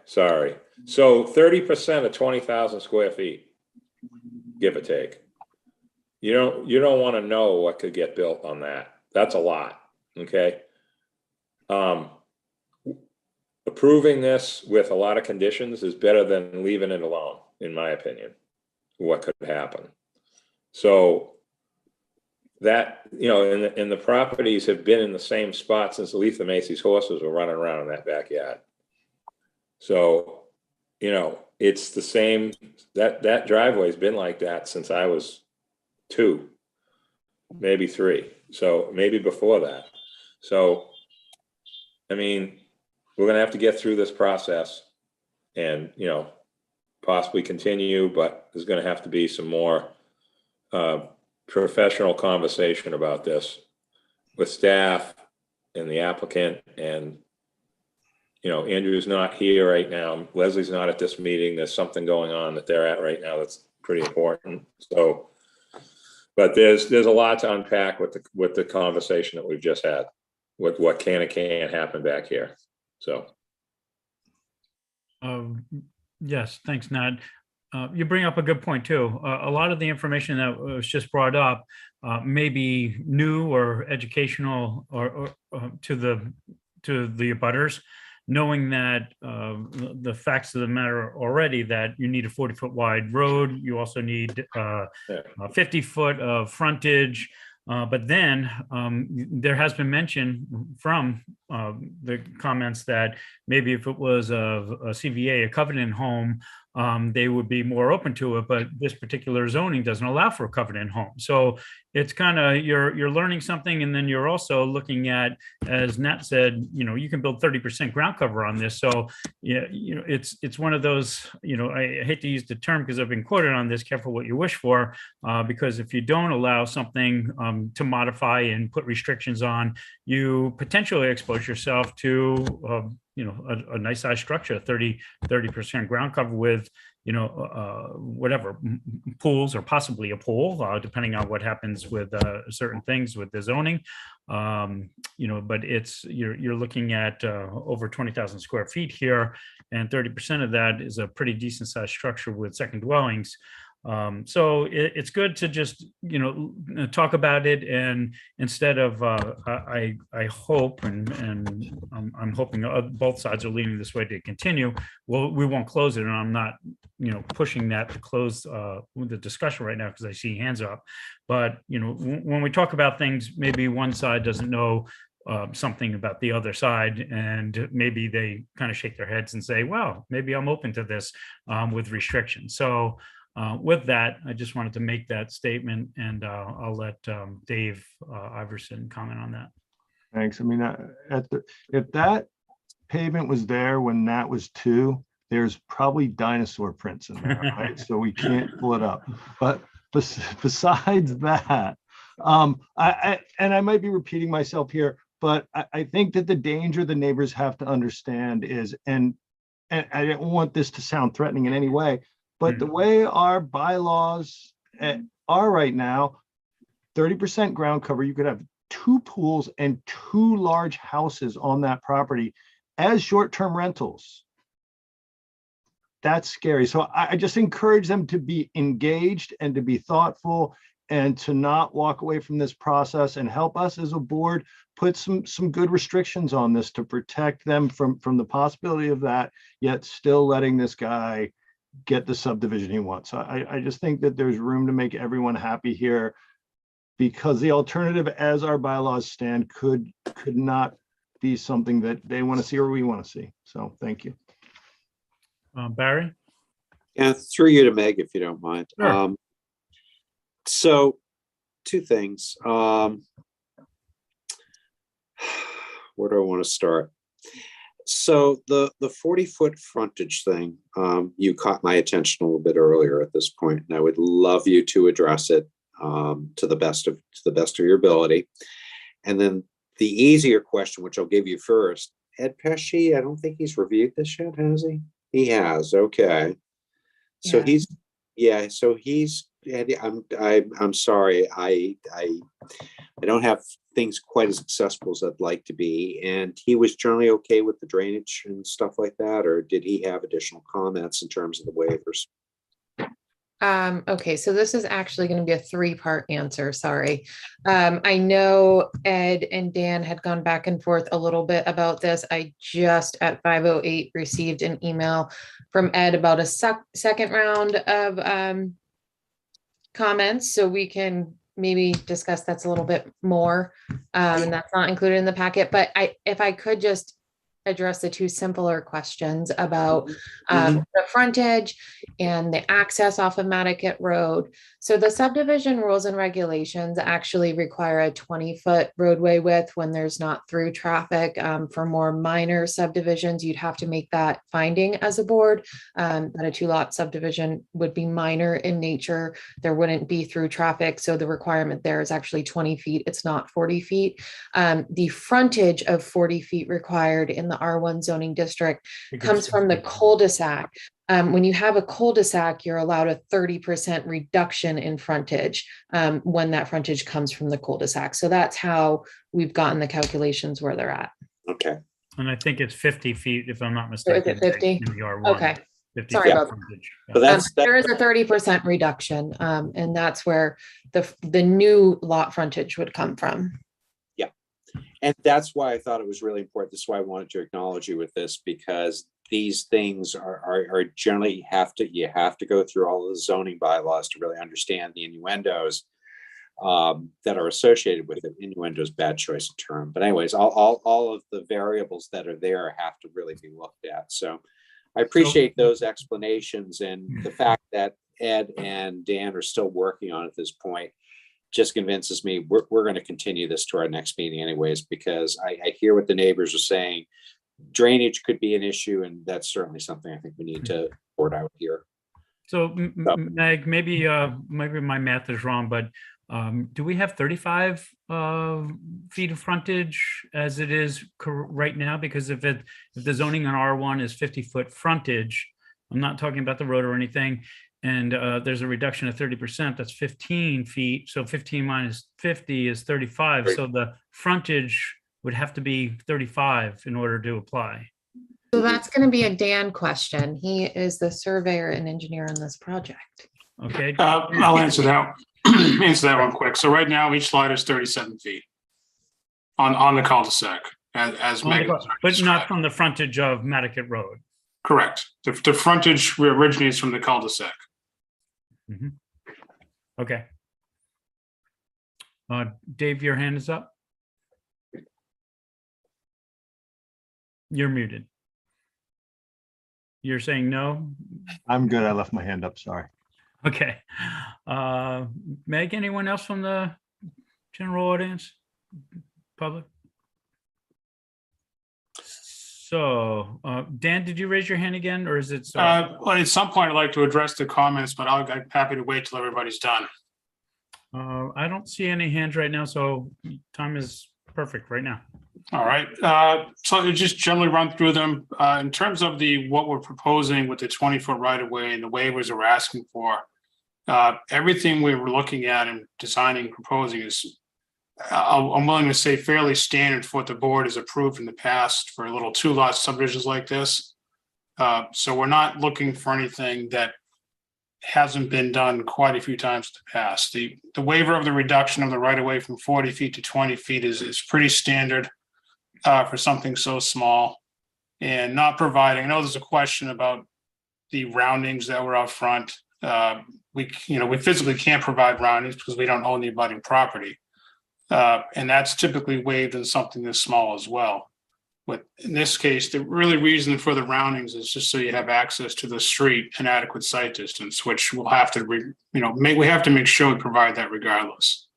Sorry. So 30% of 20,000 square feet, give or take. You don't want to know what could get built on that. That's a lot. Okay. Approving this with a lot of conditions is better than leaving it alone, in my opinion, what could happen. So that, and the properties have been in the same spot since Letha Macy's horses were running around in that backyard. So, it's the same, that driveway's been like that since I was 2, maybe 3. So maybe before that. So, we're going to have to get through this process and, possibly continue, but there's going to have to be some more professional conversation about this with staff and the applicant. And, Andrew's not here right now. Leslie's not at this meeting. There's something going on that they're at right now that's pretty important. So, but there's a lot to unpack with the conversation that we've just had, with what can and can't happen back here. So. Yes, thanks, Nat. You bring up a good point too. A lot of the information that was just brought up may be new or educational or to the abutters, knowing that the facts of the matter already, that you need a 40-foot wide road. You also need 50 foot of frontage. But then there has been mention from the comments that maybe if it was a CVA, a covenant home, they would be more open to it. But this particular zoning doesn't allow for a covenant home. So it's kind of, you're learning something, and then you're also looking at, as Nat said, you can build 30% ground cover on this. So it's one of those, I hate to use the term because I've been quoted on this, careful what you wish for, because if you don't allow something to modify and put restrictions on, you potentially expose yourself to a nice size structure, 30% ground cover with whatever, pools or possibly a pool, depending on what happens with certain things with the zoning. But you're looking at over 20,000 square feet here, and 30% of that is a pretty decent sized structure with second dwellings. So it's good to just, talk about it, and instead of, I hope, and I'm hoping both sides are leaning this way to continue. Well, we won't close it, and I'm not, pushing that to close the discussion right now because I see hands up. But, when we talk about things, maybe one side doesn't know something about the other side, and maybe they kind of shake their heads and say, well, maybe I'm open to this with restrictions. So with that, I just wanted to make that statement, and I'll let Dave Iverson comment on that. Thanks. If that pavement was there when Nat was 2, there's probably dinosaur prints in there, right? So we can't pull it up. But besides that, I might be repeating myself here, but I think that the danger the neighbors have to understand is, and I don't want this to sound threatening in any way, But the way our bylaws are right now, 30% ground cover, you could have 2 pools and 2 large houses on that property as short-term rentals. That's scary. So I just encourage them to be engaged and to be thoughtful and to not walk away from this process, and help us as a board put some good restrictions on this to protect them from the possibility of that, yet still letting this guy get the subdivision he wants. So I just think that there's room to make everyone happy here, because the alternative as our bylaws stand could not be something that they want to see or we want to see. So thank you. Barry? Yeah, through you to Meg, if you don't mind. Sure. So 2 things. Where do I want to start? So the 40-foot frontage thing, you caught my attention a little bit earlier at this point, and I would love you to address it to the best of your ability. And then the easier question, which I'll give you first, Ed Pesci, I don't think he's reviewed this yet, has he? He has. Okay. So I'm sorry. I don't have things quite as accessible as I'd like to be. And he was generally okay with the drainage and stuff like that, or did he have additional comments in terms of the waivers? Okay, so this is actually going to be a 3-part answer. Sorry. I know Ed and Dan had gone back and forth a little bit about this. I just at 5:08 received an email from Ed about a second round of comments, so we can maybe discuss that's a little bit more. And that's not included in the packet, but if I could just address the 2 simpler questions about the frontage and the access off of Maticat Road. So the subdivision rules and regulations actually require a 20-foot roadway width when there's not through traffic. For more minor subdivisions, you'd have to make that finding as a board, that a 2-lot subdivision would be minor in nature. There wouldn't be through traffic. So the requirement there is actually 20 feet. It's not 40 feet. The frontage of 40 feet required in the R1 zoning district comes from the cul-de-sac. When you have a cul-de-sac, you're allowed a 30% reduction in frontage when that frontage comes from the cul-de-sac. So that's how we've gotten the calculations where they're at. Okay. And I think it's 50 feet, if I'm not mistaken. Is it 50? in the R1. Okay. 50 Sorry feet about frontage. But that's there is a 30% reduction, and that's where the new lot frontage would come from. Yeah. And that's why I thought it was really important. This is why I wanted to acknowledge you with this, because these things are generally you have to go through all of the zoning bylaws to really understand the innuendos that are associated with it. Innuendos, bad choice of term, but anyways, all of the variables that are there have to really be looked at. So I appreciate those explanations, and the fact that Ed and Dan are still working on it at this point just convinces me we're going to continue this to our next meeting anyways, because I hear what the neighbors are saying. Drainage could be an issue, and that's certainly something I think we need to sort out here. So Meg, maybe my math is wrong, but do we have 35 feet of frontage as it is right now? Because if the zoning on R1 is 50-foot frontage, I'm not talking about the road or anything, and there's a reduction of 30%, that's 15 feet. So 15 minus 50 is 35. So the frontage would have to be 35 in order to apply. So that's going to be a Dan question. He is the surveyor and engineer on this project. Okay. I'll answer that. Answer that one quick. So right now, each lot is 37 feet on the cul-de-sac, as Megan but not from the frontage of Maticat Road. Correct. The frontage originates from the cul-de-sac. Mm-hmm. Okay. Dave, your hand is up. You're muted. You're saying no? I'm good. I left my hand up. Sorry. Okay. Meg, anyone else from the general audience? Public? So, Dan, did you raise your hand again, or is it? Well, at some point, I'd like to address the comments, but I'm happy to wait till everybody's done. I don't see any hands right now, so time is perfect right now. All right, so to just generally run through them, in terms of what we're proposing with the 20-foot right of way and the waivers we're asking for, everything we were looking at and designing, proposing is, I'm willing to say, fairly standard for what the board has approved in the past for little 2-lot subdivisions like this. So we're not looking for anything that hasn't been done quite a few times in the past. The waiver of the reduction of the right of way from 40 feet to 20 feet is pretty standard for something so small, and not providing. I know there's a question about the roundings that were out front. We physically can't provide roundings because we don't own the abutting property, and that's typically waived in something this small as well. But in this case, the really reason for the roundings is just so you have access to the street and adequate sight distance, which we'll have to, we have to make sure we provide that regardless.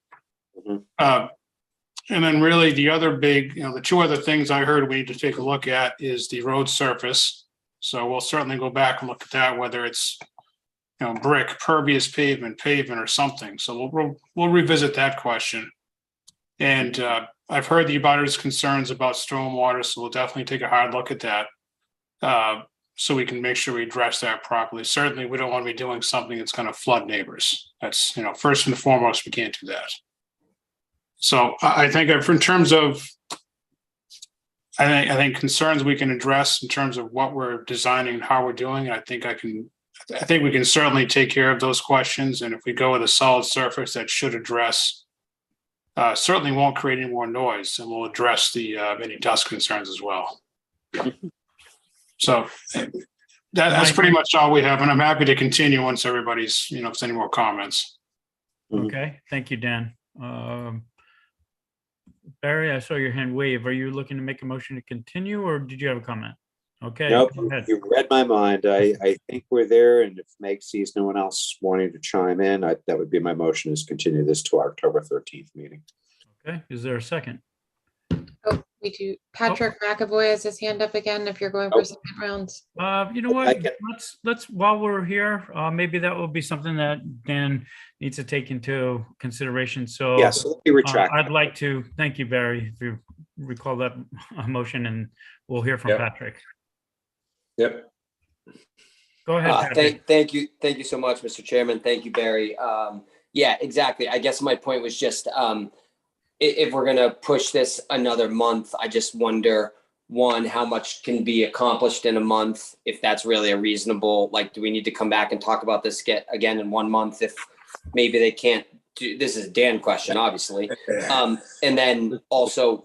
And then really the other big, the two other things I heard we need to take a look at is the road surface. So we'll certainly go back and look at that, whether it's, brick, pervious pavement, or something. So we'll revisit that question. And I've heard the abutters' concerns about stormwater, so we'll definitely take a hard look at that, so we can make sure we address that properly. Certainly, we don't want to be doing something that's going to flood neighbors. That's, first and foremost, we can't do that. So I think in terms of, I think concerns we can address in terms of what we're designing and how we're doing. I think we can certainly take care of those questions. And if we go with a solid surface, that should address. Certainly won't create any more noise, and we'll address the any dust concerns as well. So that's pretty much all we have, and I'm happy to continue once everybody's, if there's any more comments. Okay, thank you, Dan. Barry, I saw your hand wave. Are you looking to make a motion to continue, or did you have a comment? Okay. Nope, go ahead. you read my mind. I think we're there, and if Meg sees no one else wanting to chime in, that would be my motion, is continue this to our October 13th meeting. Okay, is there a second? Oh, we do. Patrick McAvoy has his hand up again if you're going for second rounds. You know what? Let's while we're here, maybe that will be something that Dan needs to take into consideration. So yes, let me retract. I'd like to thank you, Barry, if you recall that motion, and we'll hear from Patrick. Yep. Go ahead. Thank you so much, Mr. Chairman. Thank you, Barry. Yeah, exactly. I guess my point was just, if we're going to push this another month, I just wonder, one, how much can be accomplished in a month, if that's really a reasonable, do we need to come back and talk about this again in 1 month if maybe they can't do, this is a Dan question, obviously. And then also,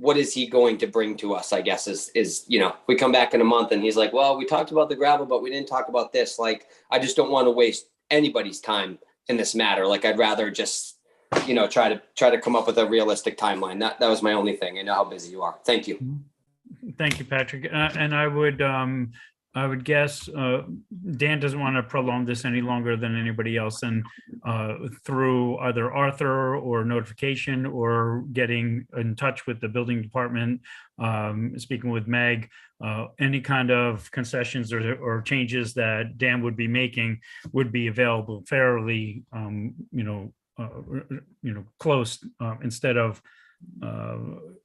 what is he going to bring to us, I guess, is we come back in a month and he's like, well, we talked about the gravel, but we didn't talk about this. I just don't want to waste anybody's time in this matter. I'd rather just, try to come up with a realistic timeline. That was my only thing. I know how busy you are. Thank you. Thank you, Patrick. And I would guess Dan doesn't want to prolong this any longer than anybody else, and through either Arthur or notification or getting in touch with the building department, speaking with Meg, any kind of concessions or changes that Dan would be making would be available fairly, close, instead of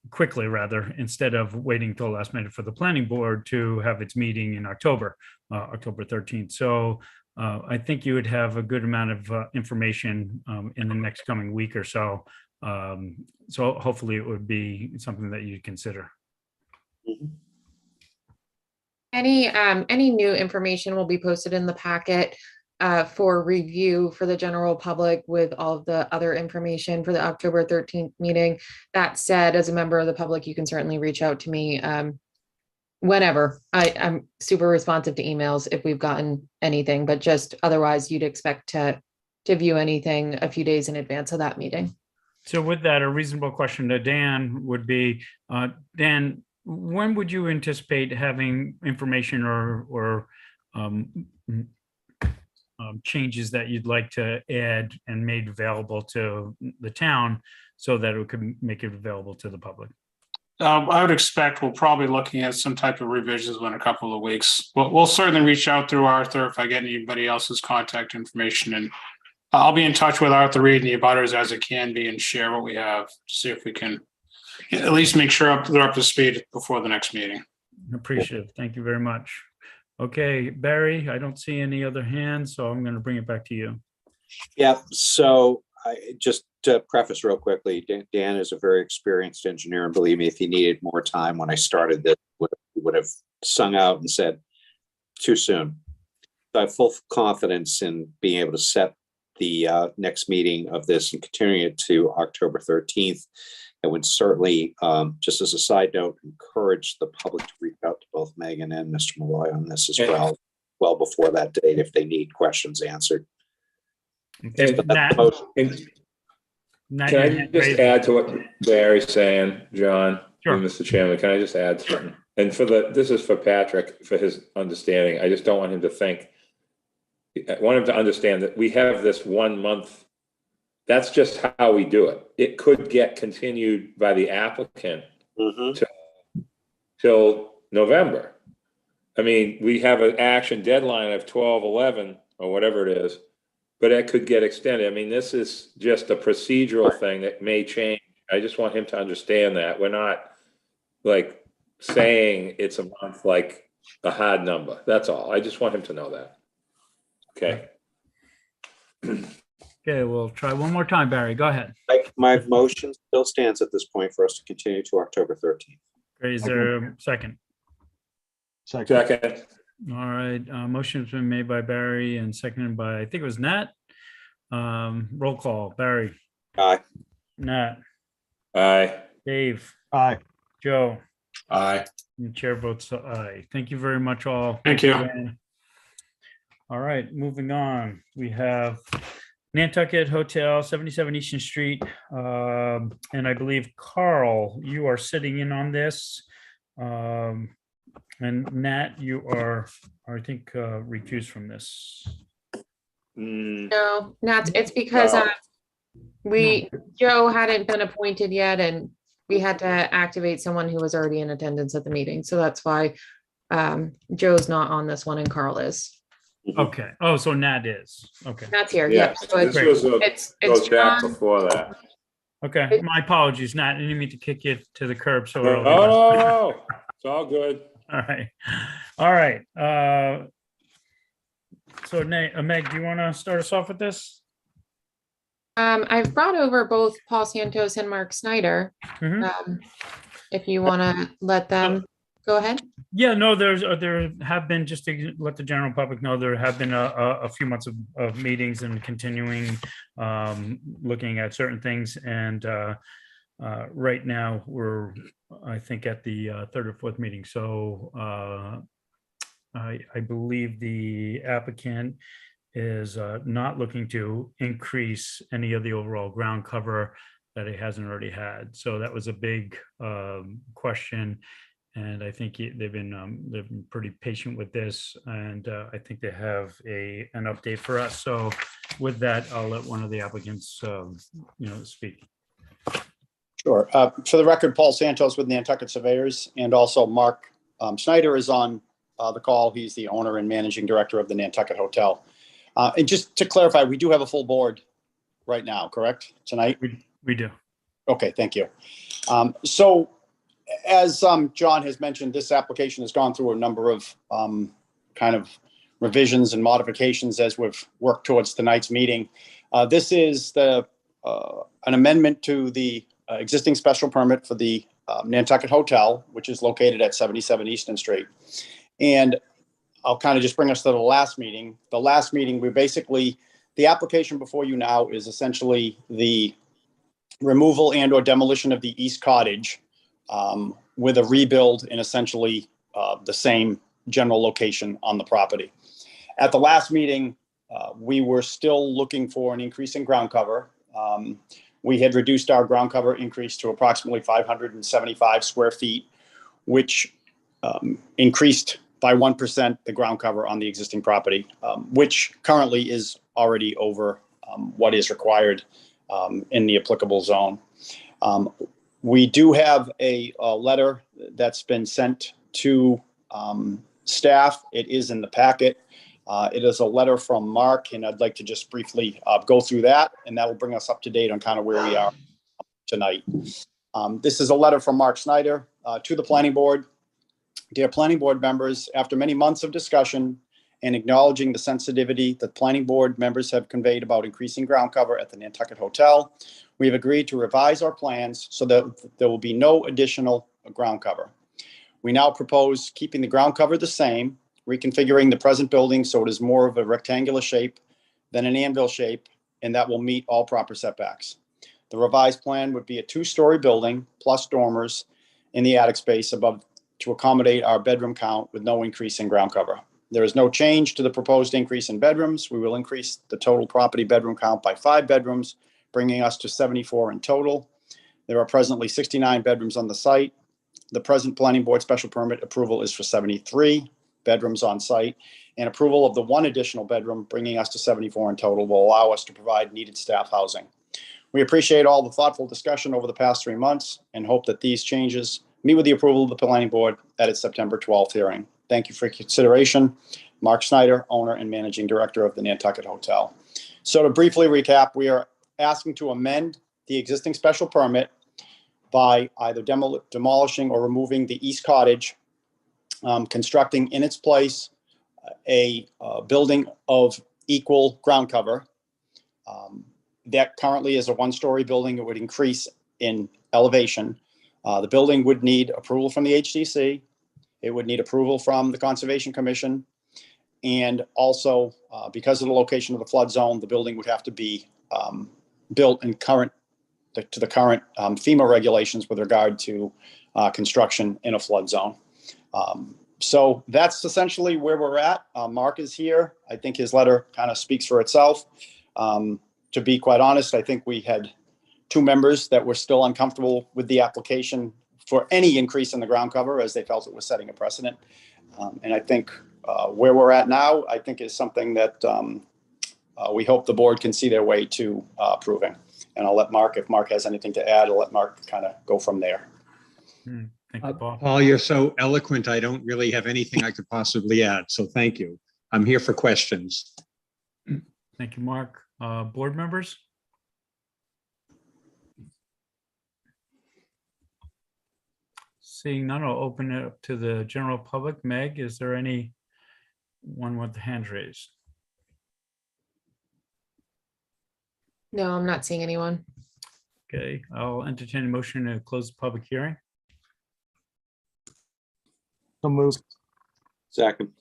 quickly, rather, instead of waiting till last minute for the planning board to have its meeting in October 13th. So I think you would have a good amount of information in the next coming week or so. So hopefully it would be something that you'd consider. Any new information will be posted in the packet for review for the general public with all of the other information for the October 13th meeting. That said, as a member of the public, you can certainly reach out to me whenever. I'm super responsive to emails if we've gotten anything, but just otherwise you'd expect to view anything a few days in advance of that meeting. So with that, a reasonable question to Dan would be, Dan, when would you anticipate having information or changes that you'd like to add and made available to the town so that it could make it available to the public? I would expect we'll probably looking at some type of revisions in a couple of weeks. We'll certainly reach out through Arthur if I get anybody else's contact information, and I'll be in touch with Arthur Reed and the abutters as it can be and share what we have to see if we can at least make sure they're up to speed before the next meeting. Appreciate it. Thank you very much. Okay, Barry, I don't see any other hands, so I'm going to bring it back to you. Yeah, so just to preface real quickly, Dan is a very experienced engineer, and believe me, if he needed more time when I started this, would have sung out and said too soon. So I have full confidence in being able to set the next meeting of this and continuing it to October 13th. I would certainly, just as a side note, encourage the public to reach out to both Megan and Mr. Malloy on this as well before that date if they need questions answered. Okay, Nat, Can I just add to what Barry's saying, John? Sure. Mr. Chairman, can I just add something? And this is for Patrick, for his understanding. I just don't want him to think, I want him to understand that we have this 1 month. That's just how we do it. It could get continued by the applicant till November. I mean, we have an action deadline of 12/11 or whatever it is, but it could get extended. I mean, this is just a procedural thing that may change. I just want him to understand that we're not like saying it's a month like a hard number. That's all. I just want him to know that. Okay. Okay, we'll try one more time, Barry. Go ahead. My motion still stands at this point for us to continue to October 13th. Okay, is there a second? Second. All right, motion's been made by Barry and seconded by, I think it was Nat. Roll call, Barry. Aye. Nat. Aye. Dave. Aye. Joe. Aye. And chair votes aye. Thank you very much all. Thank you. All right, moving on. We have Nantucket Hotel, 77 Eastern Street. And I believe, Carl, you are sitting in on this. And Nat, you are, I think, recused from this. No, it's because Joe hadn't been appointed yet, and we had to activate someone who was already in attendance at the meeting. So that's why Joe's not on this one and Carl is. Okay. Oh, so Nat is. Okay. Nat's here. Yep. So it's goes back John. before that. Okay. My apologies, Nat. I didn't mean to kick you to the curb so early. Oh, it's all good. All right. All right. So Meg, do you want to start us off with this? I've brought over both Paul Santos and Mark Snyder. If you want to let them go ahead. Yeah, no, there have been, just to let the general public know, there have been a few months of meetings and continuing looking at certain things. And right now we're, I think, at the third or fourth meeting. So I believe the applicant is not looking to increase any of the overall ground cover that it hasn't already had. So that was a big question. And I think they've been pretty patient with this, and I think they have an update for us. So with that, I'll let one of the applicants, speak. Sure. For the record, Paul Santos with Nantucket Surveyors, and also Mark Snyder is on the call. He's the owner and managing director of the Nantucket Hotel. And just to clarify, we do have a full board right now, correct? Tonight? We do. Okay, thank you. So as John has mentioned, this application has gone through a number of kind of revisions and modifications as we've worked towards tonight's meeting. This is an amendment to the existing special permit for the Nantucket Hotel, which is located at 77 Eastern Street. And I'll kind of just bring us to the last meeting. The last meeting, the application before you now is essentially the removal and or demolition of the East Cottage with a rebuild in essentially the same general location on the property. At the last meeting, we were still looking for an increase in ground cover. We had reduced our ground cover increase to approximately 575 square feet, which increased by 1% the ground cover on the existing property, which currently is already over what is required in the applicable zone. We do have a letter that's been sent to staff. It is in the packet. It is a letter from Mark, and I'd like to just briefly go through that, and that will bring us up to date on kind of where we are tonight. This is a letter from Mark Snyder to the planning board. Dear planning board members, after many months of discussion and acknowledging the sensitivity that planning board members have conveyed about increasing ground cover at the Nantucket Hotel, we have agreed to revise our plans so that there will be no additional ground cover. We now propose keeping the ground cover the same, reconfiguring the present building so it is more of a rectangular shape than an anvil shape, and that will meet all proper setbacks. The revised plan would be a 2-story building plus dormers in the attic space above to accommodate our bedroom count with no increase in ground cover. There is no change to the proposed increase in bedrooms. We will increase the total property bedroom count by 5 bedrooms, bringing us to 74 in total. There are presently 69 bedrooms on the site. The present planning board special permit approval is for 73 bedrooms on site, and approval of the 1 additional bedroom, bringing us to 74 in total, will allow us to provide needed staff housing. We appreciate all the thoughtful discussion over the past 3 months and hope that these changes meet with the approval of the planning board at its September 12th hearing. Thank you for your consideration. Mark Snyder, owner and managing director of the Nantucket Hotel. So to briefly recap, we are asking to amend the existing special permit by either demolishing or removing the east cottage, constructing in its place a building of equal ground cover. That currently is a 1-story building. It would increase in elevation. The building would need approval from the HDC. It would need approval from the Conservation Commission. And also, because of the location of the flood zone, the building would have to be built in to the current FEMA regulations with regard to construction in a flood zone. So that's essentially where we're at. Mark is here. I think his letter kind of speaks for itself. To be quite honest, I think we had 2 members that were still uncomfortable with the application for any increase in the ground cover, as they felt it was setting a precedent. And I think where we're at now, I think is something that we hope the board can see their way to approving. And I'll let Mark, if Mark has anything to add, I'll let Mark kind of go from there. Thank you, Paul. Paul, you're so eloquent. I don't really have anything I could possibly add. So thank you. I'm here for questions. Thank you, Mark. Board members? Seeing none, I'll open it up to the general public. Meg, is there anyone with the hands raised? No, I'm not seeing anyone. Okay, I'll entertain a motion to close the public hearing. So moved. Second.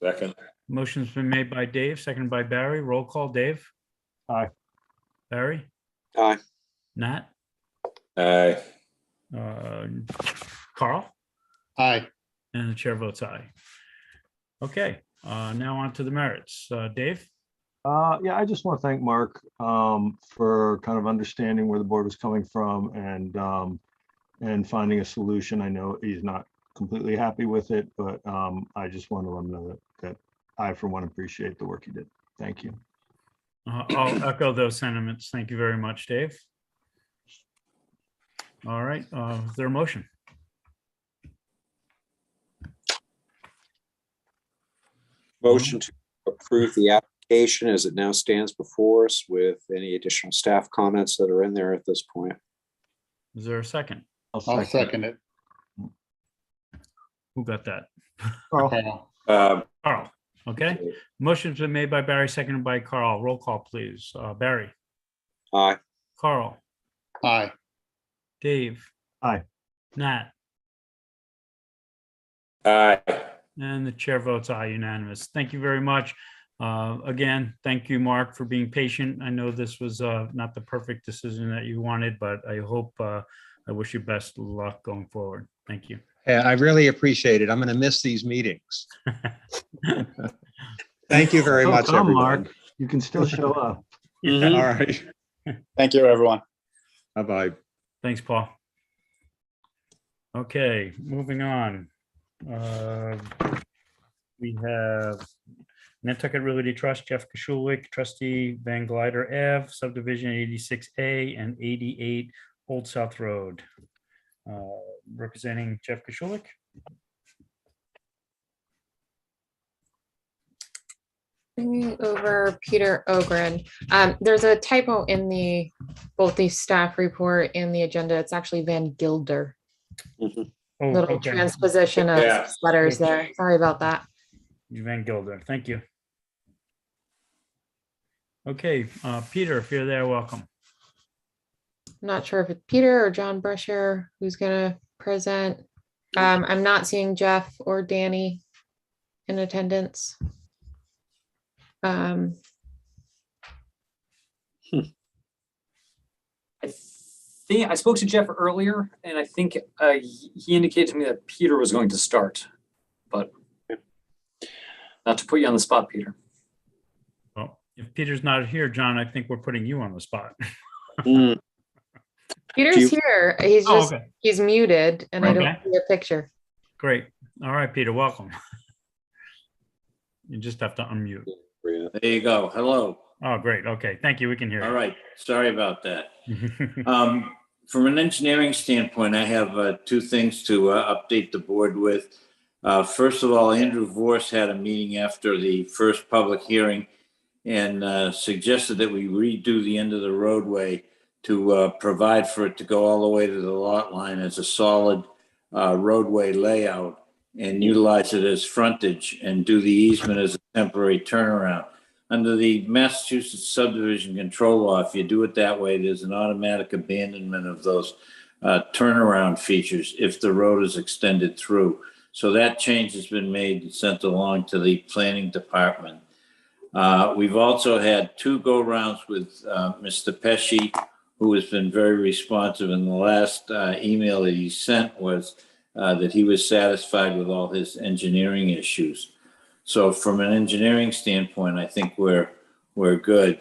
Motion's been made by Dave, seconded by Barry. Roll call, Dave. Aye. Barry? Aye. Nat? Aye. Carl? Aye. And the chair votes aye. Okay, now on to the merits. Dave? Yeah, I just want to thank Mark for kind of understanding where the board was coming from and finding a solution. I know he's not completely happy with it, but I just want to let him know that I, for one, appreciate the work he did. Thank you. I'll echo those sentiments. Thank you very much, Dave. All right, is there a motion? Motion to approve the application as it now stands before us with any additional staff comments that are in there at this point. Is there a second? I'll second it. Who got that? Carl. Carl. Okay. Motion's been made by Barry, seconded by Carl. Roll call, please. Barry. Aye. Carl. Aye. Dave. Aye. Nat. Aye. And the chair votes aye, unanimous. Thank you very much. Again, thank you, Mark, for being patient. I know this was not the perfect decision that you wanted, but I hope, I wish you best luck going forward. Thank you. Yeah, I really appreciate it. I'm going to miss these meetings. Thank you very much, everyone. Mark. You can still show up. All right. Thank you, everyone. Bye-bye. Thanks, Paul. Okay, moving on. We have Nantucket Realty Trust, Jeff Kashulik, trustee, Van Glider Ave, subdivision 86A and 88 Old South Road. Representing Jeff Kashulik. Bringing over Peter Ogren. There's a typo in both the staff report and the agenda. It's actually Van Gilder. Mhm. Oh, Little okay. transposition of Yeah. letters there. Sorry about that. Van Gilder, thank you. Okay, Peter, if you're there, welcome. I'm not sure if it's Peter or John Brusher who's gonna present. I'm not seeing Jeff or Danny in attendance. I think I spoke to Jeff earlier, and I think he indicated to me that Peter was going to start, but not to put you on the spot, Peter. Well, if Peter's not here, John, I think we're putting you on the spot. Peter's here. He's Oh, just okay. he's muted, and I don't Okay. see a picture. Great. All right, Peter, welcome. You just have to unmute. There you go. Hello. Oh, great. Okay, thank you. We can hear you. All right. Sorry about that. From an engineering standpoint, I have two things to update the board with. First of all, Andrew Vorse had a meeting after the first public hearing and suggested that we redo the end of the roadway to provide for it to go all the way to the lot line as a solid roadway layout and utilize it as frontage and do the easement as a temporary turnaround. Under the Massachusetts subdivision control law, if you do it that way, there's an automatic abandonment of those turnaround features if the road is extended through. So that change has been made and sent along to the planning department. We've also had two go-rounds with Mr. Pesci, who has been very responsive. And the last email that he sent was that he was satisfied with all his engineering issues. So from an engineering standpoint, I think we're good.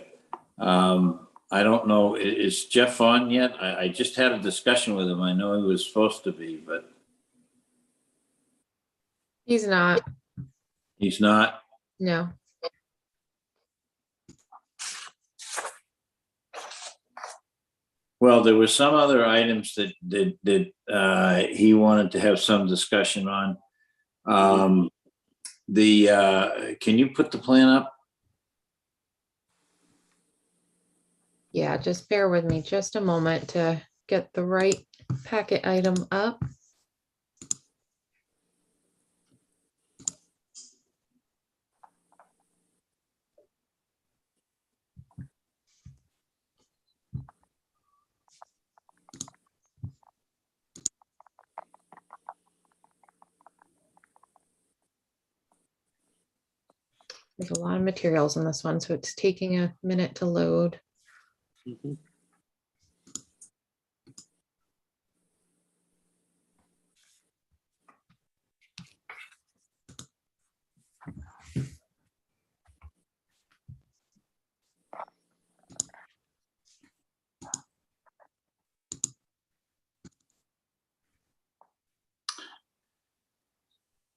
I don't know, is Jeff on yet? I just had a discussion with him. I know he was supposed to be, but He's not. he's not. No. Well, there were some other items that he wanted to have some discussion on. Can you put the plan up? Yeah, just bear with me just a moment to get the right packet item up. There's a lot of materials in this one, so it's taking a minute to load.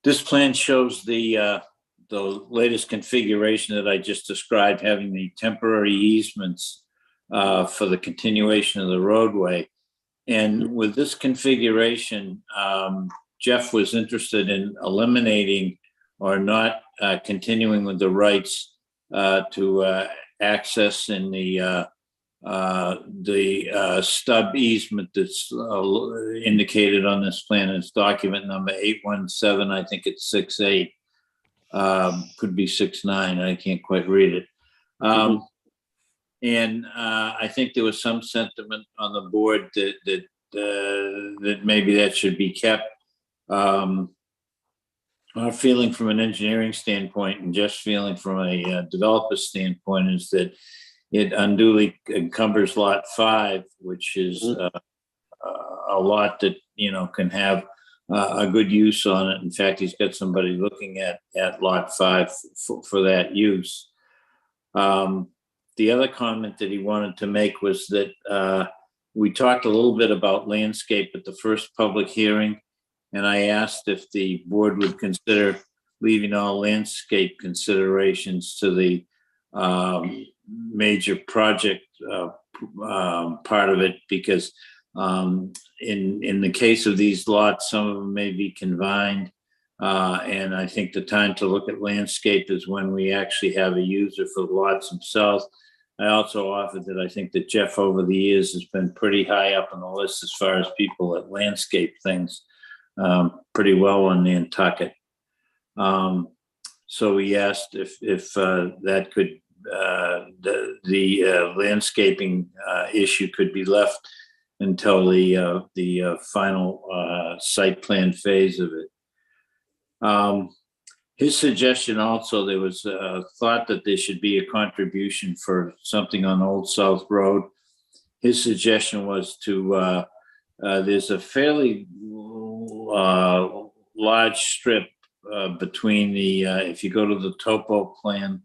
This plan shows the latest configuration that I just described, having the temporary easements for the continuation of the roadway. And with this configuration, Jeff was interested in eliminating or not continuing with the rights to access in the stub easement that's indicated on this plan. It's document number 817. I think it's 68. Could be 69. I can't quite read it. And I think there was some sentiment on the board that maybe that should be kept. Our feeling from an engineering standpoint and just feeling from a developer standpoint is that it unduly encumbers lot 5, which is a lot that, can have a good use on it. In fact, he's got somebody looking at lot 5 for that use. The other comment that he wanted to make was that we talked a little bit about landscape at the first public hearing, and I asked if the board would consider leaving all landscape considerations to the major project part of it, because in the case of these lots, some of them may be confined And I think the time to look at landscape is when we actually have a user for the lots themselves. I also offered that I think that Jeff over the years has been pretty high up on the list as far as people that landscape things pretty well on Nantucket. So we asked if that could, the landscaping issue could be left until the final site plan phase of it. His suggestion also, there was a thought that there should be a contribution for something on Old South Road. His suggestion was to, there's a fairly large strip between the, if you go to the topo plan,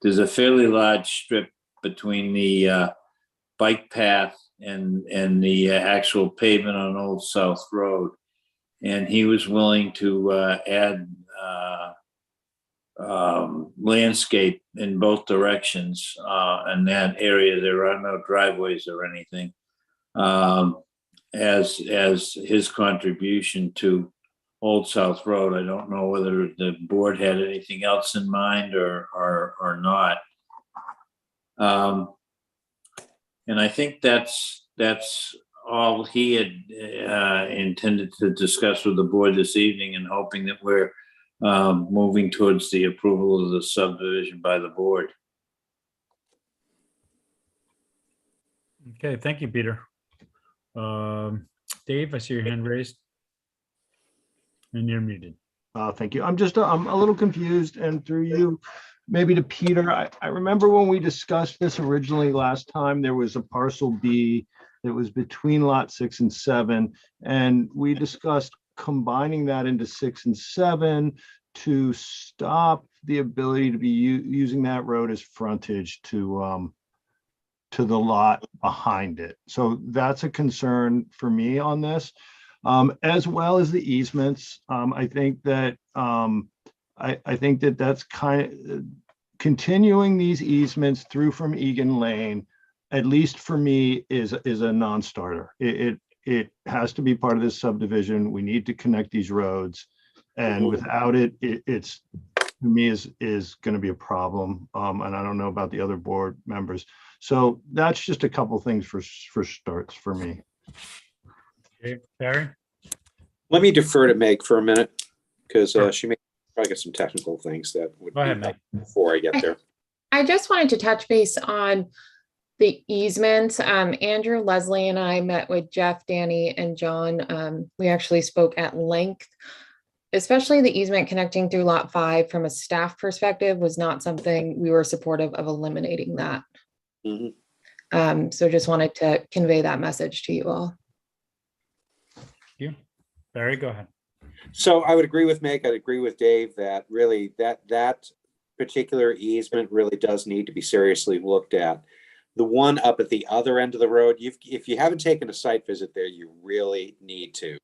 there's a fairly large strip between the bike path and the actual pavement on Old South Road. And he was willing to add landscape in both directions in that area. There are no driveways or anything as his contribution to Old South Road. I don't know whether the board had anything else in mind or not. And I think that's all he had intended to discuss with the board this evening, and hoping that we're moving towards the approval of the subdivision by the board. Okay, thank you, Peter. Dave, I see your hand raised. And you're muted. Thank you. I'm a little confused, and through you, maybe to Peter, I remember when we discussed this originally last time, there was a parcel B that was between lot 6 and 7, and we discussed combining that into 6 and 7 to stop the ability to be using that road as frontage to the lot behind it. So that's a concern for me on this, as well as the easements. I think that that's kind of continuing these easements through from Egan Lane, at least for me, is a non-starter. It has to be part of this subdivision. We need to connect these roads, and without it, it's to me is going to be a problem. And I don't know about the other board members. So that's just a couple things for starts for me. Okay, Barry. Let me defer to Meg for a minute, because she may probably get some technical things that would Go ahead, Meg. before I get there. I just wanted to touch base on the easement. Andrew, Leslie, and I met with Jeff, Danny, and John. We actually spoke at length, especially the easement connecting through lot 5 from a staff perspective was not something we were supportive of eliminating that. So just wanted to convey that message to you all. Thank you. Barry, go ahead. So I would agree with Meg. I'd agree with Dave that really that particular easement really does need to be seriously looked at. The one up at the other end of the road, if you haven't taken a site visit there, you really need to.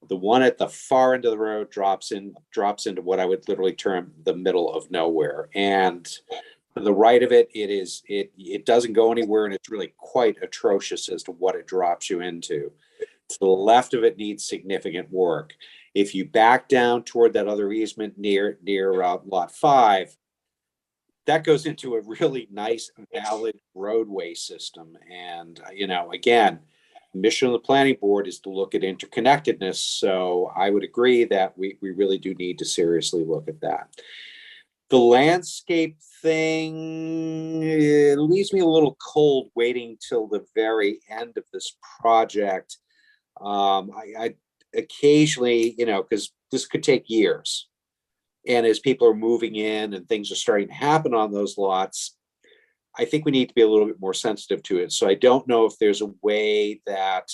The one at the far end of the road drops into what I would literally term the middle of nowhere. And to the right of it, it doesn't go anywhere, and it's really quite atrocious as to what it drops you into. To the left of it needs significant work. If you back down toward that other easement near lot 5, that goes into a really nice, valid roadway system. And, again, the mission of the planning board is to look at interconnectedness. So I would agree that we really do need to seriously look at that. The landscape thing, it leaves me a little cold waiting till the very end of this project. I occasionally, because this could take years. And as people are moving in and things are starting to happen on those lots, I think we need to be a little bit more sensitive to it. So I don't know if there's a way that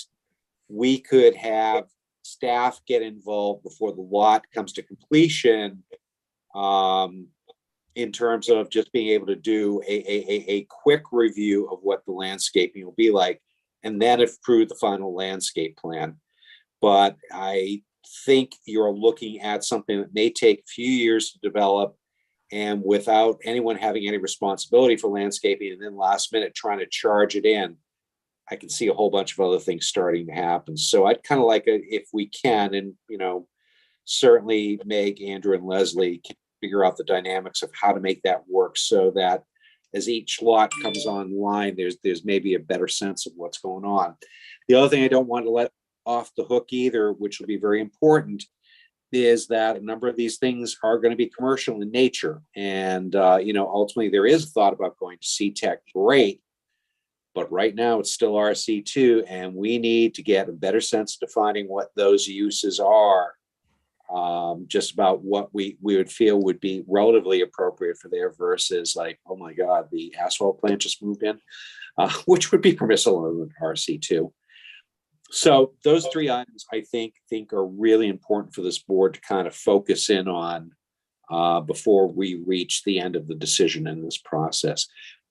we could have staff get involved before the lot comes to completion, in terms of just being able to do a quick review of what the landscaping will be like, and then approve the final landscape plan. But I think you're looking at something that may take a few years to develop, and without anyone having any responsibility for landscaping, and then last minute trying to charge it in, I can see a whole bunch of other things starting to happen. So I'd kind of like if we can, and certainly Meg, Andrew, and Leslie can figure out the dynamics of how to make that work so that as each lot comes online, there's maybe a better sense of what's going on. The other thing I don't want to let off the hook either, which will be very important, is that a number of these things are going to be commercial in nature. And, ultimately there is a thought about going to C-Tech, great. But right now it's still RC2, and we need to get a better sense of defining what those uses are. Just about what we would feel would be relatively appropriate for there versus like, oh my God, the asphalt plant just moved in, which would be permissible in RC2. So those three items I think are really important for this board to kind of focus in on before we reach the end of the decision in this process.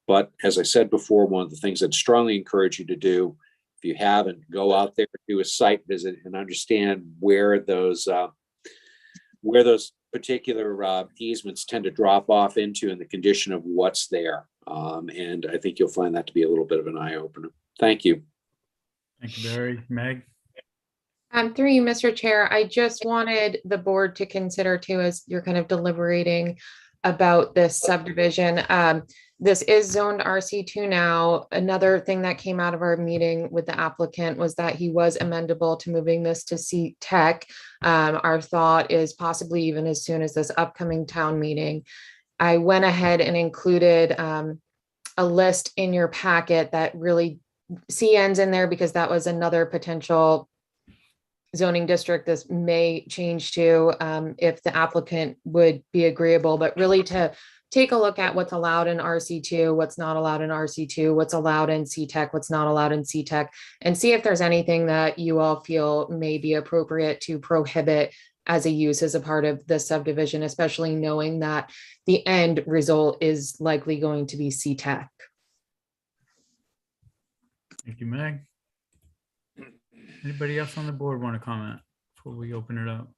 But as I said before, one of the things I'd strongly encourage you to do, if you haven't, go out there, do a site visit and understand where those particular easements tend to drop off into and the condition of what's there. And I think you'll find that to be a little bit of an eye opener. Thank you. Thank you, Barry. Meg? Through you, Mr. Chair, I just wanted the board to consider too, as you're kind of deliberating about this subdivision. This is zoned RC2 now. Another thing that came out of our meeting with the applicant was that he was amendable to moving this to C-Tech. Our thought is possibly even as soon as this upcoming town meeting. I went ahead and included a list in your packet that really CN's in there because that was another potential zoning district this may change to if the applicant would be agreeable, but really to take a look at what's allowed in RC2, what's not allowed in RC2, what's allowed in C-Tech, what's not allowed in C-Tech, and see if there's anything that you all feel may be appropriate to prohibit as a use as a part of the subdivision, especially knowing that the end result is likely going to be C-Tech. Thank you, Meg. Anybody else on the board want to comment before we open it up?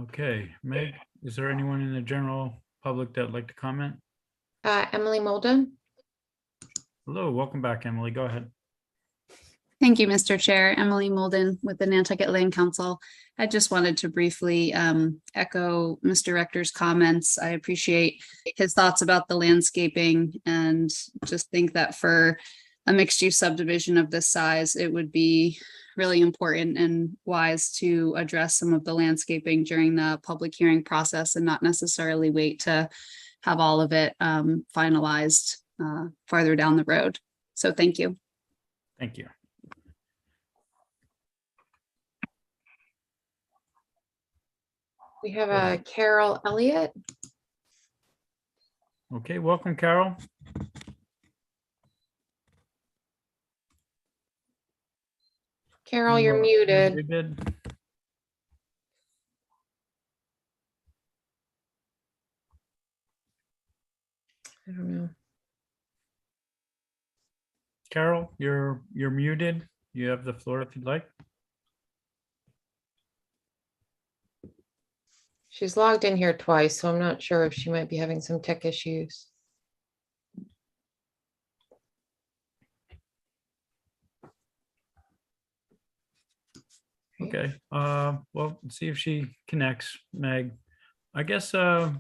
Okay, Meg, is there anyone in the general public that'd like to comment? Emily Molden. Hello, welcome back, Emily. Go ahead. Thank you, Mr. Chair. Emily Molden with the Nantucket Land Council. I just wanted to briefly echo Mr. Rector's comments. I appreciate his thoughts about the landscaping and just think that for a mixed-use subdivision of this size, it would be really important and wise to address some of the landscaping during the public hearing process and not necessarily wait to have all of it finalized farther down the road. So thank you. Thank you. We have a Carol Elliott. Okay, welcome, Carol. Carol, you're muted. I don't know. Carol, you're muted. You have the floor if you'd like. She's logged in here twice, so I'm not sure if she might be having some tech issues. Okay, well, let's see if she connects, Meg. I guess I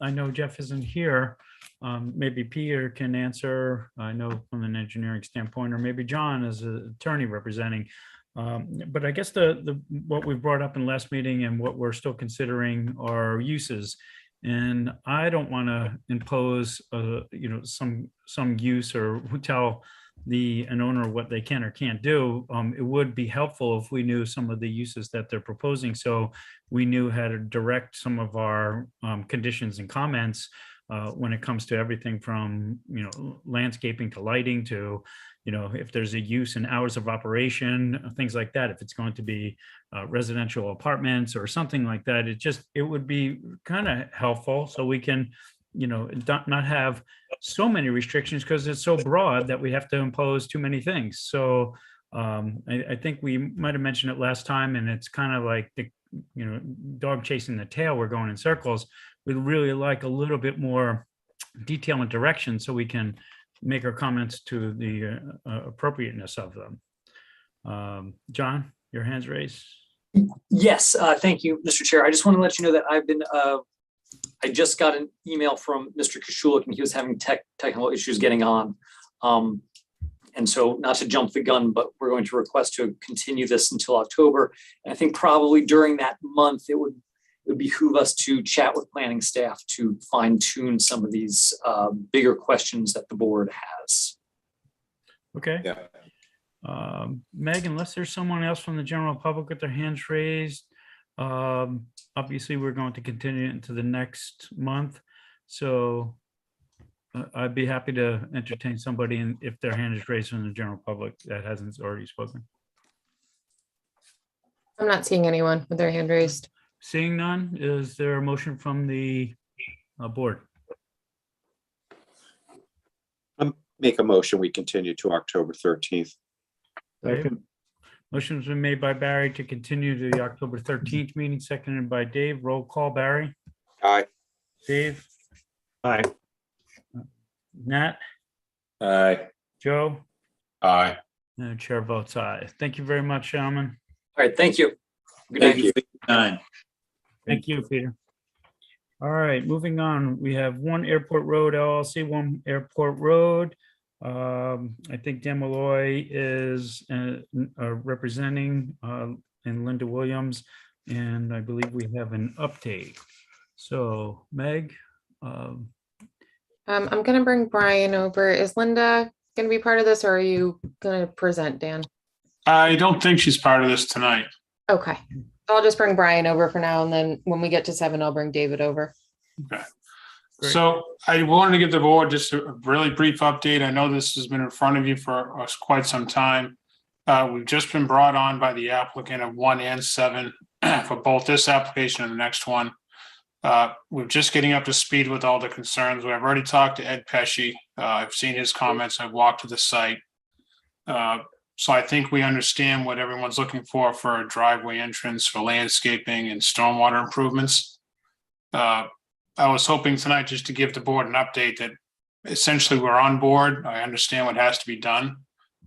know Jeff isn't here. Maybe Peter can answer, I know from an engineering standpoint, or maybe John as an attorney representing. But I guess what we brought up in last meeting and what we're still considering are uses. And I don't want to impose, some use or tell an owner what they can or can't do. It would be helpful if we knew some of the uses that they're proposing, so we knew how to direct some of our conditions and comments when it comes to everything from landscaping to lighting to if there's a use in hours of operation, things like that. If it's going to be residential apartments or something like that, it would be kind of helpful so we can not have so many restrictions because it's so broad that we have to impose too many things. So I think we might have mentioned it last time, and it's kind of like the dog chasing the tail. We're going in circles. We'd really like a little bit more detail and direction so we can make our comments to the appropriateness of them. John, your hand's raised. Yes, thank you, Mr. Chair. I just want to let you know that I just got an email from Mr. Kashulik, and he was having technical issues getting on. And so, not to jump the gun, but we're going to request to continue this until October. And I think probably during that month, it would behoove us to chat with planning staff to fine tune some of these bigger questions that the board has. Okay. Yeah. Meg, unless there's someone else from the general public with their hands raised, obviously we're going to continue into the next month. So I'd be happy to entertain somebody if their hand is raised from the general public that hasn't already spoken. I'm not seeing anyone with their hand raised. Seeing none, is there a motion from the board? Make a motion, we continue to October 13th. Second. Motion's been made by Barry to continue to the October 13th meeting, seconded by Dave. Roll call, Barry. Aye. Dave. Aye. Nat. Aye. Joe. Aye. And the chair votes aye. Thank you very much, gentlemen. All right, thank you. Good Thank night. you for your time. Thank you, Peter. All right, moving on. We have One Airport Road LLC, One Airport Road. I think Dan Malloy is representing and Linda Williams, and I believe we have an update. So Meg. I'm going to bring Brian over. Is Linda going to be part of this, or are you going to present, Dan? I don't think she's part of this tonight. Okay. I'll just bring Brian over for now, and then when we get to 7, I'll bring David over. Okay. Great. So I wanted to give the board just a really brief update. I know this has been in front of you for quite some time. We've just been brought on by the applicant of 1 and 7 for both this application and the next one. We're just getting up to speed with all the concerns. I've already talked to Ed Pesci. I've seen his comments. I've walked to the site. So I think we understand what everyone's looking for a driveway entrance, for landscaping and stormwater improvements. I was hoping tonight just to give the board an update that essentially we're on board. I understand what has to be done.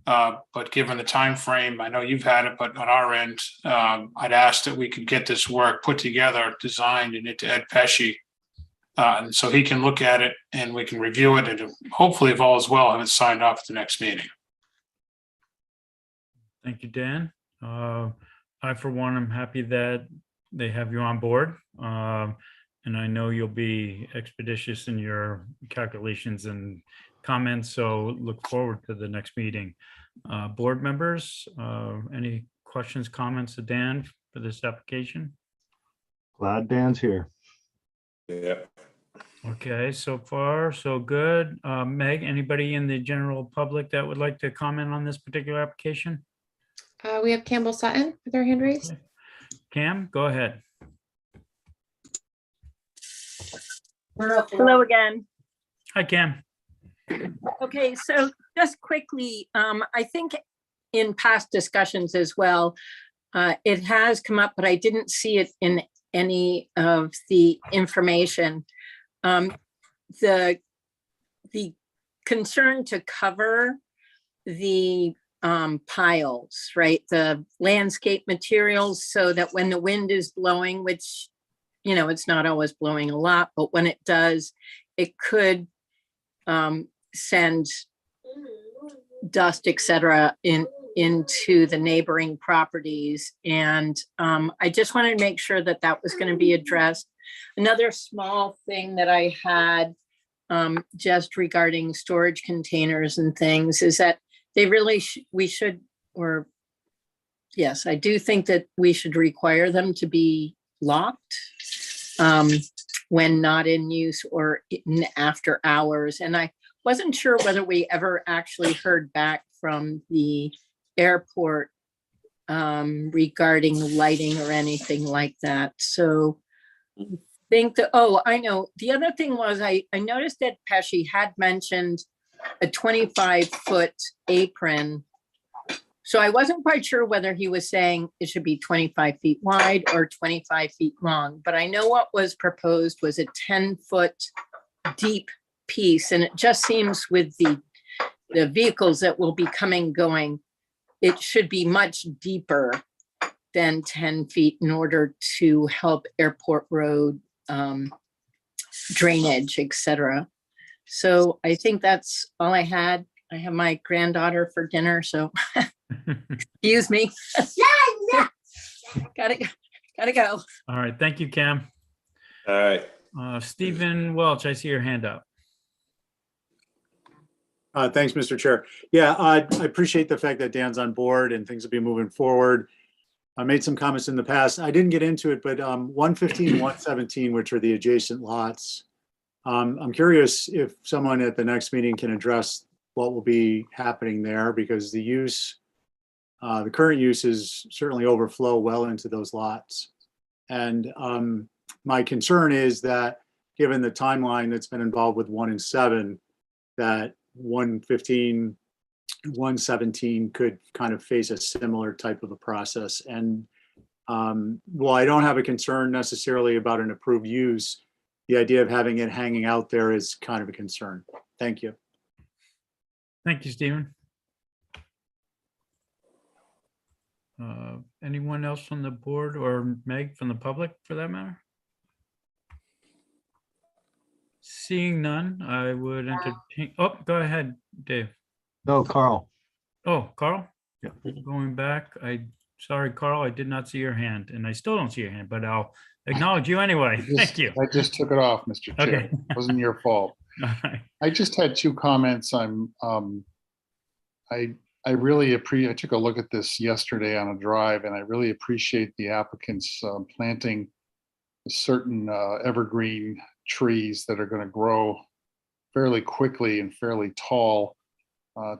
But given the time frame, I know you've had it, but on our end, I'd ask that we could get this work put together, designed, and into Ed Pesci. And so he can look at it and we can review it, and hopefully, if all is well, have it signed off at the next meeting. Thank you, Dan. I, for one, am happy that they have you on board. And I know you'll be expeditious in your calculations and comments, so look forward to the next meeting. Board members, any questions, comments to Dan for this application? Glad Dan's here. Yeah. Okay, so far, so good. Meg, anybody in the general public that would like to comment on this particular application? We have Campbell Sutton with their hand raised. Cam, go ahead. Hello again. Hi, Cam. Okay, so just quickly, I think in past discussions as well, it has come up, but I didn't see it in any of the information. The concern to cover the piles, right? The landscape materials, so that when the wind is blowing, which, you know, it's not always blowing a lot, but when it does, it could send dust, etc., into the neighboring properties. And I just wanted to make sure that that was going to be addressed. Another small thing that I had just regarding storage containers and things is that they really, we should, or yes, I do think that we should require them to be locked when not in use or in after hours. And I wasn't sure whether we ever actually heard back from the airport regarding lighting or anything like that. So I think that, oh, I know. The other thing was I noticed that Pesci had mentioned a 25-foot apron. So I wasn't quite sure whether he was saying it should be 25 feet wide or 25 feet long, but I know what was proposed was a 10-foot deep piece. And it just seems with the vehicles that will be coming, going, it should be much deeper than 10 feet in order to help Airport Road drainage, etc. So I think that's all I had. I have my granddaughter for dinner, so excuse me. Gotta go. All right, thank you, Cam. All right. Stephen Welch, I see your hand up. Thanks, Mr. Chair. Yeah, I appreciate the fact that Dan's on board and things will be moving forward. I made some comments in the past. I didn't get into it, but 115, 117, which are the adjacent lots. I'm curious if someone at the next meeting can address what will be happening there, because the use, the current uses certainly overflow well into those lots. And my concern is that given the timeline that's been involved with 1 and 7, that 115, 117 could kind of face a similar type of a process. And while I don't have a concern necessarily about an approved use, the idea of having it hanging out there is kind of a concern. Thank you. Thank you, Stephen. Anyone else from the board, or Meg from the public for that matter? Seeing none, I would entertain, oh, go ahead, Dave. No, Carl. Oh, Carl? Yeah. Going back, sorry, Carl, I did not see your hand, and I still don't see your hand, but I'll acknowledge you anyway. Thank you. I just took it off, Mr. Chair. Okay. It wasn't your fault. All right. I just had 2 comments. I really appreciate, I took a look at this yesterday on a drive, and I really appreciate the applicants planting certain evergreen trees that are going to grow fairly quickly and fairly tall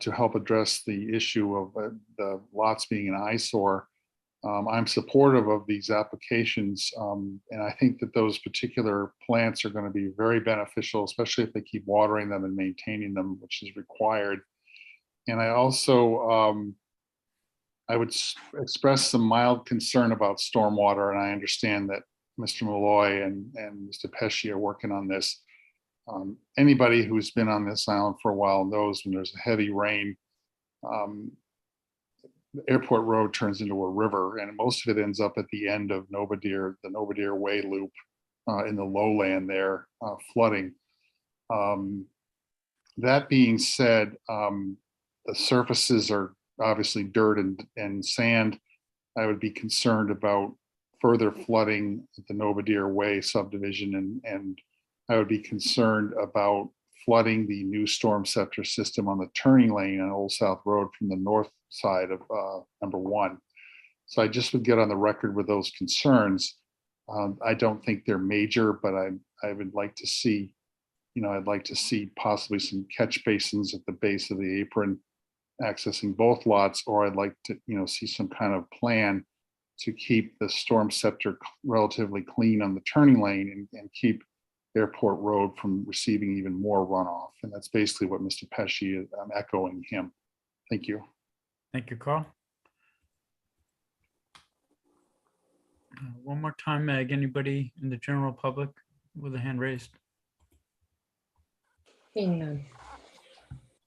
to help address the issue of the lots being an eyesore. I'm supportive of these applications, and I think that those particular plants are going to be very beneficial, especially if they keep watering them and maintaining them, which is required. And I also, I would express some mild concern about stormwater, and I understand that Mr. Malloy and Mr. Pesci are working on this. Anybody who's been on this island for a while knows when there's a heavy rain, Airport Road turns into a river, and most of it ends up at the end of the Novadear Way loop in the lowland there, flooding. That being said, the surfaces are obviously dirt and sand. I would be concerned about further flooding at the Novadear Way subdivision, and I would be concerned about flooding the new storm scepter system on the turning lane on Old South Road from the north side of number 1. So I just would get on the record with those concerns. I don't think they're major, but I would like to see, I'd like to see possibly some catch basins at the base of the apron accessing both lots, or I'd like to, see some kind of plan to keep the storm scepter relatively clean on the turning lane and keep Airport Road from receiving even more runoff. And that's basically what Mr. Pesci is, I'm echoing him. Thank you. Thank you, Carl. One more time, Meg, anybody in the general public with a hand raised? Seeing none.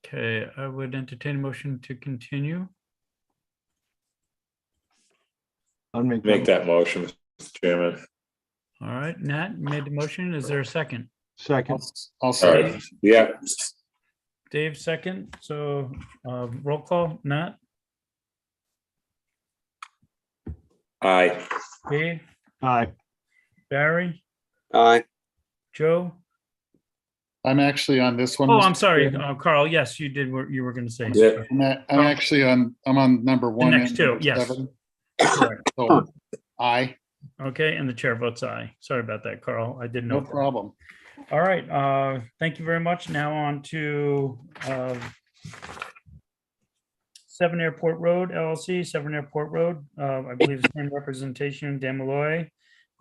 Okay, I would entertain a motion to continue. I'll Make that motion, Mr. Chairman. All right, Nat, you made the motion. Is there a second? Second. I'll say. Yeah. Dave, second. So roll call, Nat? Aye. Dave? Aye. Barry? Aye. Joe? I'm actually on this one. Oh, Mr. I'm sorry, Chairman. Carl. Yes, you did what you were going to say. Yeah. I'm actually on number 1. The next and two, number yes. 7. Correct. So, aye. Okay, and the chair votes aye. Sorry about that, Carl. I didn't know. No problem. All right, thank you very much. Now on to 7 Airport Road LLC, 7 Airport Road. I believe it's in representation, Dan Malloy.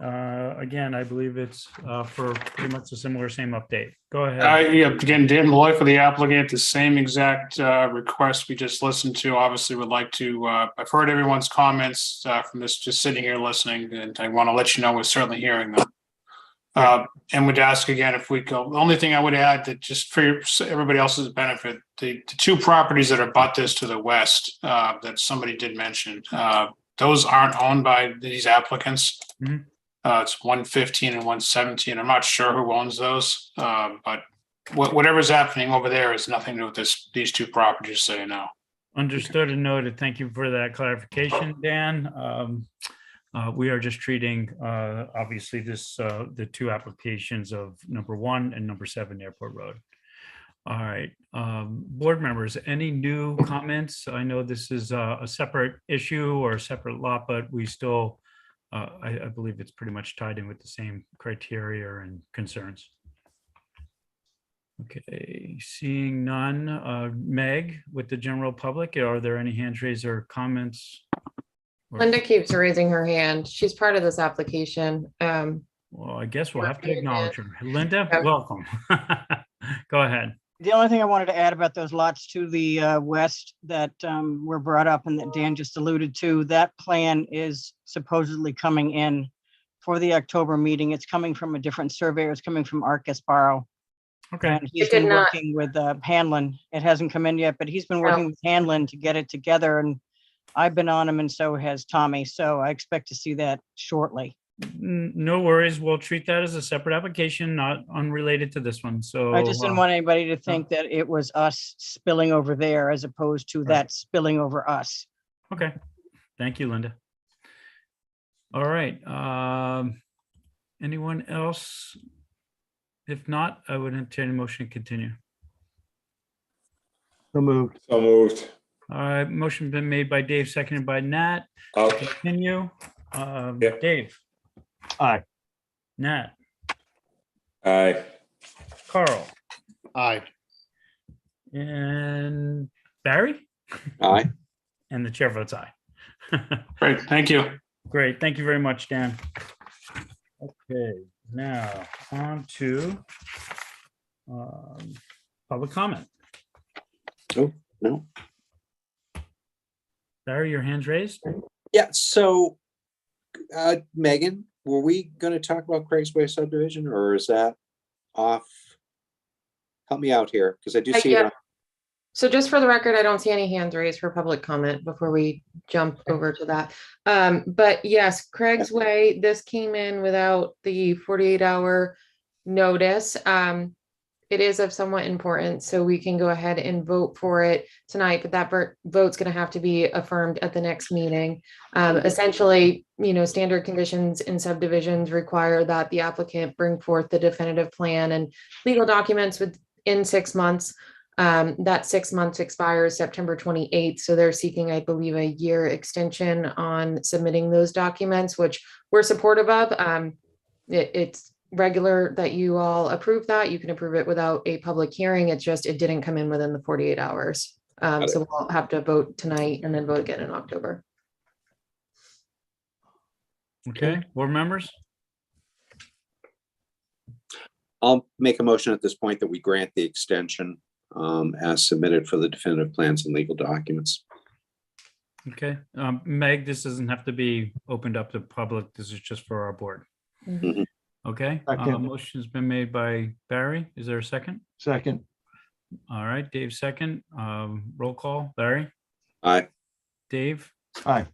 Again, I believe it's for pretty much a similar same update. Go ahead. Yeah, again, Dan Malloy for the applicant, the same exact request we just listened to. Obviously would like to, I've heard everyone's comments from this, just sitting here listening, and I want to let you know we're certainly hearing them. And would ask again if we go, the only thing I would add that just for everybody else's benefit, the two properties that are butt this to the west, that somebody did mention, those aren't owned by these applicants. Mhm. It's 115 and 117. I'm not sure who owns those, but whatever's happening over there has nothing to do with these two properties, so you know. Understood and noted. Thank you for that clarification, Dan. We are just treating, obviously, the two applications of number 1 and number 7 Airport Road. All right, board members, any new comments? I know this is a separate issue or a separate lot, but we still, I believe it's pretty much tied in with the same criteria and concerns. Okay, seeing none. Meg, with the general public, are there any hands raised or comments? Linda keeps raising her hand. She's part of this application. Well, I guess we'll have to acknowledge her. Linda, welcome. Go ahead. The only thing I wanted to add about those lots to the west that were brought up and that Dan just alluded to, that plan is supposedly coming in for the October meeting. It's coming from a different surveyor. It's coming from Art Gasparo. Okay. And he's been working with Hanlon. It hasn't come in yet, but he's been working with Hanlon to get it together. And I've been on him and so has Tommy. So I expect to see that shortly. No worries. We'll treat that as a separate application, not unrelated to this one. So I just didn't want anybody to think that it was us spilling over there as opposed to that spilling over us. Okay. Thank you, Linda. All right. Anyone else? If not, I would entertain a motion to continue. So moved. So moved. All right, motion been made by Dave, seconded by Nat. Okay. Continue. Dave. Aye. Nat. Aye. Carl. Aye. And Barry? Aye. And the chair votes aye. Great, thank you. Great, thank you very much, Dan. Okay, now on to public comment. Oh, no. Barry, your hand's raised? Yeah, so Megan, were we going to talk about Craig's Way subdivision, or is that off? Help me out here, because I do see it. So just for the record, I don't see any hands raised for public comment before we jump over to that. But yes, Craig's Way, this came in without the 48-hour notice. It is of somewhat importance, so we can go ahead and vote for it tonight, but that vote's going to have to be affirmed at the next meeting. Essentially, standard conditions in subdivisions require that the applicant bring forth the definitive plan and legal documents within 6 months. That 6 months expires September 28th. So they're seeking, I believe, a year extension on submitting those documents, which we're supportive of. It's regular that you all approve that. You can approve it without a public hearing. It's just, it didn't come in within the 48 hours. So we'll have to vote tonight and then vote again in October. Okay, board members? I'll make a motion at this point that we grant the extension as submitted for the definitive plans and legal documents. Okay, Meg, this doesn't have to be opened up to public. This is just for our board. Mhm. Okay, motion's been made by Barry. Is there a second? Second. All right, Dave, second. Roll call. Barry? Aye. Dave? Aye.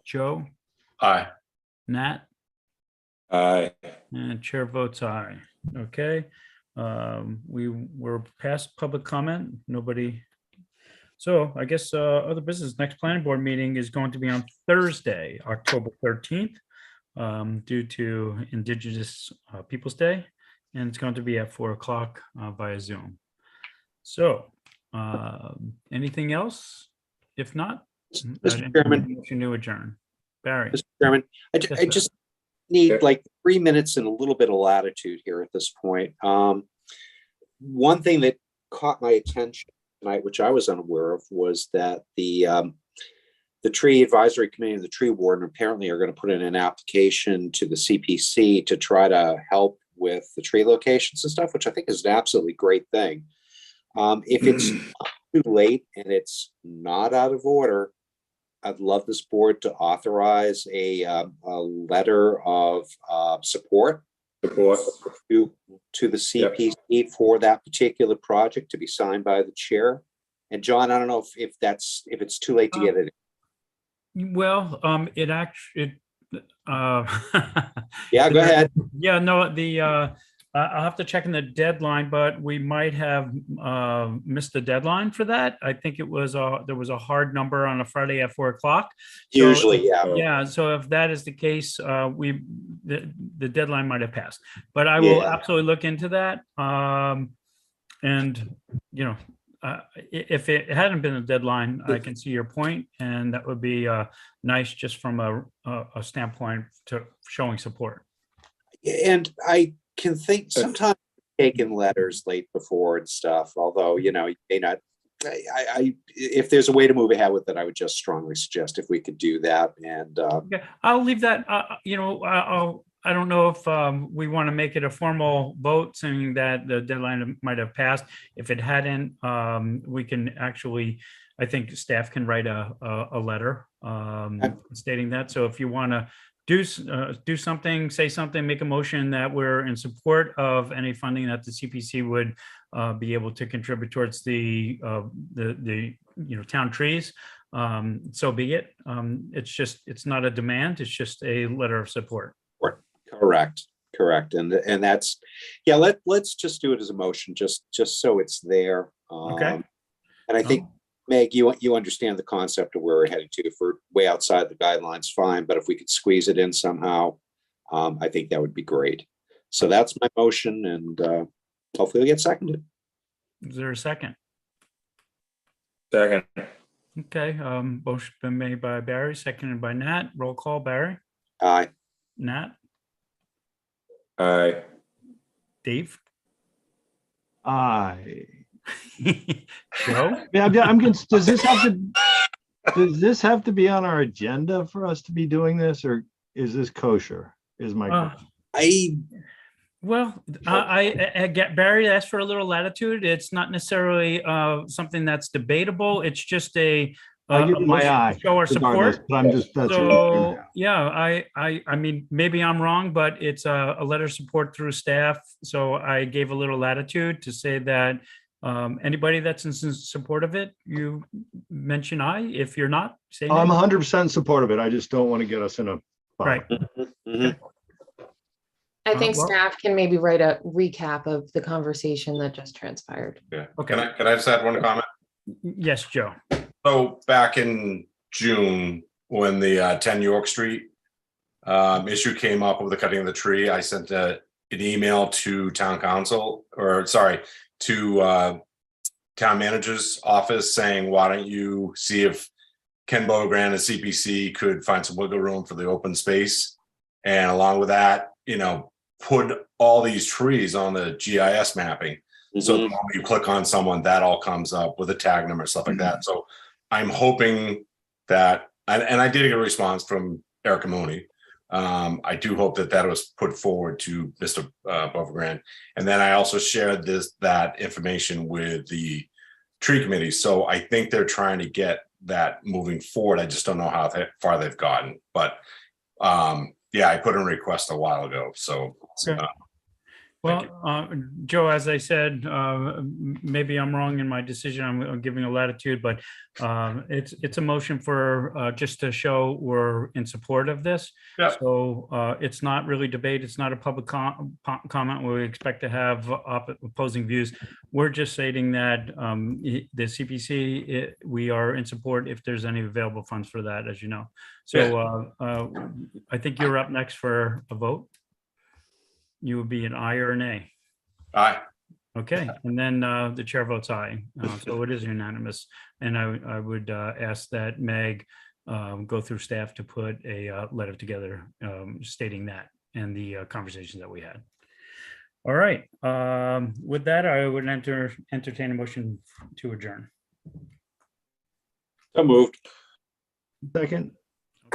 Joe? Aye. Nat? Aye. And chair votes aye. Okay. We were past public comment. Nobody. So I guess other business, next planning board meeting is going to be on Thursday, October 13th, due to Indigenous Peoples Day. And it's going to be at 4 o'clock via Zoom. So anything else? If not, Mr. Chairman, motion to adjourn. Barry. Mr. Chairman, I just need like 3 minutes and a little bit of latitude here at this point. One thing that caught my attention tonight, which I was unaware of, was that the tree advisory committee and the tree warden apparently are going to put in an application to the CPC to try to help with the tree locations and stuff, which I think is an absolutely great thing. If it's too late and it's not out of order, I'd love this board to authorize a letter of support Support. to the CPC for that particular project to be signed by the chair. And John, I don't know if it's too late to get it. Well, it actually, Yeah, go ahead. Yeah, no, I'll have to check in the deadline, but we might have missed the deadline for that. I think it was there was a hard number on a Friday at 4 o'clock. Usually, yeah. Yeah, so if that is the case, the deadline might have passed, but I will absolutely look into that. And you know, if it hadn't been a deadline, I can see your point, and that would be nice just from a standpoint to showing support. And I can think sometimes taking letters late before and stuff, although, you know, you may not, if there's a way to move ahead with it, I would just strongly suggest if we could do that. And okay, I'll leave that, you know, I don't know if we want to make it a formal vote saying that the deadline might have passed. If it hadn't, we can actually, I think staff can write a letter stating that. So if you want to do something, say something, make a motion that we're in support of any funding that the CPC would be able to contribute towards the you know, town trees, so be it. It's not a demand, it's just a letter of support. Correct. And that's, yeah, let's just do it as a motion, just so it's there. Okay. And I think, Meg, you understand the concept of where we're heading to. If we're way outside the guidelines, fine, but if we could squeeze it in somehow, I think that would be great. So that's my motion, and hopefully it'll get seconded. Is there a second? Second. Okay, motion been made by Barry, seconded by Nat. Roll call, Barry. Aye. Nat. Aye. Dave. Aye. Joe. Yeah, does this have to be on our agenda for us to be doing this, or is this kosher? Is my question. I get Barry asked for a little latitude. It's not necessarily something that's debatable. It's just a I'll give you my eye. show our regardless, support. but I'm just So yeah, I mean, maybe I'm wrong, but it's a letter of support through staff. So I gave a little latitude to say that anybody that's in support of it, you mention aye. If you're not, say nay. I'm 100% support of it. I just don't want to get us in a right. I think well- staff can maybe write a recap of the conversation that just transpired. Yeah. Okay. Can I just add one comment? Yes, Joe. So back in June, when the 10 York Street issue came up with the cutting of the tree, I sent an email to town council, or sorry, to town manager's office saying, why don't you see if Ken Bogrand and CPC could find some wiggle room for the open space? And along with that, you know, put all these trees on the GIS mapping. So the moment you click on someone, that all comes up with a tag number, stuff like that. So I'm hoping that, and I did get a response from Erica Mooney. I do hope that was put forward to Mr. Bogrand. And then I also shared that information with the tree committee. So I think they're trying to get that moving forward. I just don't know how far they've gotten, but yeah, I put in a request a while ago. So Well, Joe, as I said, maybe I'm wrong in my decision. I'm giving a latitude, but it's a motion for just to show we're in support of this. Yeah. So it's not really debate. It's not a public comment where we expect to have opposing views. We're just stating that the CPC, we are in support if there's any available funds for that, as you know. So I think you're up next for a vote. You would be an aye or an nay? Aye. Okay, and then the chair votes aye. So it is unanimous. And I would ask that Meg go through staff to put a letter together stating that and the conversation that we had. All right. With that, I would entertain a motion to adjourn. So moved. Second.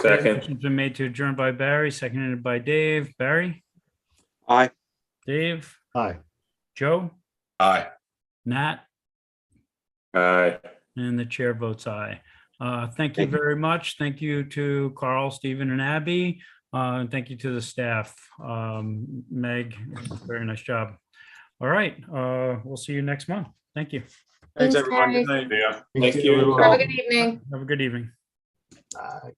Second. Motion's been made to adjourn by Barry, seconded by Dave. Barry? Aye. Dave? Aye. Joe? Aye. Nat? Aye. And the chair votes aye. Thank you very much. Thank you to Carl, Stephen, and Abby. And thank you to the staff. Meg, very nice job. All right, we'll see you next month. Thank you. Thanks, Thanks, everyone. Good guys. night. Thank you. Have a good evening. Have a good evening. Bye.